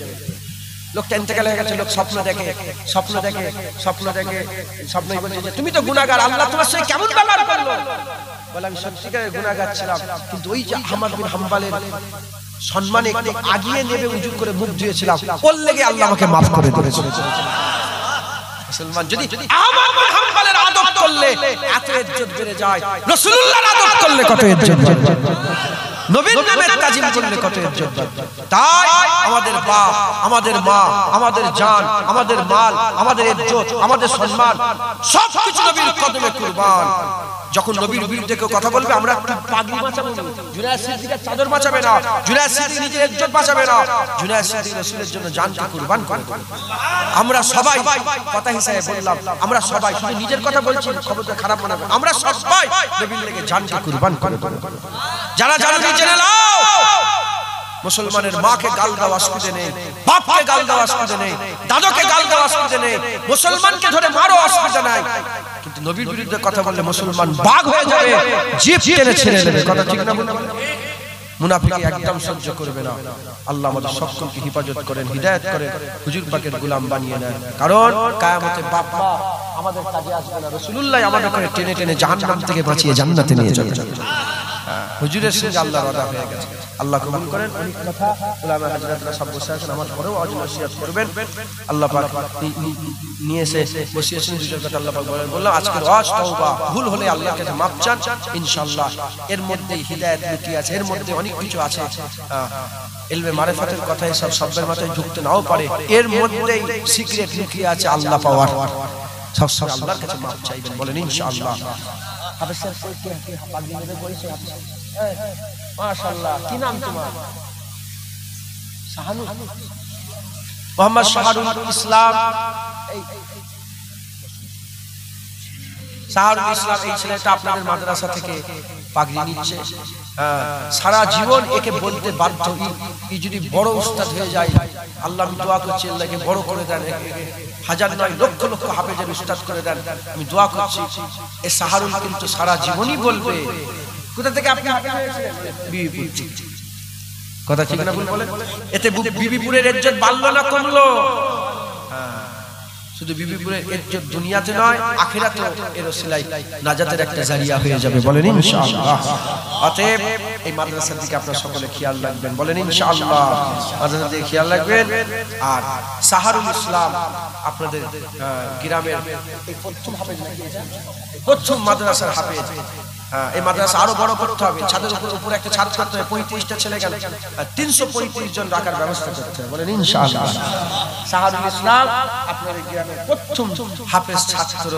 লোকটা ইন্তেকাল হয়ে গেছে, লোক স্বপ্নই বলছে যে তুমি তো গুনাহগার, আল্লাহ তোমার সাথে কেমন ব্যবহার করলো? বলে আমি সত্যিকারের গুনাহগার ছিলাম, কিন্তু ওই যে আহমদ বিন হাম্বলের সম্মানে একটু আগিয়ে নেবে উজু করে মুখ ধুয়েছিলাম, ওর লেগে আল্লাহ আমাকে মাফ করে দিয়েছে। মুসলমান যদি আহমদ বিন হাম্বলের আদব করলে এত ইজ্জত বেড়ে যায়, রাসূলুল্লাহর আদব করলে কত ইজ্জত বাড়বে, নবীর নামে তাজিম করলে কত ইজ্জত বাড়বে। তাই আমাদের বাপ, আমাদের মা, আমাদের জান, আমাদের মাল, আমাদের ইজ্জত, আমাদের সম্মান সবকিছু নবীর কদমে কুরবান। যখন নবীর বিরুদ্ধে কেউ কথা বলবে, আমরা একটু পাগড়ি বাঁচাবো না, জুনায়েদ সিদ্দিকের চাদর বাঁচাবে না, জুনায়েদ সিদ্দিক নিজের ইজ্জত বাঁচাবে না, জুনায়েদ সিদ্দিক রাসূলের জন্য জানকে কুরবান করে। আমরা সবাই, কথা হিসেবে বললাম, আমরা সবাই শুধু নিজের কথা বলছি, খবরটা খারাপ মনে হবে, আমরা সবাই নবীর লেগে জানকে কুরবান করে। যারা জানেন জেনে নাও, মুসলমানের মাকে গাল দেওয়া অসুবিধে নেই, বাপকে গাল দেওয়া অসুবিধে নেই, দাদাকে গাল দেওয়া অসুবিধে নেই, মুসলমানকে ধরে মারো অসুবিধা নাই, কিন্তু নবীর বিরুদ্ধে কথা বললে মুসলমান বাঘ হয়ে যাবে, জিভ টেনে ছিঁড়ে নেবে, কথা ঠিক না? মুনাফিকি একদম সহ্য করবে না। আল্লাহ আমাদের সকলকে হেফাজত করেন, হিদায়াত করেন, হুজুর পাকের গোলাম বানিয়ে নেন। কারণ কিয়ামতে বাপ মা আমাদের কাজে আসবে না, রাসূলুল্লাহ আমাদের করে টেনে টেনে জাহান্নাম থেকে বাঁচিয়ে জান্নাতে নিয়ে যাবে। হুজুরের সঙ্গে আল্লাহর ওয়াদা হয়ে গেছে। আল্লাহ কবুল করেন। অনেক কথা উলামা হযরতরা সব বসে আছেন, আমার পরেও আজ নসিহত করবেন। আল্লাহ পাক নিয়ে এসে বসিয়েছেন দুটোর কথা আল্লাহ পাক বললাম আজকের ওয়াজ তওবা, ভুল হলে আল্লাহর কাছে মাপ চান ইনশাআল্লাহ। এর মধ্যে হিদায়াত লুকিয়ে আছে, এর মধ্যে অনেক কিছু আছে, ইলমে মারিফাতের কথা সব শব্দের মাথায় ঢুকতে নাও পারে, এর মধ্যে সিক্রেট লুকিয়ে আছে আল্লাহ পাওয়ার। সব আল্লাহর কাছে মাপ চাইবেন, বলেন ইনশাআল্লাহ। হাফেজের কইতে পাগড়ি নেবে বলেছে, মাশাআল্লাহ। কি নাম তোমার? শাহানুর, মোহাম্মদ শাহরুল ইসলাম। শাহরুল ইসলাম এই ছেলেটা আপনাদের মাদ্রাসা থেকে পাগড়ি নিচ্ছে, সারা জীবন একে বলতে বাধ্য, এই যদি বড় উস্তাদ হয়ে যায়, আল্লাহ আমি দোয়া করছি আল্লাহকে বড় করে দেন, হাজার নয় লক্ষ লক্ষ হাফেজের উস্তাদ করে দেন, আমি দোয়া করছি। এ সাহারুল কিন্তু সারা জীবনই বলবে কোথা থেকে আপনি বিবিপুর, কথা ঠিক না ভুল বলেন? এতে বিবিপুরের ইজ্জত বাড়লো না কমলো? শুধু বিবিপুরের ইজ্জত দুনিয়াতে নয় আখিরাতেও এর ওসিলায় নাজাতের একটা জারিয়া হয়ে যাবে, বলেন ইনশাআল্লাহ। অতএব এই মাদ্রাসার দিকে আপনারা সকলে খেয়াল রাখবেন, বলেন ইনশাআল্লাহ। মাদ্রাসার দিকে খেয়াল রাখবেন। আর সাহারুল ইসলাম আপনাদের গ্রামের এই প্রথম হাফেজ, প্রথম মাদ্রাসার হাফেজ। এই মাদ্রাসা আরো বড় করতে হবে, ছাদের উপরে একটা ছাদ করতে হবে, 35টা ছেলে গেল 335 জন রাখার ব্যবস্থা করতে হবে, বলেন ইনশাআল্লাহ। সাহারুল ইসলাম আপনাদের গ্রামের প্রথম হাফেজ ছাত্র।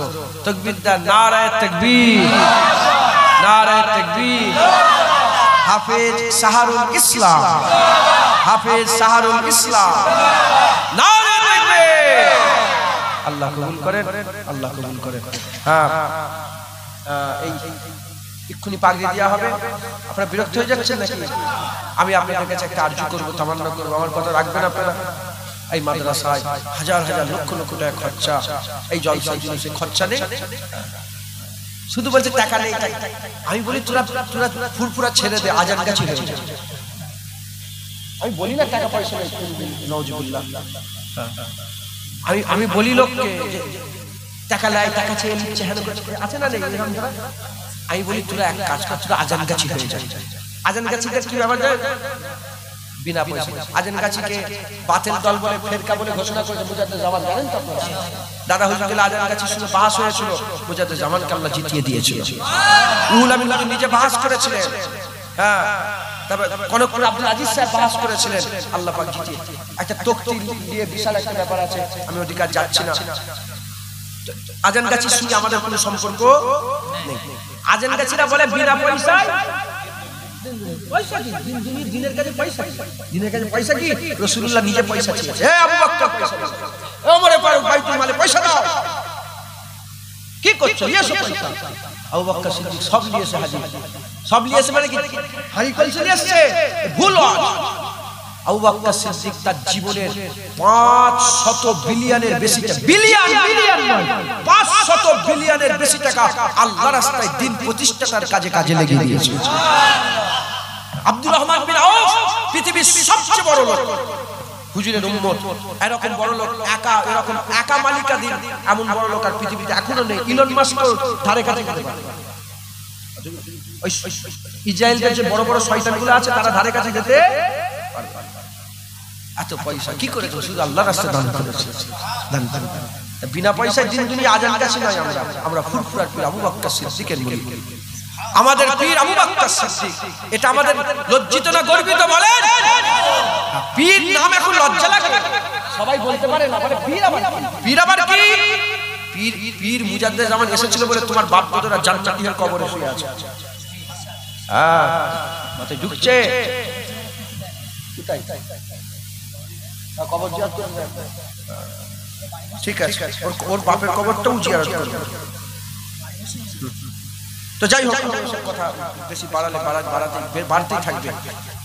তাকবীর দেন, নারায়ে তাকবীর, নারায়ে তাকবীর। হাফেজ সাহারুল ইসলাম, হাফেজ সাহারুল ইসলাম, নারায়ে তাকবীর। আল্লাহ কবুল করেন, আল্লাহ কবুল করেন। এই এক্ষুনি পাগড়ি দেওয়া হবে। আপনারা বিরক্ত হয়ে যাচ্ছেন নাকি? আমি আপনাদের কাছে একটা আরজু করবো, তামান্না করবো, আমার কথা রাখবেন আপনারা। এই মাদ্রাসায় হাজার হাজার লক্ষ লক্ষ টাকা খরচা, এই জলসার জন্য সে খরচা নেই, শুধু বলছে টাকা নেই। আমি বলি তোরা তোরা ফুরফুরা ছেড়ে দে, আজান গাছি হয়ে যায়। আমি বলি না টাকা পয়সা নেই, নওজুবিল্লাহ। আমি বলি লোককে টাকা লাই, টাকা চেয়ে নিচ্ছে, হেন আছে না নেই? আমি বলি তোরা এক কাজ কর, তোরা আজান গাছি হয়ে যায়। আজান গাছিকে কি ব্যাপার যায়? বিনা পয়সা। আজান গাছিকে বাতিল দল বলে, ফেরকা বলে ঘোষণা করেছে মুজাদ্দেদ জামান, জানেন তো আপনারা? দাদা হুজুর গেলে আজান গাছি শুনে বাহাস হয়েছিল, মুজাদ্দেদ জামানকে আল্লাহ জিতিয়ে দিয়েছিল। রুহুল আমিন হুজুর নিজে বাহাস করেছিলেন, তারপর কনক আব্দুল আজিজ সাহেব বাহাস করেছিলেন, আল্লাহ পাক জিতিয়ে। একটা তকতি দিয়ে বিশাল একটা ব্যাপার আছে, আমি ওদিকে আর যাচ্ছি না। আজান গাছির সঙ্গে আমাদের কোনো সম্পর্ক নেই। আজান গাছিরা বলে বিনা পয়সায় পয়সা কি? দিনের কাছে পয়সা, দিনের কাছে পয়সা কি? রাসূলুল্লাহ নিজে পয়সা চেয়েছে, হে আবু বকর পয়সা দাও, ওমরে বাইতুল মালে পয়সা দাও। কি করছো? নিয়ে এসো পয়সা। আবু বকর সিদ্দিক সব নিয়ে এসে হাজির। সব নিয়ে এসে মানে কি? হারি কলসি নিয়ে এসেছে, ভুল হয়। আবু বকর সিদ্দিক তার জীবনের 500 বিলিয়নের বেশি টাকা, বিলিয়ন নয়, 500 বিলিয়নের বেশি টাকা আল্লাহর রাস্তায় দিন প্রতিষ্ঠার কাজে লেগে দিয়েছে। আব্দুর রহমান বিন আউফ পৃথিবীর সবচেয়ে বড় লোক, হুজুরের উম্মত। এরকম বড় লোক একা, এরকম একা মালিকাধীন এমন বড় লোক আর পৃথিবীতে এখনো নেই। ইলন মাস্ক ধারে কাছে যেতে পারে। ইসরায়েলের যে বড় বড় শয়তানগুলো আছে তারা ধারে কাছে যেতে পারে। এত পয়সা কি করে? শুধু আল্লাহর রাস্তায় দান করেছে, দান করে। বিনা পয়সায় দিন দুনিয়া আজান গাছি নয়। আমরা ফুরফুরার পীর আবু বকর সিদ্দিকের মুরিদ। আমাদের পীর আবু বকর সিদ্দিক, এটা আমাদের লজ্জিত না গর্বিত বলেন? পীর নাম এখন লজ্জা লাগে, সবাই বলতে পারে না, বলে পীর আবার কি? পীর আবার কি? পীর মুজাদ্দেদ জামান এসেছিল বলে তোমার বাপ দাদারা জান্নাতীদের কবরে শুয়ে আছে। মাথায় ঢুকছে কবর জিয়ারত করবে, ঠিক আছে, ওর বাপের কবরটাও জিয়ারত করবে। তো যাই হোক, কথা বেশি বাড়তেই থাকবে।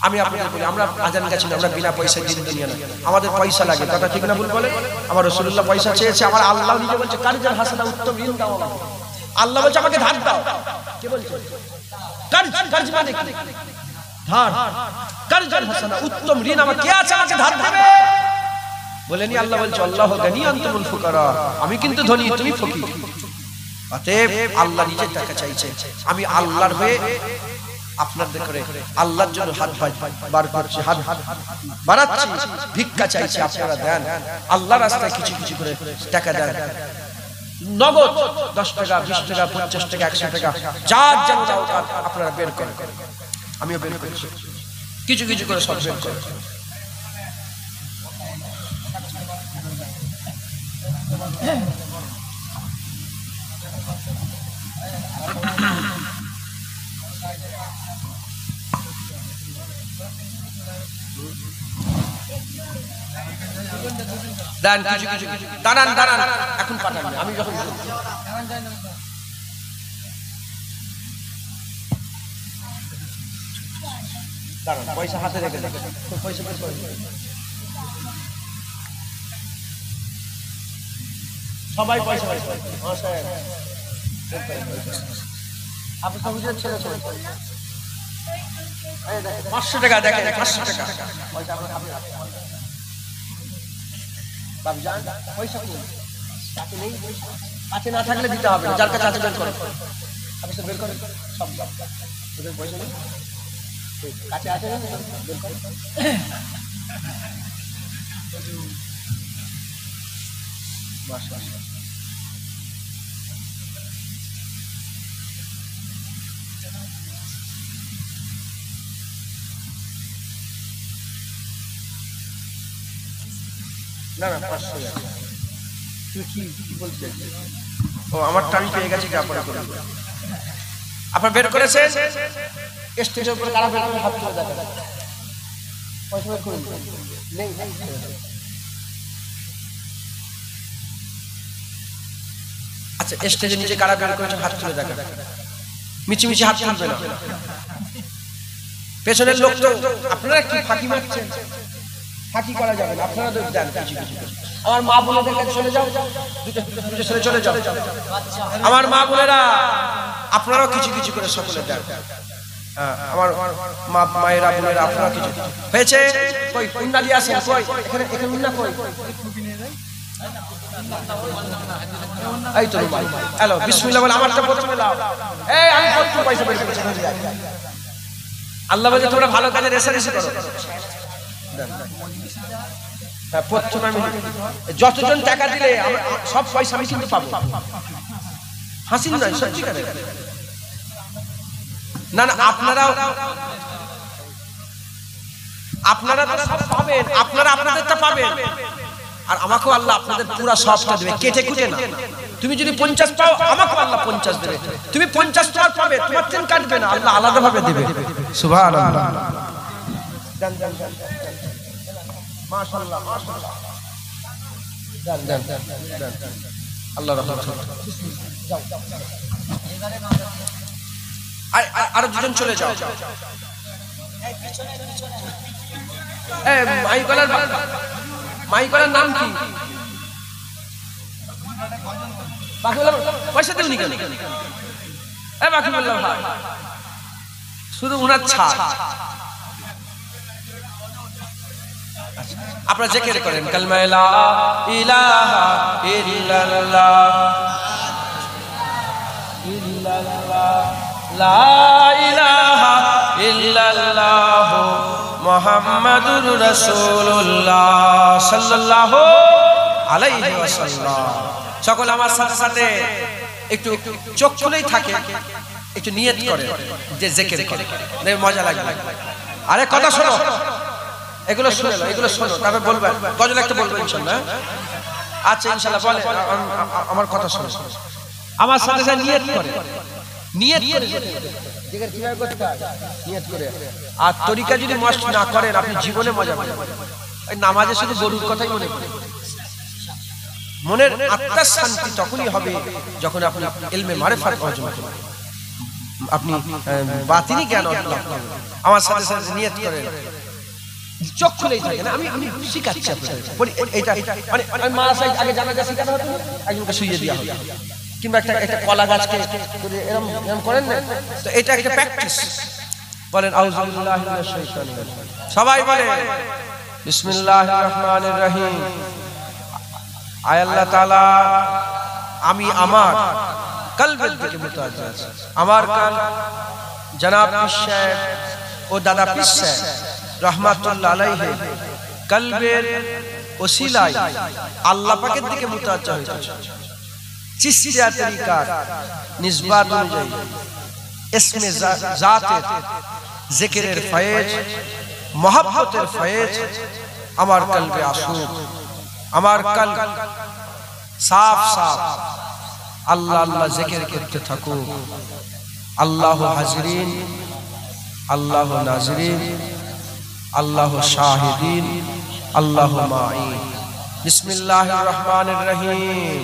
আমি আপনাদের বলি, আমরা আজান গাছি না, আমরা বিনা পয়সায় দিন দুনিয়া না, আমাদের পয়সা লাগে, কথা ঠিক না ভুল বলে? আমার রাসূলুল্লাহ পয়সা চেয়েছে, আমার আল্লাহ নিজে বলছে কারজাল হাসানা উত্তম ঋণ দাও আমাকে। আল্লাহ বলছে আমাকে ধার দাও। কে বলছে? কারজ মানে কি? ধার। কারজাল হাসানা উত্তম ঋণ আমার কে আছে আমাকে ধার দেবে? বলেনি আল্লাহ বলছে আল্লাহু গানি আনতুমুল ফুকারা, আমি কিন্তু ধনী, তুমি ফকির। অতএব আল্লাহ নিজের টাকা চাইছে, আমি আল্লাহর হয়ে আপনাদের করে আল্লাহর জন্য হাত বার করছি, হাত বাড়াচ্ছি, ভিক্ষা চাইছি, আপনারা দেন। আল্লাহর রাস্তায় কিছু কিছু করে টাকা দেন, নগদ 10 টাকা, 20 টাকা, 50 টাকা, 100 টাকা, যার যেন দরকার আপনারা বের করেন। আমিও বের করছি, কিছু কিছু করে সব বের করেন। দান কিছু কিছু, দাঁড়ান দাঁড়ান, এখন পাঠান, আমি যখন কারণ পয়সা হাতে রেখে দেবে, পয়সা বের করে সবাই পয়সা আপনি তো বুঝে ছেলে ছেলে 500 টাকা দেখেন, 500 টাকা পয়সা আপনার হাতে রাখেন। বাবু জান পয়সা কাছে নেই, কাছে না থাকলে দিতে হবে, যার কাছে আছে বের করে, আপনি বের করেন সব ওদের পয়সা নেই, কাছে আছে বের করে। না না 500 টাকা তুই কি বলছিস? ও আমারটা আমি পেয়ে গেছি, তারপরে করে আপনার বের করেছে স্টেজের উপরে কারা বের করে হাত তুলে দেখেন, পয়সা বের করুন নেই নেই। আচ্ছা স্টেজে নিচে কারা বের করেছে হাত তুলে দেখেন, মিছিমিছি হাত তুলবে না, পেছনের লোক তো আপনারা কি ফাঁকি মারছেন, ফাঁকি করা যাবে না, আপনারা তো দেন কিছু কিছু। আমার মা বোনেদের কাছে চলে যাও, দুটো ছেলে চলে যাও, আমার মা বোনেরা আপনারাও কিছু কিছু করে সকলে দেন। আমার মা মায়েরা বোনেরা আপনারা কিছু হয়েছে কই উন্না দিয়ে আসেন, কই এখানে এখানে উন্না কই, এই তো ভাই হ্যালো বিসমিল্লাহ বলে আমারটা প্রথমে লাও, এই আমি প্রথম পয়সা বের করেছি, আল্লাহ বলে তোমরা ভালো কাজে রেসারেসি করো। হ্যাঁ প্রথমে আমি যতজন টাকা দিলে সব পয়সা আমি কিন্তু পাবো, হাসি নয় সত্যি করে। না না আপনারাও আপনারা তো সব পাবেন, আপনারা আপনাদেরটা পাবেন, আর আমাকেও আল্লাহ আপনাদের পুরো সবটা দেবে, কেটে কুটে না। তুমি যদি 50 পাও আমাকেও আল্লাহ 50 দেবে, তুমি 50 টাকা পাবে, তোমার চেন কাটবে না, আল্লাহ আলাদা ভাবে দেবে। সুবহানাল্লাহ, দেন দেন দেন মাশাআল্লাহ মাশাআল্লাহ, দেন দেন দেন আল্লাহ রহমত। যাও আর দুজন চলে যাও, এই মাইকলার নাম কি? বাকি বললাম পয়সা দিওনি কেন? এই বাকি বললাম ভাই শুধু উনার ছাড়, আপনারা জিকির করেন কালমা লা ইলাহা ইল্লাল্লাহ ইল্লাল্লাহ লা ইলাহা ইল্লাল্লাহ মুহাম্মাদুর রাসূলুল্লাহ সাল্লাল্লাহু আলাইহি ওয়াসাল্লাম। সকল আমার সাথে সাথে একটু চোখ খুলেই থাকে, একটু নিয়ত করে যে জিকির করে, দেখে মজা লাগবে। আরে কথা শোনো, এগুলো শুনে নাও, এগুলো শোনো, তারপর বলবেন গজল একটা বলবেন ইনশাআল্লাহ। আচ্ছা ইনশাআল্লাহ বলে আমার কথা শোনো, আমার সাথে সাথে নিয়ত করে, নিয়ত করে জিকির কিভাবে করতে হয় নিয়ত করে। আর তরিকা যদি মস্ত না করেন আপনি জীবনে মজা পাবেন। ওই নামাজে শুধু গরুর কথাই মনে পড়ে, মনের আত্মার শান্তি তখনই হবে যখন আপনি ইলমে মারিফাত অর্জন করবেন, আপনি বাতিনি জ্ঞান অর্জন করবেন। আমার সাথে সাথে নিয়ত করেন, চোখ খুলেই থাকে না, আমি শিখাচ্ছি আপনাদের। এটা মানে মাদ্রাসায় আগে জানাজা শেখানো হতো, একজনকে শুইয়ে দেওয়া হতো, কিংবা একটা কলা গাছকে এরকম এরকম করেন না, তো এটা একটা প্র্যাকটিস। বলেন আউযু বিল্লাহি মিনাশ শাইতানির রাজিম, সবাই বলে বিসমিল্লাহির রহমানির রহিম। আয় আল্লাহ তাআলা, আমি আমার কলবের দিকে মুতাওয়াজ্জহ আছি, আমার কাল জনাব পীর সাহেব ও দাদা পীর সাহেব রহমাতুল্লাহ আলাইহি কলবের ওসিলায় আল্লাহ পাকের দিকে মুতাওয়াজ্জহ হয়েছে। চিশতিয়া তরিকার নিসবাত অনুযায়ী ইসমে জাতের জিকিরের ফয়েজ, মহব্বতের ফয়েজ আমার কলবে আসুক, আমার কলব সাফ সাফ আল্লাহ আল্লাহ জিকির করতে থাকুক। আল্লাহু হাজিরিন, আল্লাহু নাজিরিন, আল্লাহু শাহিদিন, আল্লাহু মাঈন। বিসমিল্লাহির রহমানির রহিম।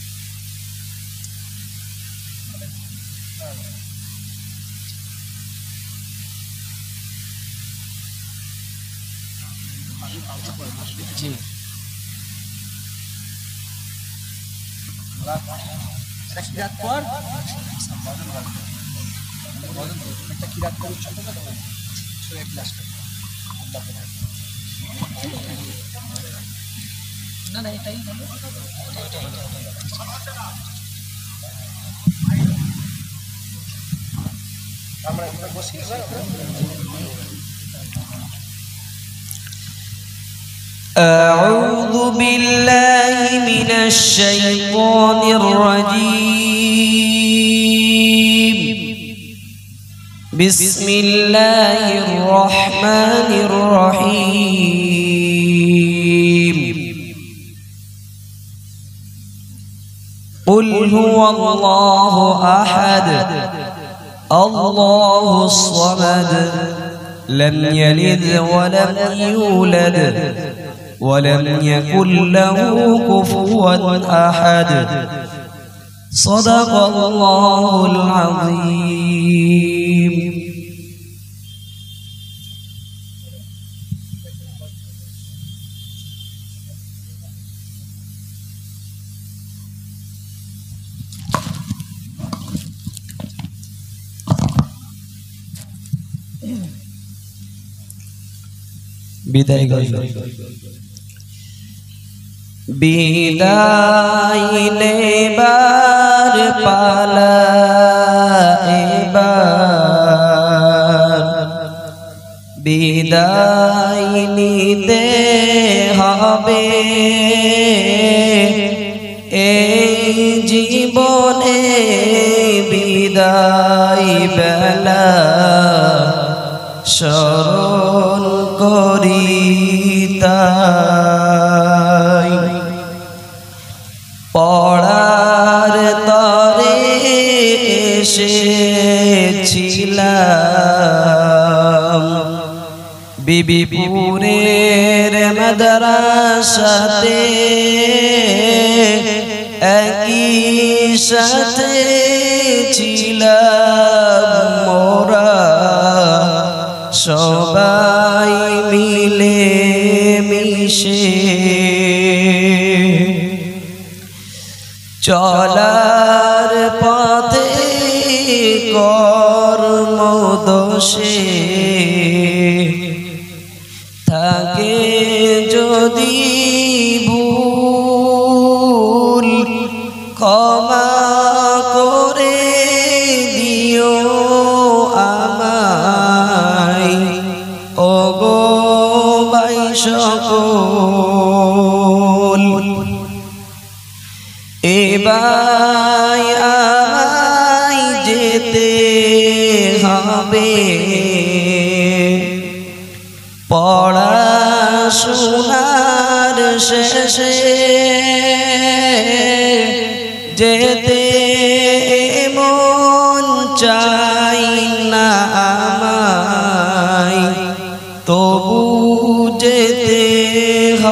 أعوذ بالله من الشيطان الرجيم بسم الله الرحمن الرحيم قل هو الله أحد الله الصمد لم يلد ولم يولد ولم يكن له كفوا أحد صدق الله العظيم বিদায় বিদায় নেবার পালা এবার বিদায় নিতে হবে এই জীবনে বিদায় বেলা স্মরণ করি তাই পড়ার তরে এসেছিলাম বিবিপুরের মাদ্রাসাতে একই সাথে ছিলাম মোরা সবাই মিলে মিশে চলার পথে কর্মদোষে থাকে যদি ভুল ক্ষমা করে দিও আমায় ওগো ভাই সকল এবার আমায় যেতে হবে পড়াশোনার শেষে যেতে